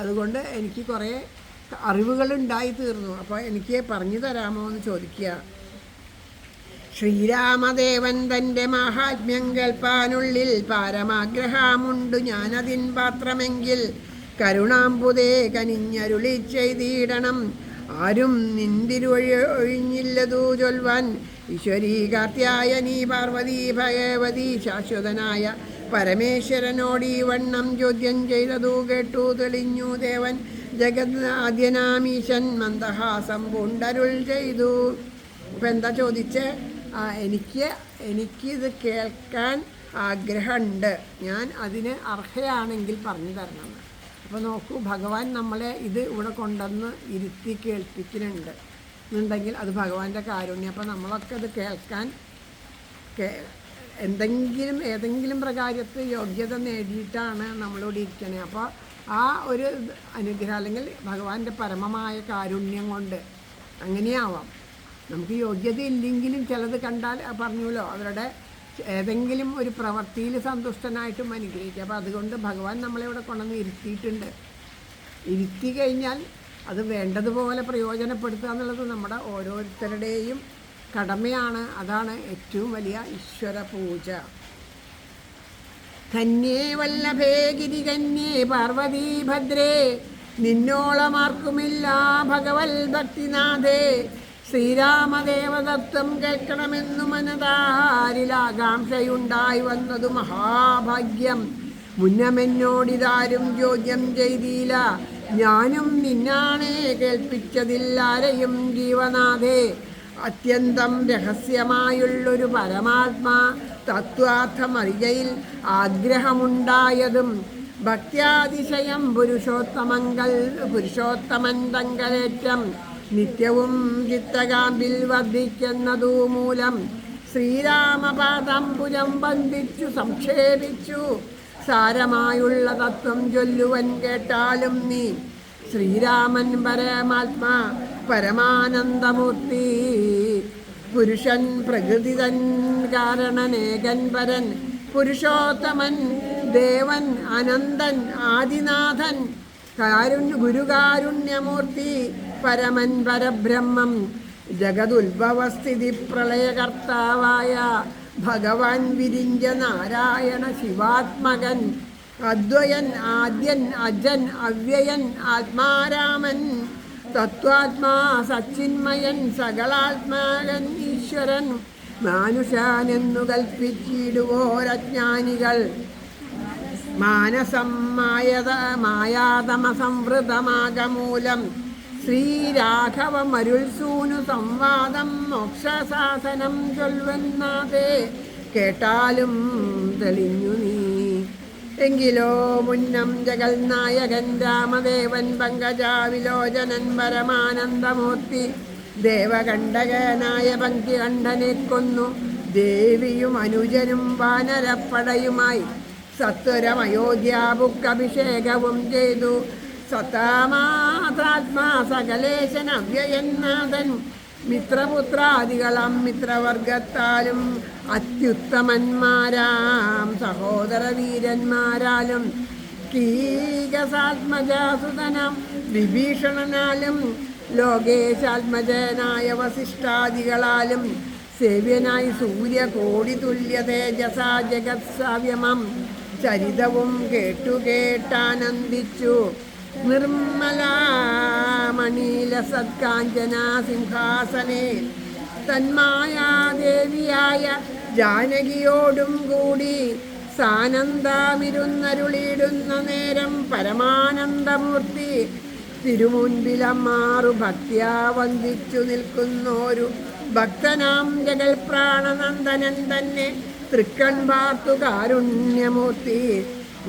അതുകൊണ്ട് എനിക്ക് കുറേ അറിവുകളുണ്ടായി തീർന്നു. അപ്പോൾ എനിക്ക് പറഞ്ഞു തരാമോ എന്ന് ചോദിക്കുക. ശ്രീരാമദേവൻ തൻ്റെ മാഹാത്മ്യം കേൾപ്പാനുള്ളിൽ പാരമാഗ്രഹമുണ്ടു ഞാനതിൻ പാത്രമെങ്കിൽ കരുണാംബുദേ കനിഞ്ഞരുളി ചെയ്തിടണം. ആരും നിന്തിരുവഴിഞ്ഞില്ലതു ചൊൽവാൻ ഈശ്വരീ കാർത്യായനീ പാർവതി ഭഗവതി ശാശ്വതനായ പരമേശ്വരനോടീ വണ്ണം ചോദ്യം ചെയ്തതു കേട്ടു തെളിഞ്ഞു ദേവൻ ജഗന്നാദ്യനാമീശൻ മന്ദഹാസം പൂണ്ടരുൾ ചെയ്തു. ഇപ്പം എന്താ ചോദിച്ച്? എനിക്കിത് കേൾക്കാൻ ആഗ്രഹമുണ്ട്, ഞാൻ അതിന് അർഹയാണെങ്കിൽ പറഞ്ഞു തരണം. അപ്പോൾ നോക്കൂ, ഭഗവാൻ നമ്മളെ ഇത് ഇവിടെ കൊണ്ടുവന്ന് ഇരുത്തി കേൾപ്പിക്കുന്നുണ്ട് എന്നുണ്ടെങ്കിൽ അത് ഭഗവാന്റെ കാരുണ്യം. അപ്പോൾ നമ്മളൊക്കെ ഇത് കേൾക്കാൻ ഏതെങ്കിലും പ്രകാരത്തിൽ യോഗ്യത നേടിയിട്ടാണ് നമ്മളിവിടെ ഇരിക്കണേ. അപ്പോൾ ആ ഒരു അനുഗ്രഹം അല്ലെങ്കിൽ ഭഗവാന്റെ പരമമായ കാരുണ്യം കൊണ്ട് അങ്ങനെയാവാം. നമുക്ക് യോഗ്യത ഇല്ലെങ്കിലും ചിലത് കണ്ടാൽ പറഞ്ഞല്ലോ, അവരുടെ ഏതെങ്കിലും ഒരു പ്രവൃത്തിയിൽ സന്തുഷ്ടനായിട്ടും അനുഗ്രഹിക്കുക. അപ്പോൾ അതുകൊണ്ട് ഭഗവാൻ നമ്മളെ ഇവിടെ കൊണ്ടുവന്ന് ഇരുത്തിയിട്ടുണ്ട്. ഇരുത്തി കഴിഞ്ഞാൽ അത് വേണ്ടതുപോലെ പ്രയോജനപ്പെടുത്തുക എന്നുള്ളത് നമ്മുടെ ഓരോരുത്തരുടെയും കടമയാണ്. അതാണ് ഏറ്റവും വലിയ ഈശ്വര പൂജ. ധന്യേ വല്ലഭേ ഗിരികന്യേ പാർവതീ ഭദ്രേ നിന്നോളമാർക്കുമില്ല ഭഗവൽ ഭക്തിനാഥേ. ശ്രീരാമദേവതത്വം കേൾക്കണമെന്നു മനതാരിലാകാംക്ഷയുണ്ടായി വന്നതു മഹാഭാഗ്യം. മുന്നമെന്നോടിതാരും ചോദ്യം ചെയ്തില്ല, ഞാനും നിന്നാണേ കേൾപ്പിച്ചതില്ലാരെയും ജീവനാഥേ. അത്യന്തം രഹസ്യമായുള്ളൊരു പരമാത്മാ തത്വാർത്ഥമറിയയിൽ ആഗ്രഹമുണ്ടായതും ഭക്ത്യാതിശയം പുരുഷോത്തമൻ തങ്കലേറ്റം നിത്യവും ചിത്തകാമ്പിൽ വർദ്ധിക്കുന്നതു മൂലം ശ്രീരാമപാദംബുജം ബന്ധിച്ചു സംക്ഷേപിച്ചു സാരമായുള്ള തത്വം ചൊല്ലുവൻ കേട്ടാലും നീ. ശ്രീരാമൻ പരമാത്മാ പരമാനന്ദമൂർത്തി, പുരുഷൻ പ്രകൃതിതൻ കാരണനേകൻ പരൻ, പുരുഷോത്തമൻ ദേവൻ അനന്തൻ ആദിനാഥൻ, ഗുരുകാരുണ്യമൂർത്തി പരമൻ പരബ്രഹ്മം, ജഗതുത്ഭവസ്ഥിതി പ്രളയകർത്താവായ ഭഗവാൻ വിരിഞ്ച നാരായണ ശിവാത്മകൻ, അദ്വയൻ ആദ്യൻ അജൻ അവ്യയൻ ആത്മാരാമൻ, തത്വാത്മാ സച്ചിന്മയൻ സകളാത്മാകൻ ഈശ്വരൻ, മാനുഷാനെന്നു കൽപ്പിച്ചിടുവോരജ്ഞാനികൾ മാനസം മായാതമസംവൃതമാകമൂലം. ശ്രീരാഘവമരുൾസൂനു സംവാദം മോക്ഷസാധനം ചൊൽവന്നാഥേ, കേട്ടാലും തെളിഞ്ഞു നീ. എങ്കിലോ മുന്നം ജഗൽനായകൻ രാമദേവൻ പങ്കജാവിലോചനൻ പരമാനന്ദമൂർത്തി ദേവകണ്ഠകനായ പങ്കികണ്ഠനെ കൊന്നു. ദേവിയും അനുജനും വാനരപ്പടയുമായി സത്വരമയോധ്യാബുക്കഭിഷേകവും ചെയ്തു. സത്താമാത്രാത്മാ സകലേശൻ അവ്യയന്നാഥൻ മിത്രപുത്രാദികളാം മിത്രവർഗത്താലും അത്യുത്തമന്മാരാം സഹോദര വീരന്മാരാലും കീകസാത്മജാസുതനാം വിഭീഷണനാലും ലോകേശാത്മജനായ വസിഷ്ഠാദികളാലും സേവ്യനായി സൂര്യകോടി തുല്യ തേജസാ ജഗത്സാവ്യമം ചരിതവും കേട്ടാനന്ദിച്ചു. നിർമ്മലാമണീല സത്കാഞ്ചനാ സിംഹാസനേ തന്മായാദേവിയായ ജാനകിയോടും കൂടി സാനന്ദമിരുന്നരുളിയിടുന്ന നേരം പരമാനന്ദമൂർത്തി തിരുമുൻപിലമ്മാറു ഭക്ത്യാ വന്ദിച്ചു നിൽക്കുന്നോരു ഭക്തനാം ജഗൽ പ്രാണനന്ദനൻ തന്നെ തൃക്കൺ പാർത്തു കാരുണ്യമൂർത്തി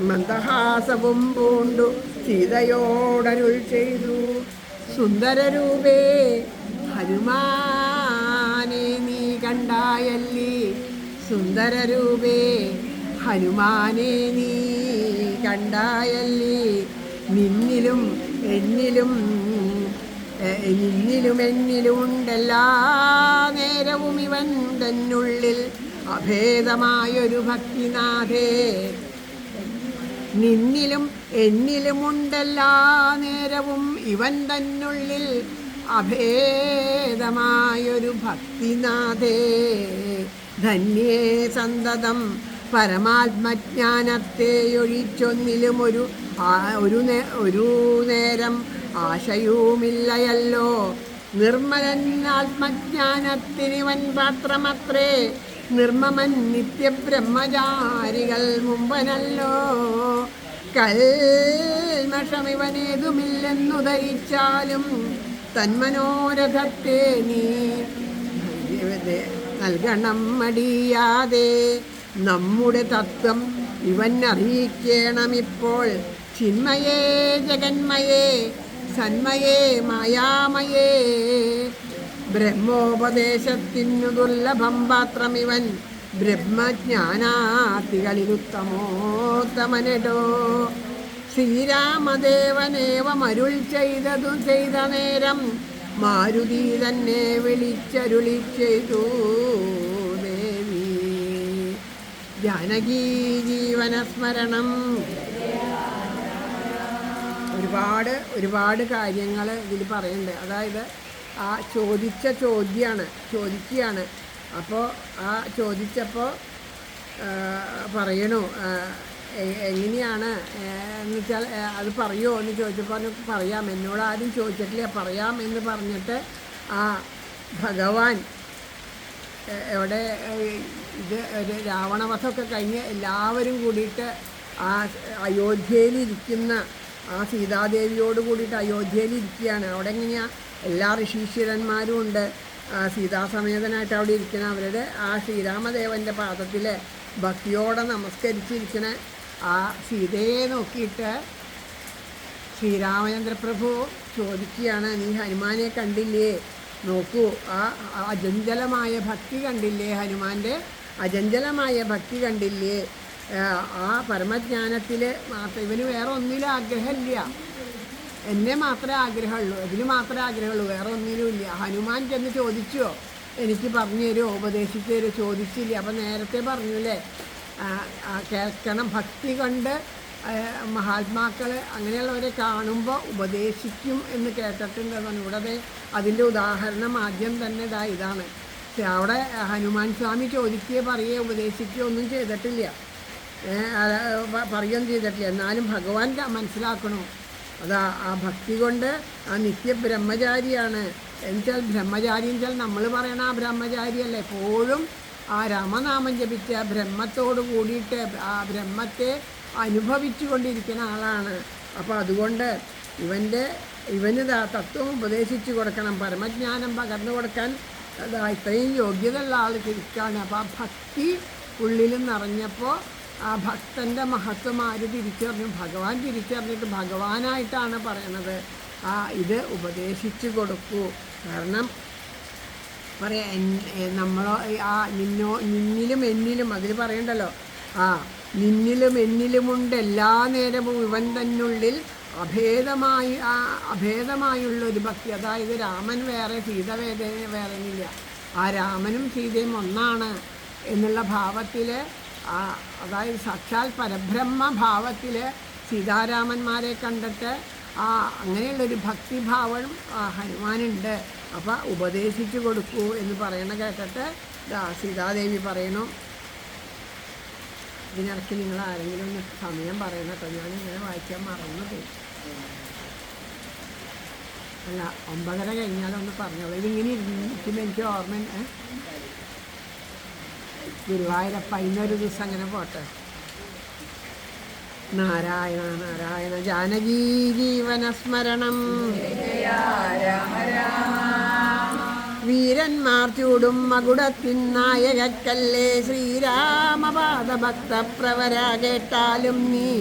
മന്ദഹാസവും പൂണ്ടു സീതയോടരുൾ ചെയ്തു. സുന്ദരരൂപേ ഹനുമാനെ നീ കണ്ടായല്ലി, സുന്ദരരൂപേ ഹനുമാനെ നീ കണ്ടായല്ലി. നിന്നിലും എന്നിലും ഉണ്ടെല്ലാ നേരവും ഇവൻ തന്നുള്ളിൽ അഭേദമായൊരു ഭക്തിനാഥേ. നിന്നിലും എന്നിലുമുണ്ടെല്ലാ നേരവും ഇവൻ തന്നുള്ളിൽ അഭേദമായൊരു ഭക്തിനാഥേ. ധന്യേ സന്തതം പരമാത്മജ്ഞാനത്തെ ഒഴിച്ചൊന്നിലും ഒരു നേരം ആശയവുമില്ലയല്ലോ. നിർമ്മലൻ ആത്മജ്ഞാനത്തിനിവൻ പാത്രമത്രേ, നിർമ്മമൻ നിത്യബ്രഹ്മചാരികൾ മുമ്പനല്ലോ. കൽമഷമിവനേതുമില്ലെന്നു ധരിച്ചാലും തന്മനോരഥത്തെ നീ നൽകണം മടിയാതെ. നമ്മുടെ തത്വം ഇവൻ അറിയിക്കണമിപ്പോൾ. ചിന്മയേ ജഗന്മയേ സന്മയേ മായാമയേ, ബ്രഹ്മോപദേശത്തിനു ദുർലഭം പാത്രമിവൻ, ബ്രഹ്മജ്ഞാനാർത്ഥികളിലുത്തമോത്തമനടോ. ശ്രീരാമദേവനേവമരുൾ ചെയ്ത നേരം മാരുതി തന്നെ വിളിച്ചരുളി ചെയ്തു ദേവി. ജാനകീ ജീവനസ്മരണം. ഒരുപാട് കാര്യങ്ങൾ ഇതിൽ പറയുന്നുണ്ട്. അതായത് ആ ചോദിക്കുകയാണ്. അപ്പോൾ ആ ചോദിച്ചപ്പോൾ പറയണു എങ്ങനെയാണ് എന്ന് വെച്ചാൽ അത് പറയുമോ എന്ന് ചോദിച്ചപ്പോൾ പറയാം, എന്നോട് ആരും ചോദിച്ചിട്ടില്ല, പറയാം എന്ന് പറഞ്ഞിട്ട് ആ ഭഗവാൻ എവിടെ ഇത് ഒരു രാവണവധമൊക്കെ കഴിഞ്ഞ് എല്ലാവരും കൂടിയിട്ട് ആ അയോധ്യയിലിരിക്കുന്ന ആ സീതാദേവിയോട് കൂടിയിട്ട് അയോധ്യയിലിരിക്കുകയാണ്. അവിടെ എങ്ങനെയാണ് എല്ലാ ഋഷീശ്വരന്മാരും ഉണ്ട്, സീതാസമേതനായിട്ട് അവിടെ ഇരിക്കുന്ന അവരുടെ ആ ശ്രീരാമദേവൻ്റെ പാദത്തിൽ ഭക്തിയോടെ നമസ്കരിച്ചിരിക്കുന്ന ആ സീതയെ നോക്കിയിട്ട് ശ്രീരാമചന്ദ്രപ്രഭു ചോദിക്കുകയാണ്, നീ ഹനുമാനെ കണ്ടില്ലേ? നോക്കൂ, ആ അചഞ്ചലമായ ഭക്തി കണ്ടില്ലേ? ഹനുമാൻ്റെ അചഞ്ചലമായ ഭക്തി കണ്ടില്ലേ? ആ പരമജ്ഞാനത്തിൽ മാത്രം ഇവന് വേറെ ഒന്നിലും ആഗ്രഹമില്ല. എന്നെ മാത്രമേ ആഗ്രഹമുള്ളൂ, ഇതിന് മാത്രമേ ആഗ്രഹമുള്ളൂ, വേറെ ഒന്നിനും ഇല്ല. ഹനുമാൻ ചെന്ന് ചോദിച്ചോ, എനിക്ക് പറഞ്ഞു തരുമോ, ഉപദേശിച്ചു തരുമോ? ചോദിച്ചില്ല. അപ്പം നേരത്തെ പറഞ്ഞില്ലേ, കേൾക്കണം. ഭക്തി കൊണ്ട് മഹാത്മാക്കൾ അങ്ങനെയുള്ളവരെ കാണുമ്പോൾ ഉപദേശിക്കും എന്ന് കേട്ടിട്ടുണ്ട്. ഇവിടെ അതിൻ്റെ ഉദാഹരണം ആദ്യം തന്നെ ഇതാണ്. അവിടെ ഹനുമാൻ സ്വാമി ചോദിക്കുകയോ പറയുകയോ ഉപദേശിക്കുകയോ ഒന്നും ചെയ്തിട്ടില്ല, പറയുകയും ചെയ്തിട്ടില്ല. എന്നാലും ഭഗവാൻ മനസ്സിലാക്കണം, അതാ ആ ഭക്തി കൊണ്ട് ആ നിത്യബ്രഹ്മചാരിയാണ്. എന്നുവെച്ചാൽ ബ്രഹ്മചാരി എന്നുവെച്ചാൽ നമ്മൾ പറയണ ആ ബ്രഹ്മചാരിയല്ല, എപ്പോഴും ആ രാമനാമം ജപിച്ച ബ്രഹ്മത്തോട് കൂടിയിട്ട് ആ ബ്രഹ്മത്തെ അനുഭവിച്ചു കൊണ്ടിരിക്കുന്ന ആളാണ്. അപ്പോൾ അതുകൊണ്ട് ഇവന് തത്വം ഉപദേശിച്ചു കൊടുക്കണം, പരമജ്ഞാനം പകർന്നു കൊടുക്കാൻ ഇത്രയും യോഗ്യതയുള്ള ആൾ ശരിക്കാണ്. അപ്പോൾ ആ ഭക്തി ഉള്ളിൽ നിറഞ്ഞപ്പോൾ ആ ഭക്തൻ്റെ മഹത്വം ആര് തിരിച്ചറിഞ്ഞു? ഭഗവാൻ തിരിച്ചറിഞ്ഞിട്ട് ഭഗവാനായിട്ടാണ് പറയണത്, ഇത് ഉപദേശിച്ചു കൊടുക്കൂ. കാരണം പറയാം, നമ്മളോ നിന്നിലും എന്നിലും അതിൽ പറയണ്ടല്ലോ, നിന്നിലും എന്നിലുമുണ്ട് എല്ലാ നേരവും ഇവൻ തന്നുള്ളിൽ അഭേദമായുള്ളൊരു ഭക്തി. അതായത് രാമൻ വേറെ, സീത വേറെ ഇല്ല, ആ രാമനും സീതയും ഒന്നാണ് എന്നുള്ള ഭാവത്തിൽ, അതായത് സാക്ഷാൽ പരബ്രഹ്മ ഭാവത്തിൽ സീതാരാമന്മാരെ കണ്ടിട്ട് അങ്ങനെയുള്ളൊരു ഭക്തിഭാവം ഹനുമാനുണ്ട്. അപ്പോൾ ഉപദേശിച്ചു കൊടുക്കൂ എന്ന് പറയണ കേട്ടിട്ട് സീതാദേവി പറയണു, ഇതിനിടയ്ക്ക് നിങ്ങൾ ആരെങ്കിലും ഒന്ന് സമയം പറയണം കേട്ടോ, ഞാനിങ്ങനെ വായിക്കാൻ മറന്നുപോയി. അല്ല, 9:30 കഴിഞ്ഞാലൊന്ന് പറഞ്ഞോളൂ. ഇതിങ്ങനെ ഇരിക്കുമ്പോൾ എനിക്ക് ഓർമ്മ, ഗുരുവായൂരപ്പ ഇന്നൊരു ദിവസം അങ്ങനെ പോട്ടെ. നാരായണ നാരായണ. ജാനകീ ജീവനസ്മരണം. വീരന്മാർ ചൂടും മകുടത്തിൻ നായകക്കല്ലേ ശ്രീരാമപാദഭക്തപ്രവര കേട്ടാലും നീ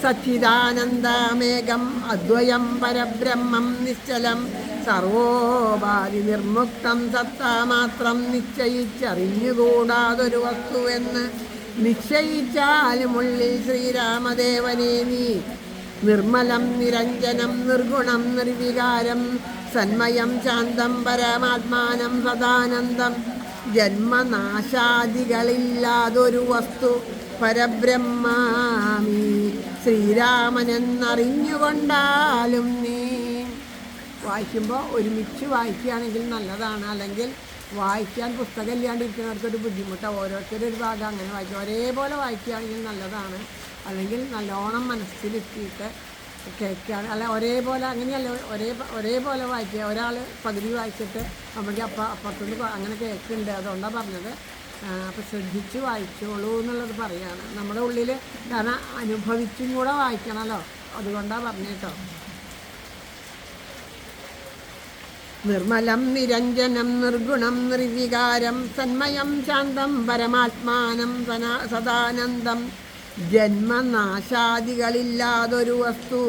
സച്ചിദാനന്ദമേകം അദ്വയം പരബ്രഹ്മം നിശ്ചലം സർവോപാധി നിർമുക്തം സത്താമാത്രം നിശ്ചയിച്ചറിഞ്ഞുകൂടാതൊരു വസ്തുവെന്ന് നിശ്ചയിച്ചാലും ഉള്ളിൽ ശ്രീരാമദേവനെ നീ നിർമ്മലം നിരഞ്ജനം നിർഗുണം നിർവികാരം സന്മയം ശാന്തം പരമാത്മാനം സദാനന്ദം ജന്മനാശാദികളില്ലാതൊരു വസ്തു പരബ്രഹ്മാമി ശ്രീരാമനെന്നറിഞ്ഞുകൊണ്ടാലും നീ. വായിക്കുമ്പോൾ ഒരുമിച്ച് വായിക്കുകയാണെങ്കിൽ നല്ലതാണ്, അല്ലെങ്കിൽ വായിക്കാൻ പുസ്തകം ഇല്ലാണ്ടിരിക്കുന്നവർക്കൊരു ബുദ്ധിമുട്ടാണ്. ഓരോരുത്തരൊരു ഭാഗം അങ്ങനെ വായിക്കും. ഒരേപോലെ വായിക്കുകയാണെങ്കിൽ നല്ലതാണ്, അല്ലെങ്കിൽ നല്ലോണം മനസ്സിലെത്തിയിട്ട് കേൾക്കുകയാണ്. അല്ല ഒരേപോലെ അങ്ങനെയല്ല, ഒരേപോലെ വായിക്കുക. ഒരാൾ പകുതി വായിച്ചിട്ട് നമുക്ക് അപ്പുറത്തുനിന്ന് അങ്ങനെ കേൾക്കുന്നുണ്ട്, അതുകൊണ്ടാണ് പറഞ്ഞത്. അപ്പോൾ ശ്രദ്ധിച്ച് വായിച്ചോളൂ എന്നുള്ളത് പറയുകയാണ്. നമ്മുടെ ഉള്ളിൽ കാരണം അനുഭവിച്ചും കൂടെ വായിക്കണമല്ലോ, അതുകൊണ്ടാണ് പറഞ്ഞേട്ടോ. നിർമ്മലം നിരഞ്ജനം നിർഗുണം നിർവികാരം സന്മയം ശാന്തം പരമാത്മാനം സദാനന്ദം ജന്മനാശാദികളില്ലാതൊരു വസ്തു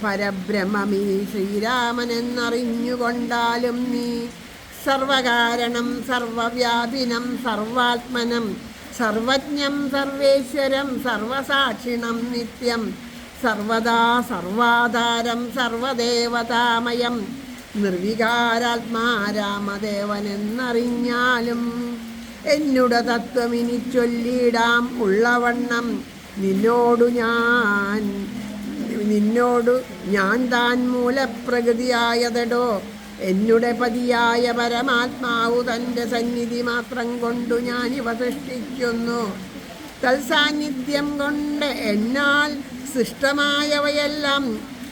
പരബ്രഹ്മമീ ശ്രീരാമനെന്നറിഞ്ഞുകൊണ്ടാലും നീ. സർവകാരണം സർവവ്യാപിനം സർവാത്മനം സർവജ്ഞം സർവേശ്വരം സർവസാക്ഷിണം നിത്യം സർവദാ സർവാധാരം സർവദേവതാമയം നിർവികാരാത്മാ രാമദേവനെന്നറിഞ്ഞാലും. എന്നുടെ തത്വമിനി ചൊല്ലിടാം ഉള്ളവണ്ണം നിന്നോടു ഞാൻ താൻ മൂലപ്രകൃതിയായതടോ. എന്നുടെ പതിയായ പരമാത്മാവു തൻ്റെ സന്നിധി മാത്രം കൊണ്ടു ഞാനിവ സൃഷ്ടിക്കുന്നു. തൽസാന്നിധ്യം കൊണ്ട് എന്നാൽ സൃഷ്ടമായവയെല്ലാം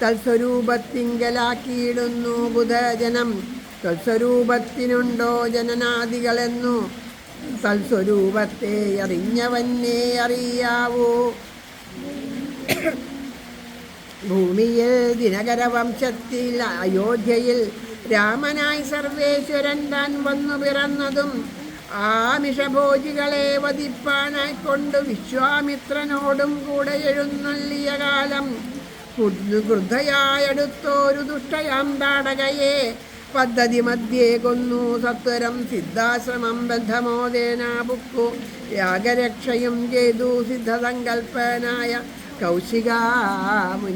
തൽസ്വരൂപത്തിങ്കലാക്കിയിടുന്നു ബുധജനം. തൽസ്വരൂപത്തിനുണ്ടോ ജനനാദികളെന്നു തൽസ്വരൂപത്തെ അറിഞ്ഞവന്നേ അറിയാവൂ. ഭൂമിയിൽ ദിനകരവംശത്തിൽ അയോധ്യയിൽ രാമനായി സർവേശ്വരൻ താൻ വന്നു പിറന്നതും ആമിഷഭോജികളെ വധിപ്പാനായി കൊണ്ട് വിശ്വാമിത്രനോടും കൂടെ എഴുന്നള്ളിയ കാലം ക്രുദ്ധയായടുത്തോരു ദുഷ്ടയാം താടകയെ പദ്ധതി മധ്യേ കൊന്നു സത്വരം സിദ്ധാശ്രമം ബദ്ധമോദേന പുക്കു. യാഗരക്ഷയും ചെയ്തു സിദ്ധസങ്കൽപ്പനായ കൗശികാമുനിയോടും.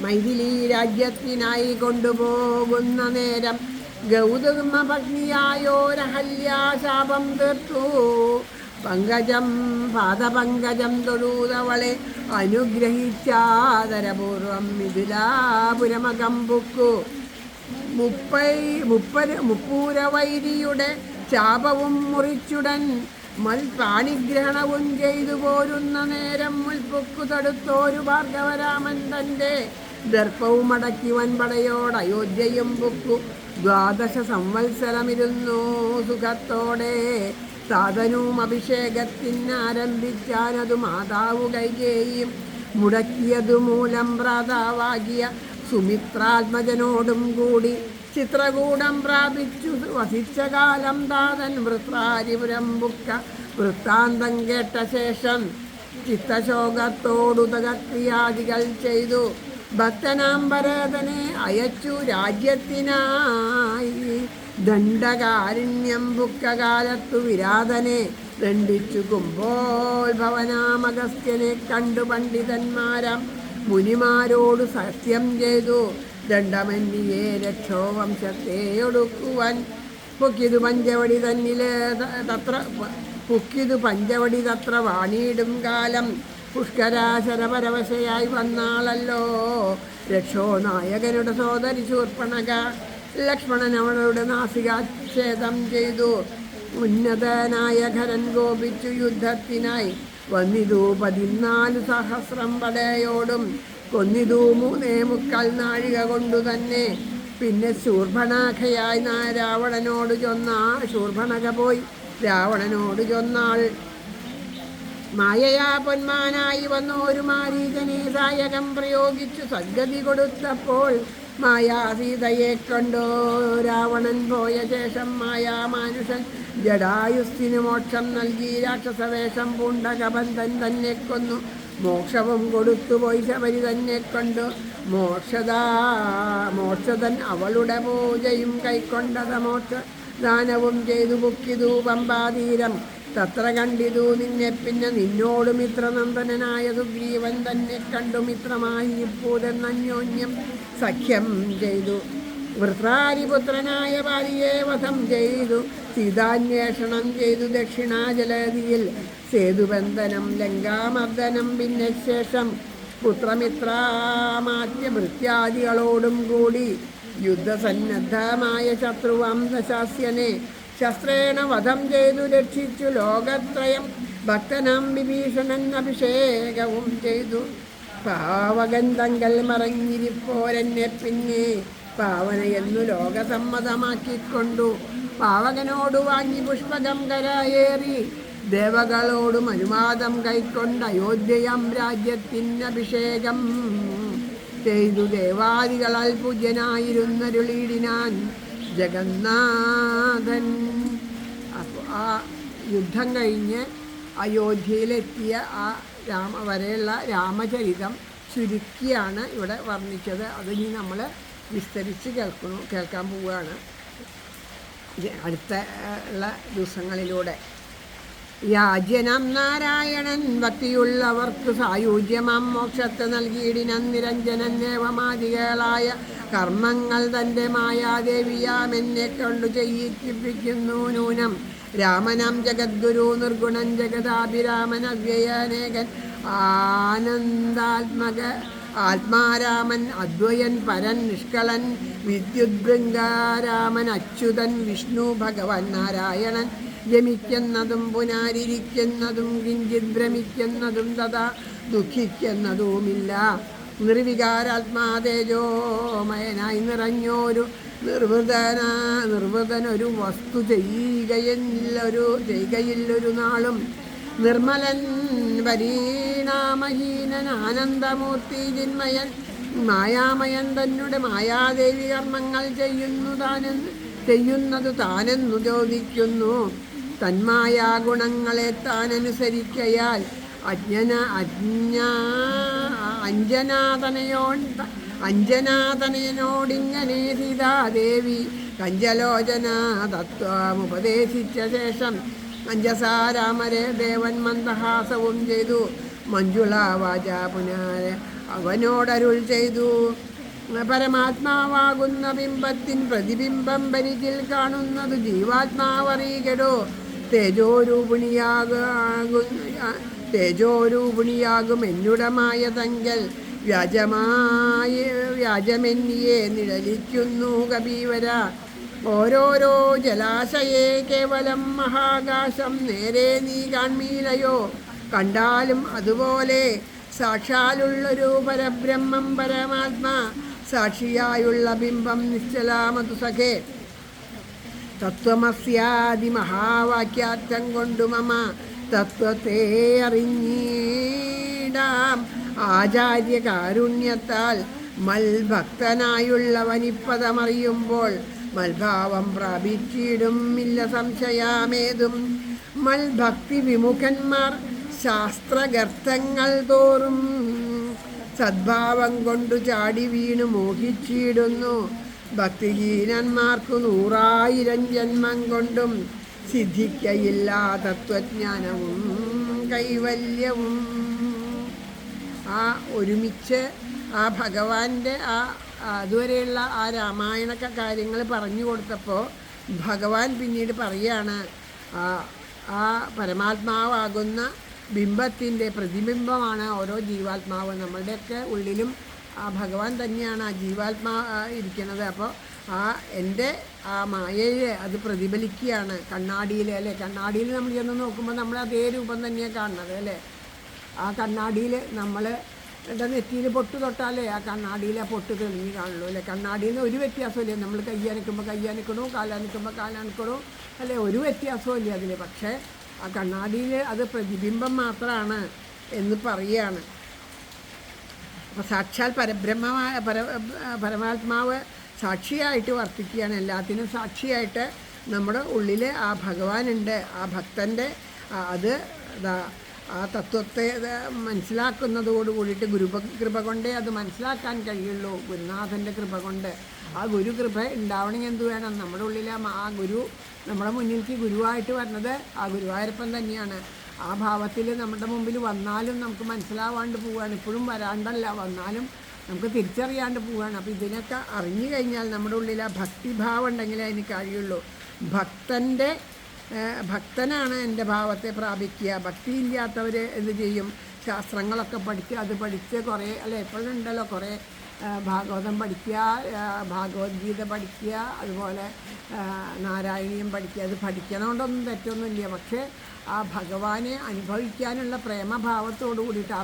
മൈഥിലി രാജ്യത്തിനായി കൊണ്ടുപോകുന്ന നേരം ഗൗതമ പത്നിയായോരഹല്യാശാപം തീർത്തു. പാദപങ്കജം തൊഴുതവളെ അനുഗ്രഹിച്ചാദരപൂർവം മിഥിലാപുരമകം പുക്കു. മുപ്പൂരവൈരിയുടെ ശാപവും മുറിച്ചുടൻ മൽപാണിഗ്രഹണവും ചെയ്തു പോരുന്ന നേരം മുൽപ്പൊക്കു തടുത്തോരു ഭാർഗവരാമൻ തൻ്റെ ദർപ്പവും അടക്കി വൻപടയോട് അയോധ്യയും പൊക്കു. 12 സംവത്സരമിരുന്നു സുഖത്തോടെ. സാധനവും അഭിഷേകത്തിനാരംഭിച്ചാനതു മാതാവു കൈകേയും മുടക്കിയതു മൂലം ഭ്രാതാവാകിയ സുമിത്രാത്മജനോടും കൂടി ചിത്രകൂടം പ്രാപിച്ചു വസിച്ച കാലം താതൻ വൃത്രാരിപുരം ബുക്ക. വൃത്താന്തം കേട്ട ശേഷം ചിത്തശോകത്തോടുതകക്രിയാദികൾ ചെയ്തു ഭക്തനാം ഭരതനെ അയച്ചു രാജ്യത്തിനായി. ദണ്ഡകാരുണ്യം ബുക്കകാലത്തു വിരാതനെ ദണ്ഡിച്ചു കുംഭോത്ഭവനാമഗസ്ത്യനെ കണ്ടു പണ്ഡിതന്മാരാം മുനിമാരോട് സത്യം ചെയ്തു. ദണ്ഡമന്യെ രക്ഷോവംശത്തെ ഒടുക്കുവാൻ പൊക്കിതു പഞ്ചവടി തത്ര വാണിയിടും കാലം. പുഷ്കരാശരപരവശയായി വന്നാളല്ലോ രക്ഷോ നായകനുടെ സോദരി ശൂർപ്പണക. ലക്ഷ്മണൻ അവളുടെ നാസികാച്ഛേദം ചെയ്തു. ഉന്നതനായ ഖരൻ കോപിച്ചു യുദ്ധത്തിനായി വന്നിതു 14,000 പടയോടും. കൊന്നിതു 3.25 നാഴിക കൊണ്ടു തന്നെ. പിന്നെ ശൂർഭണഖയായി രാവണനോട് ശൂർഭണക പോയി രാവണനോട് ചൊന്നാൾ. മായയാ പൊന്മാനായി വന്നോരു മാരീചനെ സായകം പ്രയോഗിച്ചു സദ്ഗതി കൊടുത്തപ്പോൾ മായാസീതയെ കണ്ടോ രാവണൻ പോയ ശേഷം മായാമാനുഷൻ ജടായുസ്സിന് മോക്ഷം നൽകി രാക്ഷസവേഷം പൂണ്ട കബന്ധൻ തന്നെ കൊന്നു. മോക്ഷവും കൊടുത്തുപോയി ശബരി തന്നെ കണ്ടു. മോക്ഷതൻ അവളുടെ പൂജയും കൈക്കൊണ്ടത മോക്ഷദാനവും ചെയ്തു പൊക്കിതു പമ്പാതീരം. തത്ര കണ്ടിതു നിന്നെ പിന്നെ നിന്നോട് മിത്രനന്ദനായ സുഗ്രീവൻ തന്നെ കണ്ടു മിത്രമായി പൂരൻ അന്യോന്യം സഖ്യം ചെയ്തു. വൃത്രാരിപുത്രനായ ബാലിയെ വധം ചെയ്തു. സീതാന്വേഷണം ചെയ്തു ദക്ഷിണാജലതിയിൽ സേതുബന്ധനം ലങ്കാമർദ്ദനം. പിന്നെ ശേഷം പുത്രമിത്രാമാത്യ ഭൃത്യാദികളോടും കൂടി യുദ്ധസന്നദ്ധമായ ശത്രുവംശാസ്യനെ ശസ്ത്രേണ വധം ചെയ്തു രക്ഷിച്ചു ലോകത്രയം. ഭക്തനാം വിഭീഷണൻ അഭിഷേകവും ചെയ്തു. പാവകന്തങ്കൽ മറഞ്ഞിരിപ്പോരെന്നെ പിന്നെ പാവനയെന്നു ലോകസമ്മതമാക്കിക്കൊണ്ടു. പാവകനോട് വാങ്ങി പുഷ്പകം കരയേറി ദേവകളോടും അനുവാദം കൈക്കൊണ്ട് അയോധ്യയാം രാജ്യത്തിന് അഭിഷേകം ചെയ്തു. ദേവാദികളാൽ പൂജ്യനായിരുന്നരുളിയിടിനാൻ ജഗന്നാഥൻ. അപ്പോൾ ആ യുദ്ധം കഴിഞ്ഞ് അയോധ്യയിലെത്തിയ ആ വരെയുള്ള രാമചരിതം ചുരുക്കിയാണ് ഇവിടെ വർണ്ണിച്ചത്. അതിനി നമ്മൾ വിസ്തരിച്ച് കേൾക്കാൻ പോവുകയാണ് അടുത്ത ഉള്ള ദിവസങ്ങളിലൂടെ. യാജ്യനം നാരായണൻ ഭക്തിയുള്ളവർക്ക് സായുജ്യമാം മോക്ഷത്തെ നൽകിയിടിനം നിരഞ്ജനൻ നേവമാദികളായ കർമ്മങ്ങൾ തൻ്റെ മായാദേവിയാമെന്നെ കൊണ്ടു ചെയ്യിപ്പിക്കുന്നു നൂനം രാമനം ജഗദ്ഗുരു നിർഗുണൻ ജഗദാഭിരാമൻ അവ്യയനേകൻ ആനന്ദാത്മക ആത്മാരാമൻ അദ്വയൻ പരൻ നിഷ്കളൻ വിദ്യുദ്ബൃംഗാരാമൻ അച്യുതൻ വിഷ്ണു ഭഗവൻ നാരായണൻ രമിക്കുന്നതും പുനരിരിക്കുന്നതും കിഞ്ചിത് ഭ്രമിക്കുന്നതും തഥാ ദുഃഖിക്കുന്നതുമില്ല നിർവികാരാത്മാതേജോമയനായി നിറഞ്ഞോരു നിർവൃതനൊരു വസ്തു ചെയ്യുകയില്ലൊരു നാളും നിർമ്മലൻ പരീണാമഹീനൻ ആനന്ദമൂർത്തി ചിന്മയൻ മായാമയൻ തന്നെ മായാദേവി കർമ്മങ്ങൾ ചെയ്യുന്നത് താനെന്നു ചോദിക്കുന്നു. തന്മായാ ഗുണങ്ങളെ താനനുസരിക്കയാൽ അഞ്ജനാതനയോടിങ്ങനെ സീതാദേവി കഞ്ചലോചന തത്വമുപദേശിച്ച ശേഷം അഞ്ജസാരാമരെ ദേവൻ മന്ദഹാസവും ചെയ്തു. മഞ്ജുള വാച പുനരെ അവനോടരുൾ ചെയ്തു. പരമാത്മാവാകുന്ന ബിംബത്തിൻ പ്രതിബിംബം പരിചിൽ കാണുന്നത് ജീവാത്മാവറികടോ. തേജോരൂപിണിയാകും എന്നുടമായ തങ്കൽ വ്യാജമെന്നിയെ നിഴലിക്കുന്നു കബീവര. ഓരോരോ ജലാശയെ കേവലം മഹാകാശം നേരെ നീ കാൺമീലയോ. കണ്ടാലും അതുപോലെ സാക്ഷാലുള്ളൊരു പരബ്രഹ്മം പരമാത്മാ സാക്ഷിയായുള്ള ബിംബം നിശ്ചലാമതു സഖേ. തത്വമസ്യാദി മഹാവാക്യാർത്ഥം കൊണ്ടു മമ തത്വത്തെ അറിഞ്ഞിടാം. ആചാര്യകാരുണ്യത്താൽ മൽഭക്തനായുള്ളവനിപ്പതമറിയുമ്പോൾ മൽഭാവം പ്രാപിച്ചിടും ഇല്ല സംശയാമേതും. മൽഭക്തി വിമുഖന്മാർ ശാസ്ത്രഗർത്തങ്ങൾ തോറും സദ്ഭാവം കൊണ്ടു ചാടി വീണു മോഹിച്ചിടുന്നു. ഭക്തിഹീനന്മാർക്കു 100,000 ജന്മം കൊണ്ടും സിദ്ധിക്കയില്ല തത്വജ്ഞാനവും കൈവല്യവും. ഒരുമിച്ച് ഭഗവാന്റെ അതുവരെയുള്ള രാമായണക്ക കാര്യങ്ങൾ പറഞ്ഞു കൊടുത്തപ്പോൾ ഭഗവാൻ പിന്നീട് പറയാണ് പരമാത്മാവാകുന്ന ബിംബത്തിൻ്റെ പ്രതിബിംബമാണ് ഓരോ ജീവാത്മാവ്. നമ്മളുടെയൊക്കെ ഉള്ളിലും ഭഗവാൻ തന്നെയാണ് ജീവാത്മാ ഇരിക്കുന്നത്. അപ്പോൾ എൻ്റെ മായയെ അത് പ്രതിഫലിക്കുകയാണ് കണ്ണാടിയിൽ അല്ലേ. കണ്ണാടിയിൽ നമ്മൾ ചെന്ന് നോക്കുമ്പോൾ നമ്മൾ അതേ രൂപം തന്നെയാണ് കാണുന്നത് അല്ലേ. കണ്ണാടിയിൽ നമ്മൾ നെറ്റിയിൽ പൊട്ട് തൊട്ടാലേ കണ്ണാടിയിൽ പൊട്ട് തെളിഞ്ഞ് കാണുള്ളൂ അല്ലേ. കണ്ണാടിയിൽ നിന്ന് ഒരു വ്യത്യാസമില്ലേ. നമ്മൾ കയ്യാനിക്കുമ്പോൾ കയ്യാനിക്കണോ കാലാനിക്കുമ്പോൾ കാലാനിക്കണോ അല്ലേ. ഒരു വ്യത്യാസവും ഇല്ല അതിൽ. പക്ഷേ കണ്ണാടിയിൽ അത് പ്രതിബിംബം മാത്രമാണ് എന്ന് പറയുകയാണ്. അപ്പോൾ സാക്ഷാൽ പരമാത്മാവ് സാക്ഷിയായിട്ട് വർത്തിക്കുകയാണ്. എല്ലാത്തിനും സാക്ഷിയായിട്ട് നമ്മുടെ ഉള്ളിൽ ഭഗവാനുണ്ട്. ഭക്തൻ്റെ അത് തത്വത്തെ മനസ്സിലാക്കുന്നതോട് കൂടിയിട്ട് ഗുരുകൃപ കൊണ്ടേ അത് മനസ്സിലാക്കാൻ കഴിയുള്ളൂ. ഗുരുനാഥൻ്റെ കൃപ കൊണ്ട്. ഗുരുകൃപ ഉണ്ടാവണമെങ്കിൽ എന്ത് വേണം? നമ്മുടെ ഉള്ളിൽ ഗുരു നമ്മുടെ മുന്നിലേക്ക് ഗുരുവായിട്ട് വരുന്നത് ഗുരുവായൂരപ്പൻ തന്നെയാണ്. ഭാവത്തിൽ നമ്മുടെ മുമ്പിൽ വന്നാലും നമുക്ക് മനസ്സിലാവാണ്ട് പോവുകയാണ്. ഇപ്പോഴും വരാണ്ടല്ല, വന്നാലും നമുക്ക് തിരിച്ചറിയാണ്ട് പോവുകയാണ്. അപ്പോൾ ഇതിനൊക്കെ അറിഞ്ഞു കഴിഞ്ഞാൽ നമ്മുടെ ഉള്ളിൽ ഭക്തിഭാവം ഉണ്ടെങ്കിലേ അതിന് കഴിയുള്ളൂ. ഭക്തനാണ് എൻ്റെ ഭാവത്തെ പ്രാപിക്കുക. ഭക്തിയില്ലാത്തവർ എന്ത് ചെയ്യും? ശാസ്ത്രങ്ങളൊക്കെ പഠിച്ച് കുറേ അല്ലേ. എപ്പോഴും ഉണ്ടല്ലോ കുറേ ഭാഗവതം പഠിക്കുക, ഭാഗവത്ഗീത പഠിക്കുക, അതുപോലെ നാരായണീയം പഠിക്കുക. അത് പഠിക്കണോണ്ടൊന്നും തെറ്റൊന്നുമില്ല. പക്ഷേ ഭഗവാനെ അനുഭവിക്കാനുള്ള പ്രേമഭാവത്തോടു കൂടിയിട്ട്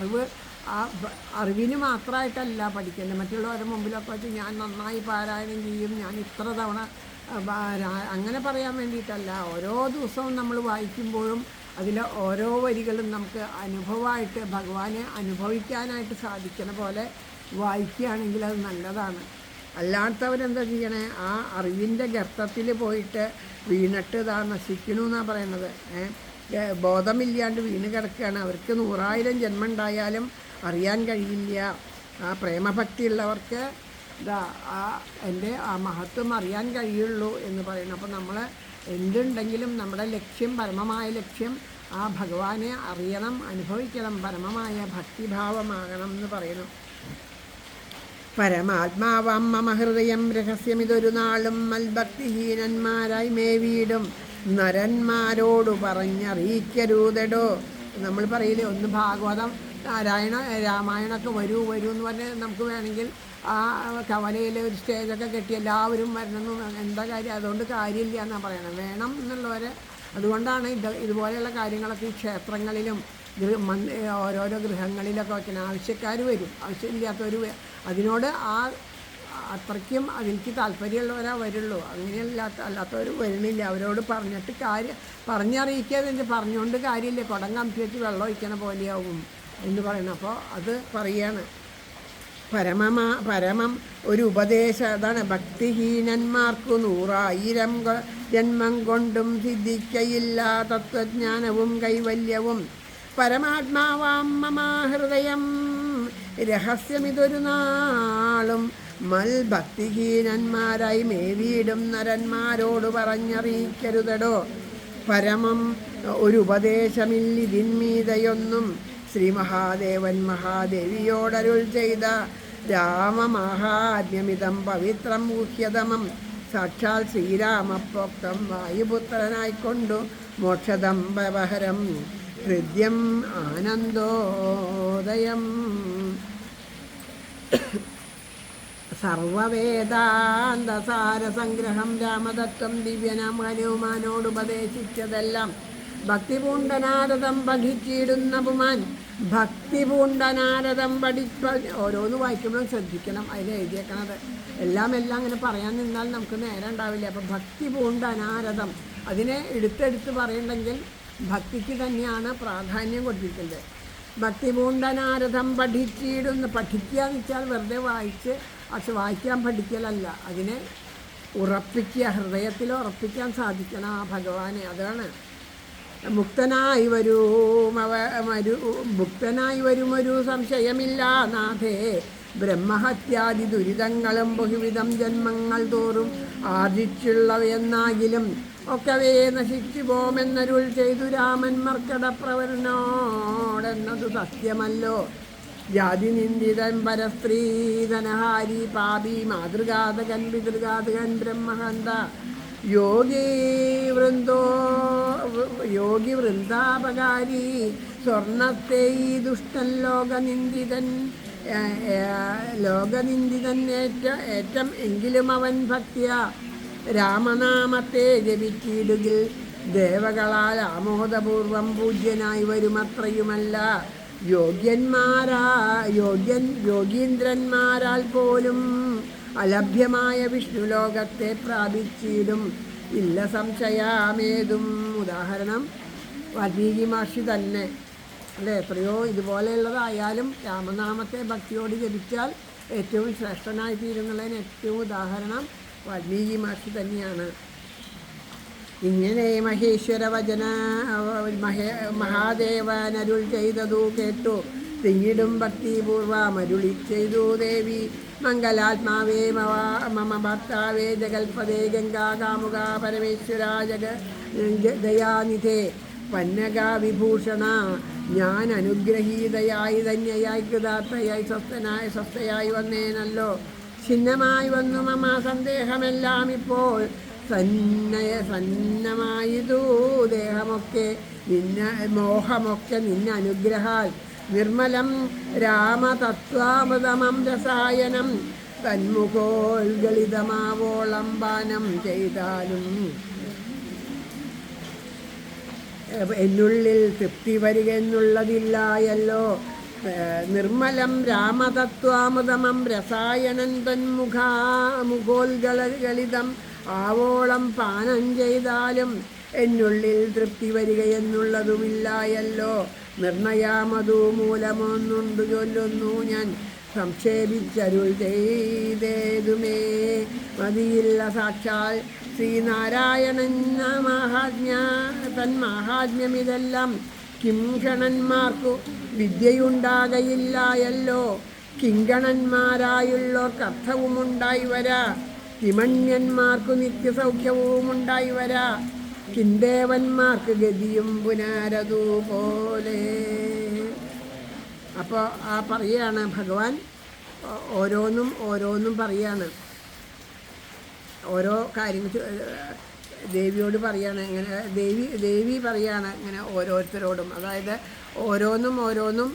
അറിവിന് മാത്രമായിട്ടല്ല പഠിക്കേണ്ടത്. മറ്റുള്ളവരുടെ മുമ്പിലൊക്കെ വെച്ച് ഞാൻ നന്നായി പാരായണം ചെയ്യും, ഞാൻ ഇത്ര തവണ അങ്ങനെ പറയാൻ വേണ്ടിയിട്ടല്ല. ഓരോ ദിവസവും നമ്മൾ വായിക്കുമ്പോഴും അതിലെ ഓരോ വരികളും നമുക്ക് അനുഭവമായിട്ട് ഭഗവാനെ അനുഭവിക്കാനായിട്ട് സാധിക്കണ പോലെ വായിക്കുകയാണെങ്കിൽ അത് നല്ലതാണ്. അല്ലാത്തവരെന്താ ചെയ്യണേ? അറിവിൻ്റെ ഗർത്തത്തിൽ പോയിട്ട് വീണിട്ട് നശിക്കണു എന്നാണ് പറയണത്. ബോധമില്ലാണ്ട് വീണ് കിടക്കുകയാണ്. അവർക്ക് 100,000 ജന്മം ഉണ്ടായാലും അറിയാൻ കഴിയില്ല. പ്രേമഭക്തിയുള്ളവർക്ക് എൻ്റെ മഹത്വം അറിയാൻ കഴിയുള്ളൂ എന്ന് പറയുന്നു. അപ്പോൾ നമ്മൾ എന്തുണ്ടെങ്കിലും നമ്മുടെ ലക്ഷ്യം, പരമമായ ലക്ഷ്യം ആ ഭഗവാനെ അറിയണം, അനുഭവിക്കണം, പരമമായ ഭക്തിഭാവമാകണം എന്ന് പറയുന്നു. പരമാത്മാവാം മമ ഹൃദയം രഹസ്യമിതൊരു നാളും മൽഭക്തിഹീനന്മാരായി മേവീടും നരന്മാരോടു പറഞ്ഞറിയിക്കരുതെടോ. നമ്മൾ പറയില്ലേ, ഒന്ന് ഭാഗവതം, രാമായണമൊക്കെ വരൂ എന്ന് പറഞ്ഞാൽ നമുക്ക് വേണമെങ്കിൽ ആ കവലയിൽ ഒരു സ്റ്റേജൊക്കെ കെട്ടി എല്ലാവരും വരണമെന്ന് എന്താ കാര്യം? അതുകൊണ്ട് കാര്യമില്ല എന്നാണ് പറയണത്. വേണം എന്നുള്ളവരെ. അതുകൊണ്ടാണ് ഇതുപോലെയുള്ള കാര്യങ്ങളൊക്കെ ഈ ക്ഷേത്രങ്ങളിലും ഓരോരോ ഗൃഹങ്ങളിലൊക്കെ വയ്ക്കണം. ആവശ്യക്കാർ വരും, ആവശ്യമില്ലാത്തവർ അതിനോട് അത്രയ്ക്കും അതിലേക്ക് താല്പര്യമുള്ളവരാ വരുള്ളൂ. അല്ലാത്തവർ വരണില്ല. അവരോട് പറഞ്ഞറിയിക്കാതെ പറഞ്ഞുകൊണ്ട് കാര്യമില്ല. കുടം കമ്പി വെച്ച് വെള്ളം ഒഴിക്കണ പോലെയാവും എന്ന് പറയണം. അപ്പോൾ അത് പറയാണ്. പരമം ഒരു ഉപദേശം അതാണ്. ഭക്തിഹീനന്മാർക്കു 100,000 ജന്മം കൊണ്ടും സിദ്ധിക്കയില്ല തത്വജ്ഞാനവും കൈവല്യവും. പരമാത്മാവാം മമ ഹൃദയം രഹസ്യമിതൊരു നാളും മൽഭക്തിഹീനന്മാരായി മേവീടും നരന്മാരോട് പറഞ്ഞറിയിക്കരുതെടോ. പരമം ഒരു ഉപദേശമില്ലിതിന്മീതയൊന്നും ശ്രീ മഹാദേവൻ മഹാദേവിയോടരുൾ ചെയ്ത രാമമഹാത്മ്യമിതം പവിത്രം ഗുഹ്യതമം. സാക്ഷാൽ ശ്രീരാമപ്രോക്തം വായുപുത്രനായിക്കൊണ്ടു മോക്ഷദം വ്യവഹരം ഹൃദ്യം ആനന്ദോദയം. സർവവേദാന്തസാരസംഗ്രഹം രാമതത്വം ദിവ്യനാം ഹനുമാനോടുപദേശിച്ചതെല്ലാം ഭക്തിപൂണ്ടനാരദം പഠിച്ചിടുന്ന പുമാൻ. ഭക്തിപൂണ്ടനാരദം ഓരോന്ന് വായിക്കുമ്പോഴും ശ്രദ്ധിക്കണം, അതിൽ എഴുതിയേക്കണത് എല്ലാം അങ്ങനെ പറയാൻ നിന്നാൽ നമുക്ക് നേരം ഉണ്ടാവില്ല. അപ്പം ഭക്തിപൂണ്ടനാരദം അതിനെ എടുത്തെടുത്ത് പറയണ്ടെങ്കിൽ ഭക്തിക്ക് തന്നെയാണ് പ്രാധാന്യം കൊടുത്തിരിക്കുന്നത്. ഭക്തിപൂണ്ടനാരദം പഠിച്ചിടുന്ന. പഠിക്കുക എന്ന് വെച്ചാൽ വെറുതെ വായിക്കാൻ പഠിക്കലല്ല, അതിനെ ഉറപ്പിക്കുക, ഹൃദയത്തിൽ ഉറപ്പിക്കാൻ സാധിക്കണം ആ ഭഗവാനെ. അതാണ് മുക്തനായി വരുമൊരു സംശയമില്ല നാഥേ. ബ്രഹ്മഹത്യാദി ദുരിതങ്ങളും ബഹുവിധം ജന്മങ്ങൾ തോറും ആർജിച്ചുള്ളവയെന്നാകിലും ഒക്കവേ നശിച്ചു പോമെന്നരുൾ ചെയ്തു രാമൻ മർക്കടപ്രവരനോടെന്നതു സത്യമല്ലോ. ജാതി നിന്ദിതൻ പരസ്ത്രീധനഹാരി പാപി മാതൃഘാതകൻ പിതൃഘാതകൻ ബ്രഹ്മഹന്ത യോഗി വൃന്ദാപകാരി സ്വർണത്തെ ഈ ദുഷ്ടൻ ലോകനിന്ദിതൻ ഏറ്റം എങ്കിലും അവൻ ഭക്തിയ രാമനാമത്തെ ജപിച്ചിടുകിൽ ദേവകളാൽ ആമോദപൂർവം പൂജ്യനായി വരുമത്രയുമല്ല. യോഗീന്ദ്രന്മാരാൽ പോലും അലഭ്യമായ വിഷ്ണുലോകത്തെ പ്രാപിച്ചിടും ഇല്ല സംശയാമേതും. ഉദാഹരണം വാൽമീകി മഹർഷി തന്നെ അല്ലേ. എത്രയോ ഇതുപോലെയുള്ളതായാലും രാമനാമത്തെ ഭക്തിയോട് ജപിച്ചാൽ ഏറ്റവും ശ്രേഷ്ഠനായി തീരുന്നതിന് ഏറ്റവും ഉദാഹരണം വാൽമീകി മഹർഷി തന്നെയാണ്. ഇങ്ങനെ മഹേശ്വര വചന മഹാദേവനരുൾ ചെയ്തതു കേട്ടു തിങ്ങിടും ഭക്തിപൂർവമരുളി ചെയ്തു ദേവി. മംഗലാത്മാവേ മമ ഭർത്താവേ ജഗൽപദേ ഗംഗാകാമുക പരമേശ്വര ദയാനിധേ പന്നക വിഭൂഷണ. ഞാൻ അനുഗ്രഹീതയായി ധന്യയായി കൃതാർത്ഥയായി സ്വസ്ഥയായി വന്നേനല്ലോ. ഛിന്നമായി വന്നു മമ സന്ദേഹമെല്ലാം ഇപ്പോൾ സന്നമായതു ദേഹമൊക്കെ മോഹമൊക്കെ അനുഗ്രഹാൽ. നിർമ്മലം രാമതത്വാമൃതമം രസായനം തന്മുഖോൽഗളിതമാവോളം പാനം ചെയ്താലും എന്നുള്ളിൽ തൃപ്തി വരിക എന്നുള്ളതില്ലായല്ലോ. നിർമ്മലം രാമതത്വാമൃതമം രസായനം തന്മുഖോൽഗളിതം ആവോളം പാനം ചെയ്താലും എന്നുള്ളിൽ തൃപ്തി വരിക എന്നുള്ളതുമില്ലായല്ലോ. നിർണയാമതു മൂലമൊന്നുണ്ട് ചൊല്ലുന്നു ഞാൻ സംക്ഷേപിച്ചരുൾ ചെയ്തേതുമേ മതിയില്ല. സാക്ഷാൽ ശ്രീനാരായണൻ തന്മാഹാത്മ്യമിതെല്ലാം കിംഗണന്മാർക്കു വിദ്യയുണ്ടാകയില്ലായല്ലോ. കിങ്കണന്മാരായുള്ളവർക്ക് അർത്ഥവുമുണ്ടായി വരാ, കിമണ്യന്മാർക്കു നിത്യസൗഖ്യവും ഉണ്ടായി വരാ. കിന്ദേവന്മാർക്ക് ഗതിയും പുനരതുപോലെ. അപ്പോൾ പറയാണ് ഭഗവാൻ ഓരോന്നും പറയാണ്, ഓരോ കാര്യങ്ങൾ ദേവിയോട് പറയാണ്. ഇങ്ങനെ ദേവി പറയാണ് ഇങ്ങനെ ഓരോരുത്തരോടും, അതായത് ഓരോന്നും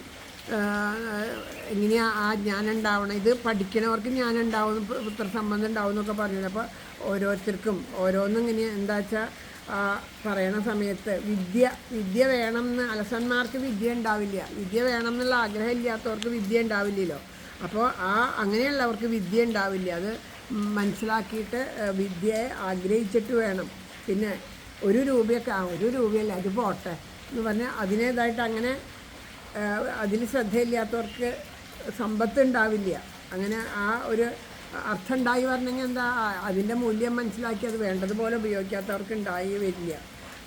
എങ്ങനെയാ ആ ജ്ഞാനം ഉണ്ടാവണം, ഇത് പഠിക്കണവർക്ക് ജ്ഞാനം ഉണ്ടാവും, പുത്രസംബന്ധം ഉണ്ടാവും എന്നൊക്കെ പറഞ്ഞത്. അപ്പോൾ ഓരോരുത്തർക്കും ഓരോന്നും ഇങ്ങനെ എന്താ വെച്ചാൽ പറയണ സമയത്ത് വിദ്യ വേണമെന്ന് അലസന്മാർക്ക് വിദ്യ ഉണ്ടാവില്ല, വിദ്യ വേണം എന്നുള്ള ആഗ്രഹം ഇല്ലാത്തവർക്ക് വിദ്യ ഉണ്ടാവില്ലല്ലോ. അപ്പോൾ അങ്ങനെയുള്ളവർക്ക് വിദ്യ ഉണ്ടാവില്ല. അത് മനസ്സിലാക്കിയിട്ട് വിദ്യയെ ആഗ്രഹിച്ചിട്ട് വേണം. പിന്നെ 1 രൂപയൊക്കെ 1 രൂപയല്ല അത് പോട്ടെ എന്ന് പറഞ്ഞാൽ അതിനേതായിട്ട് അങ്ങനെ അതിൽ ശ്രദ്ധയില്ലാത്തവർക്ക് സമ്പത്ത് ഉണ്ടാവില്ല. അങ്ങനെ ഒരു അർത്ഥം ഉണ്ടായി വരണമെങ്കിൽ എന്താ അതിൻ്റെ മൂല്യം മനസ്സിലാക്കി അത് വേണ്ടതുപോലെ ഉപയോഗിക്കാത്തവർക്ക് ഉണ്ടായി വരില്ല.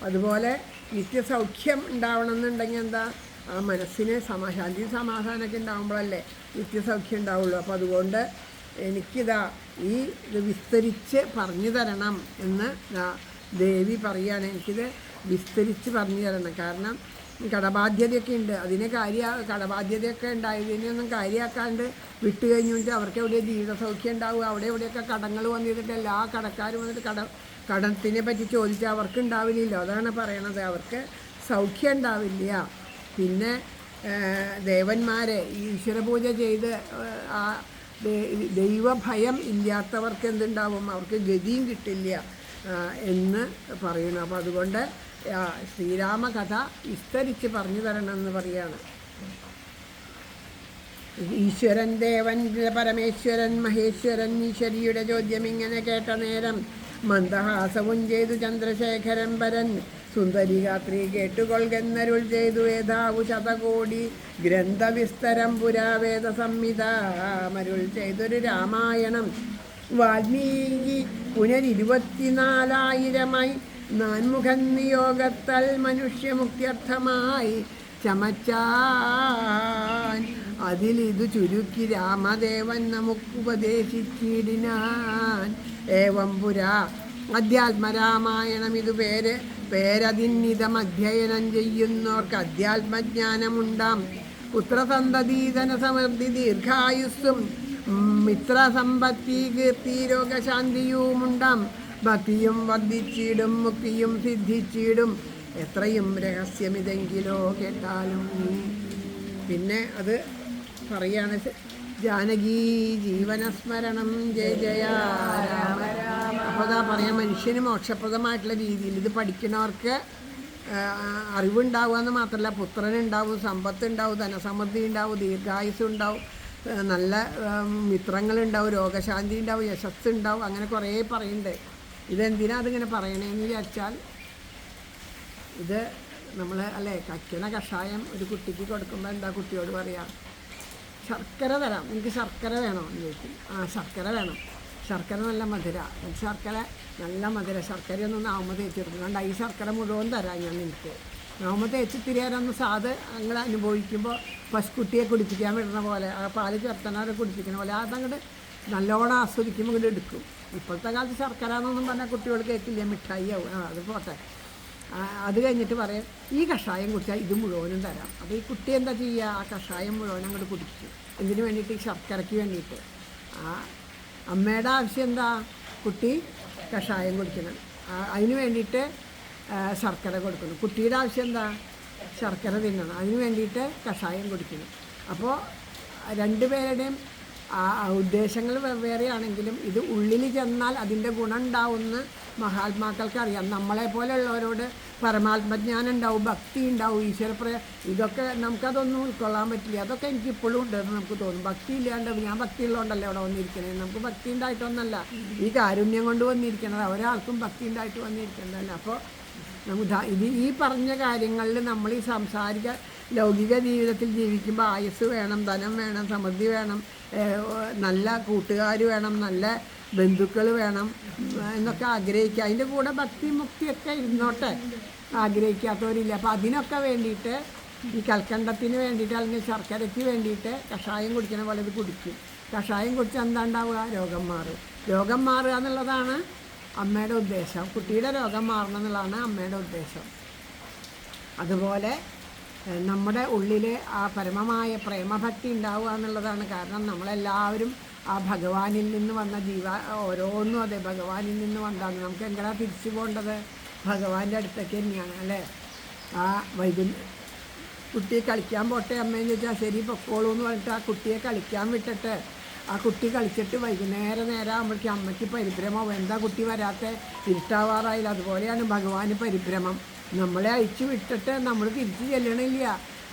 അതുപോലെ നിത്യസൗഖ്യം ഉണ്ടാവണമെന്നുണ്ടെങ്കിൽ എന്താ ആ മനസ്സിന് ശാന്തി സമാധാനമൊക്കെ ഉണ്ടാകുമ്പോഴല്ലേ നിത്യസൗഖ്യം ഉണ്ടാവുള്ളൂ. അപ്പോൾ അതുകൊണ്ട് എനിക്കിതാ ഇത് വിസ്തരിച്ച് പറഞ്ഞു തരണം എന്ന് ദേവി പറയുകയാണ്. എനിക്കിത് വിസ്തരിച്ച് പറഞ്ഞു തരണം. കാരണം കടബാധ്യതയൊക്കെ ഉണ്ട്, കടബാധ്യതയൊക്കെ ഉണ്ടായതിനൊന്നും കാര്യമാക്കാണ്ട് വിട്ടു കഴിഞ്ഞു വെച്ചാൽ അവർക്ക് എവിടെ ജീവിതസൗഖ്യം ഉണ്ടാവുക, എവിടെയൊക്കെ കടങ്ങൾ വന്നിട്ട് എല്ലാ കടക്കാരും വന്നിട്ട് കടത്തിനെ പറ്റി ചോദിച്ചാൽ അവർക്ക് ഉണ്ടാവില്ലല്ലോ. അതാണ് പറയണത്, അവർക്ക് സൗഖ്യം ഉണ്ടാവില്ല. പിന്നെ ദേവന്മാരെ ഈശ്വരപൂജ ചെയ്ത് ദൈവഭയം ഇല്ലാത്തവർക്ക് എന്തുണ്ടാവും, അവർക്ക് ഗതിയും കിട്ടില്ല എന്ന് പറയുന്നു. അപ്പോൾ അതുകൊണ്ട് ശ്രീരാമകഥ വിസ്തരിച്ച് പറഞ്ഞു തരണമെന്ന് പറയാണ്. ഈശ്വരൻ, ദേവൻ, പരമേശ്വരൻ, മഹേശ്വരൻ, ഈശ്വരിയുടെ ചോദ്യം ഇങ്ങനെ കേട്ട നേരം മന്ദഹാസവും ചെയ്തു ചന്ദ്രശേഖരൻ വരൻ. സുന്ദരിഗാത്രി കേട്ടുകൊള്ളുന്നരുൾ ചെയ്തു വേദാവു ശതകോടി ഗ്രന്ഥവിസ്തരം പുരാവേദ സംഹിത മരുൾ ചെയ്തൊരു രാമായണം. വാൽമീകി പുനർ24,000 നാൻമുഖൻ നിയോഗത്താൽ മനുഷ്യമുക്ത്യർത്ഥമായി ചമച്ചാൻ. അതിലിതു ചുരുക്കി രാമദേവൻ നമുക്കുപദേശിച്ചിടിനാൻ. ഏവം പുരാ അധ്യാത്മരാമായണം ഇതു പേരതിന്നിതം അധ്യയനം ചെയ്യുന്നവർക്ക് അധ്യാത്മജ്ഞാനമുണ്ടാം. പുത്രസന്തതീധന സമൃദ്ധി ദീർഘായുസ്സും മിത്രസമ്പത്തി കീർത്തി രോഗശാന്തിയുമുണ്ടാം. ഭക്തിയും വർദ്ധിച്ചിടും മുക്തിയും സിദ്ധിച്ചിടും. എത്രയും രഹസ്യമിതെങ്കിലോ കേട്ടാലും. പിന്നെ അത് പറയാണ്, ജാനകി ജീവനസ്മരണം ജയ ജയ രാമ രാമ. അപ്പോൾ അതാ പറയാം, മനുഷ്യന് മോക്ഷപ്രദമായിട്ടുള്ള രീതിയിൽ ഇത് പഠിക്കുന്നവർക്ക് അറിവുണ്ടാവുക എന്ന് മാത്രമല്ല, പുത്രനുണ്ടാവും, സമ്പത്തുണ്ടാവും, ധനസമൃദ്ധി ഉണ്ടാവും, ദീർഘായുസ് ഉണ്ടാവും, നല്ല മിത്രങ്ങളുണ്ടാവും, രോഗശാന്തി ഉണ്ടാവും, യശസ് ഉണ്ടാവും, അങ്ങനെ കുറേ പറയുന്നുണ്ട്. ഇതെന്തിനാ അതിങ്ങനെ പറയണേന്ന് വിചാരിച്ചാൽ, ഇത് നമ്മൾ കക്കണ കഷായം ഒരു കുട്ടിക്ക് കൊടുക്കുമ്പോൾ എന്താ കുട്ടിയോട് പറയാം, ശർക്കര തരാം, എനിക്ക് ശർക്കര വേണോ എന്ന് ചോദിക്കും. ശർക്കര വേണം, ശർക്കര നല്ല മധുര, ശർക്കര നല്ല മധുര, ശർക്കരയൊന്നും നാവുമ്പോൾ തേച്ചെടുക്കും, കണ്ട ഈ ശർക്കര മുഴുവൻ തരാം ഞാൻ നിനക്ക്. നാവുമ്പോൾ തേച്ച് തിരിയാനൊന്ന് സാധ് അങ്ങനെ അനുഭവിക്കുമ്പോൾ പശുക്കുട്ടിയെ കുടിപ്പിക്കാൻ വിടുന്ന പോലെ, ആ പാല് ചേർത്തനവരെ കുടിപ്പിക്കുന്ന പോലെ അതങ്ങോട്ട് നല്ലോണം ആസ്വദിക്കുമ്പോൾ ഇങ്ങോട്ട് എടുക്കും. ഇപ്പോഴത്തെ കാലത്ത് ശർക്കര എന്നൊന്നും പറഞ്ഞാൽ കുട്ടികൾ കേൾക്കില്ല, മിഠായിയാവും. അത് പോട്ടെ. അത് കഴിഞ്ഞിട്ട് പറയും, ഈ കഷായം കുടിച്ചാൽ ഇത് മുഴുവനും തരാം. അപ്പോൾ ഈ കുട്ടി എന്താ ചെയ്യുക, ആ കഷായം മുഴുവൻ അങ്ങോട്ട് കുടിക്കും. എന്തിനു വേണ്ടിയിട്ട്? ഈ ശർക്കരയ്ക്ക് വേണ്ടിയിട്ട്. അമ്മയുടെ ആവശ്യം എന്താ, കുട്ടി കഷായം കുടിക്കണം, അതിന് വേണ്ടിയിട്ട് ശർക്കര കൊടുക്കണം. കുട്ടിയുടെ ആവശ്യം എന്താ, ശർക്കര തിന്നണം, അതിന് വേണ്ടിയിട്ട് കഷായം കുടിക്കണം. അപ്പോൾ രണ്ടുപേരുടെയും ഉദ്ദേശങ്ങൾ വെവ്വേറെയാണെങ്കിലും ഇത് ഉള്ളിൽ ചെന്നാൽ അതിൻ്റെ ഗുണം ഉണ്ടാവുമെന്ന് മഹാത്മാക്കൾക്കറിയാം. നമ്മളെപ്പോലെയുള്ളവരോട് പരമാത്മജ്ഞാനം ഉണ്ടാവും, ഭക്തി ഉണ്ടാവും, ഇതൊക്കെ നമുക്കതൊന്നും ഉൾക്കൊള്ളാൻ പറ്റില്ല. അതൊക്കെ എനിക്കിപ്പോഴും ഉണ്ടെന്ന് നമുക്ക് തോന്നും. ഭക്തി ഇല്ലാണ്ട്, ഞാൻ ഭക്തി ഉള്ളതുകൊണ്ടല്ലേ അവിടെ വന്നിരിക്കണേ, നമുക്ക് ഭക്തി ഉണ്ടായിട്ടൊന്നല്ല ഈ കാരുണ്യം കൊണ്ട് വന്നിരിക്കണത്, ഒരാൾക്കും ഭക്തി ഉണ്ടായിട്ട് വന്നിരിക്കണതല്ല. അപ്പോൾ ഇത് ഈ പറഞ്ഞ കാര്യങ്ങളിൽ നമ്മൾ ഈ ലൗകിക ജീവിതത്തിൽ ജീവിക്കുമ്പോൾ ആയുസ് വേണം, ധനം വേണം, സമൃദ്ധി വേണം, നല്ല കൂട്ടുകാർ വേണം, നല്ല ബന്ധുക്കൾ വേണം എന്നൊക്കെ ആഗ്രഹിക്കുക. അതിൻ്റെ കൂടെ ഭക്തി മുക്തിയൊക്കെ ഇരുന്നോട്ടെ, ആഗ്രഹിക്കാത്തവരില്ല. അപ്പോൾ അതിനൊക്കെ വേണ്ടിയിട്ട് ഈ കൽക്കണ്ടത്തിന് വേണ്ടിയിട്ട് അല്ലെങ്കിൽ ശർക്കരയ്ക്ക് വേണ്ടിയിട്ട് കഷായം കുടിക്കണ പോലെ ഇത് കുടിക്കും. കഷായം കുടിച്ചാൽ എന്താ ഉണ്ടാവുക, രോഗം മാറുക. രോഗം മാറുക എന്നുള്ളതാണ് അമ്മയുടെ ഉദ്ദേശം. കുട്ടിയുടെ രോഗം മാറണം എന്നുള്ളതാണ് അമ്മയുടെ ഉദ്ദേശം. അതുപോലെ നമ്മുടെ ഉള്ളിൽ ആ പരമമായ പ്രേമഭക്തി ഉണ്ടാവുക എന്നുള്ളതാണ്. കാരണം നമ്മളെല്ലാവരും ആ ഭഗവാനിൽ നിന്ന് വന്ന ഓരോന്നും അതെ ഭഗവാനിൽ നിന്ന് വന്നതാണ്. നമുക്ക് എങ്ങനെയാണ് തിരിച്ചു പോകേണ്ടത്? ഭഗവാന്റെ അടുത്തേക്ക് തന്നെയാണ് അല്ലേ. ആ കുട്ടിയെ കളിക്കാൻ പോട്ടെ അമ്മയെന്ന് ചോദിച്ചാൽ ശരി പൊക്കോളൂ എന്ന് പറഞ്ഞിട്ട് ആ കുട്ടിയെ കളിക്കാൻ വിട്ടിട്ട് ആ കുട്ടി കളിച്ചിട്ട് വൈകുന്നേരം ആകുമ്പോഴേക്കും അമ്മയ്ക്ക് പരിഭ്രമം. എന്താ കുട്ടി വരാത്ത, ഇരുട്ടാവാറായില്ല. അതുപോലെയാണ് ഭഗവാന് പരിഭ്രമം. നമ്മളെ അഴിച്ചു വിട്ടിട്ട് നമ്മൾ തിരിച്ച് ചെല്ലണില്ല.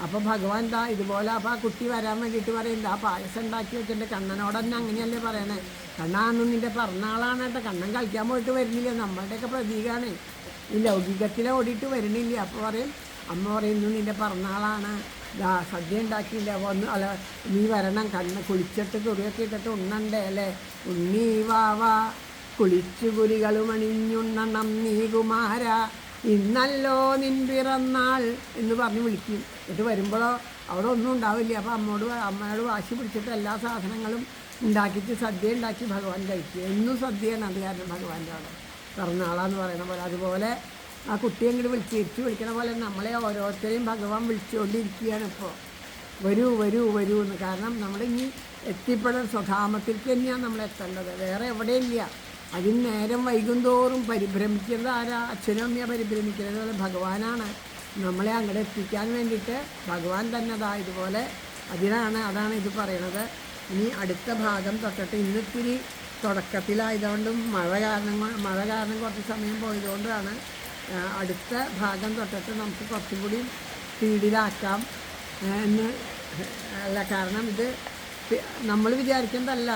അപ്പോൾ ഭഗവാൻ എന്താ ഇതുപോലെ. അപ്പോൾ ആ കുട്ടി വരാൻ വേണ്ടിയിട്ട് പറയും, ആ പായസം ഉണ്ടാക്കി വെച്ചിട്ട് കണ്ണനോട് തന്നെ അങ്ങനെയല്ലേ പറയണേ, കണ്ണാന്നും നിൻ്റെ പിറന്നാളാണ് കേട്ടോ, കണ്ണൻ കളിക്കാൻ പോയിട്ട് വരുന്നില്ല. നമ്മളുടെയൊക്കെ പ്രതീകമാണ്. ഈ ലൗകികത്തിലെ ഓടിയിട്ട് വരുന്നില്ല. അപ്പോൾ പറയും, അമ്മ പറയുന്നു നിൻ്റെ പിറന്നാളാണ്, സദ്യ ഉണ്ടാക്കിയില്ല, അല്ല നീ വരണം, കുളിച്ചിട്ട് തുറിയൊക്കെ ഇട്ടിട്ട് ഉണ്ണണ്ടേ അല്ലേ, ഉണ്ണി വാവാ കുളിച്ചു കുരികളും അണിഞ്ഞുണ്ണണം നീ കുമാര, ഇന്നല്ലോ നിൻ പിറന്നാൾ എന്ന് പറഞ്ഞ് വിളിക്കും. എന്നിട്ട് വരുമ്പോഴോ അവിടെ ഒന്നും ഉണ്ടാവില്ല. അപ്പോൾ അമ്മയോട് വാശി പിടിച്ചിട്ട് എല്ലാ സാധനങ്ങളും ഉണ്ടാക്കിയിട്ട് സദ്യ ഉണ്ടാക്കി ഭഗവാൻ കഴിക്കുക. എന്നും സദ്യയാണ്. അത് കാരണം ഭഗവാന്റെ അവിടെ പിറന്നാളാന്ന് പറയുന്ന പോലെ. അതുപോലെ ആ കുട്ടിയെ ഇങ്ങോട്ട് തിരിച്ചു വിളിക്കണ പോലെ നമ്മളെ ഓരോരുത്തരെയും ഭഗവാൻ വിളിച്ചുകൊണ്ടിരിക്കുകയാണ് ഇപ്പോൾ. വരൂ വരൂ വരൂ എന്ന്. കാരണം നമ്മളിനി എത്തിപ്പെടുന്ന സ്വധാമത്തിലേക്ക് തന്നെയാണ് നമ്മൾ എത്തേണ്ടത്, വേറെ എവിടെയില്ല. അതിന് നേരം വൈകുന്തോറും പരിഭ്രമിക്കുന്നത് ആരാ? അച്ഛനും അമ്മയെ പരിഭ്രമിക്കുന്നത് പോലെ ഭഗവാനാണ് നമ്മളെ അങ്ങോട്ട് എത്തിക്കാൻ വേണ്ടിയിട്ട്. ഭഗവാൻ തന്നെ ഇതുപോലെ അതാണ് ഇത് പറയണത്. ഇനി അടുത്ത ഭാഗം തൊട്ടിട്ട് ഇന്നിത്തിരി തുടക്കത്തിലായതുകൊണ്ടും മഴ കാരണം കുറച്ച് സമയം പോയതുകൊണ്ടാണ് അടുത്ത ഭാഗം തൊട്ടിട്ട് നമുക്ക് കുറച്ചും കൂടി സ്പീഡിലാക്കാം എന്ന് അല്ല. കാരണം ഇത് നമ്മൾ വിചാരിക്കുന്നതല്ല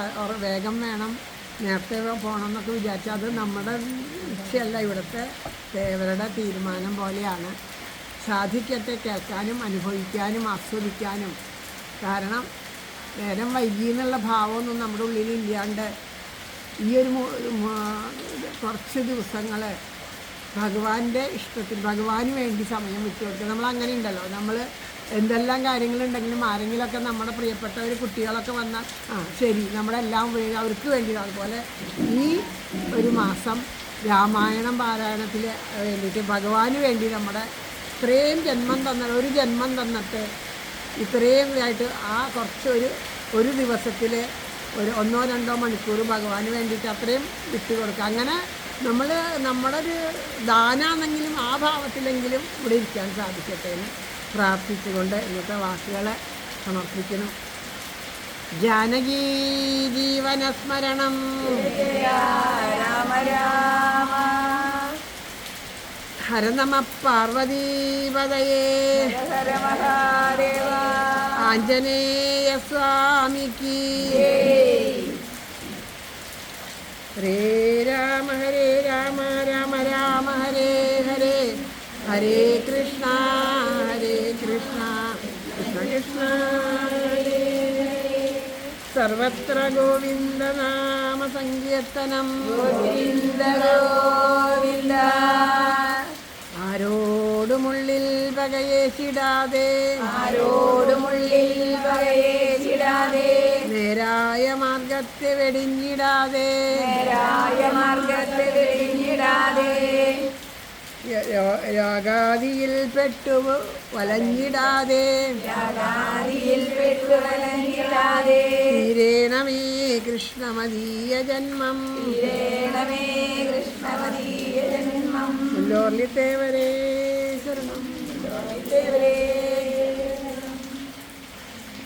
വേഗം വേണം, നേരത്തെ പോകണം എന്നൊക്കെ വിചാരിച്ചാൽ അത് നമ്മുടെ ഇച്ഛയല്ല. ഇവിടുത്തെ ദേവരുടെ തീരുമാനം പോലെയാണ്. സാധിക്കട്ടെ കേൾക്കാനും അനുഭവിക്കാനും ആസ്വദിക്കാനും. കാരണം നേരം വൈകി എന്നുള്ള ഭാവമൊന്നും നമ്മുടെ ഉള്ളിൽ ഇല്ലാണ്ട് ഈ ഒരു കുറച്ച് ദിവസങ്ങൾ ഭഗവാന്റെ ഇഷ്ടത്തിൽ ഭഗവാന് വേണ്ടി സമയം വിട്ടുകൊടുക്കുക. നമ്മൾ അങ്ങനെ ഉണ്ടല്ലോ, നമ്മൾ എന്തെല്ലാം കാര്യങ്ങളുണ്ടെങ്കിലും ആരെങ്കിലുമൊക്കെ നമ്മുടെ പ്രിയപ്പെട്ടവർ കുട്ടികളൊക്കെ വന്നാൽ ശരി നമ്മളെല്ലാം അവർക്ക് വേണ്ടി. അതുപോലെ ഈ ഒരു മാസം രാമായണം പാരായണത്തിൽ വേണ്ടിയിട്ട് ഭഗവാന് വേണ്ടി നമ്മുടെ ഇത്രയും ഒരു ജന്മം തന്നിട്ട് ഇത്രയും ഇതായിട്ട് ആ കുറച്ച് ഒരു ദിവസത്തിൽ ഒരു 1-2 മണിക്കൂർ ഭഗവാന് വേണ്ടിയിട്ട് അത്രയും വിട്ടുകൊടുക്കുക. അങ്ങനെ നമ്മുടെ ഒരു ദാനാണെങ്കിലും ആ ഭാവത്തിലെങ്കിലും ഇവിടെ ഇരിക്കാൻ സാധിക്കട്ടെ എന്ന് പ്രാർത്ഥിച്ചുകൊണ്ട് ഇന്നത്തെ വാക്കുകളെ സമർപ്പിക്കുന്നു. ജാനകീ ജീവനസ്മരണം രാമ രാമ ഹര നമ പാർവതീപതയേ ഹര മഹാദേവ ആഞ്ജനേയ സ്വാമിക്ക് ഹരേ രാമ രാമ രാമ ഹരേ ഹരേ ഹരേ കൃഷ്ണ കൃഷ്ണ കൃഷ്ണ ഹരേ സർവത്ര ഗോവിന്ദനാമ സങ്കീർത്തനം ഗോവിന്ദ ഗോവിന്ദ. ആരോടുമുള്ളിൽ പകയേശിടാതെ നേരായ മാർഗത്തെ വെടിഞ്ഞിടാതെ രാഗാദിയിൽ പെട്ടു വലഞ്ഞിടാതെ തീരേണമേ കൃഷ്ണമദീയ ജന്മം. മുല്ലോർലിത്തേവരെ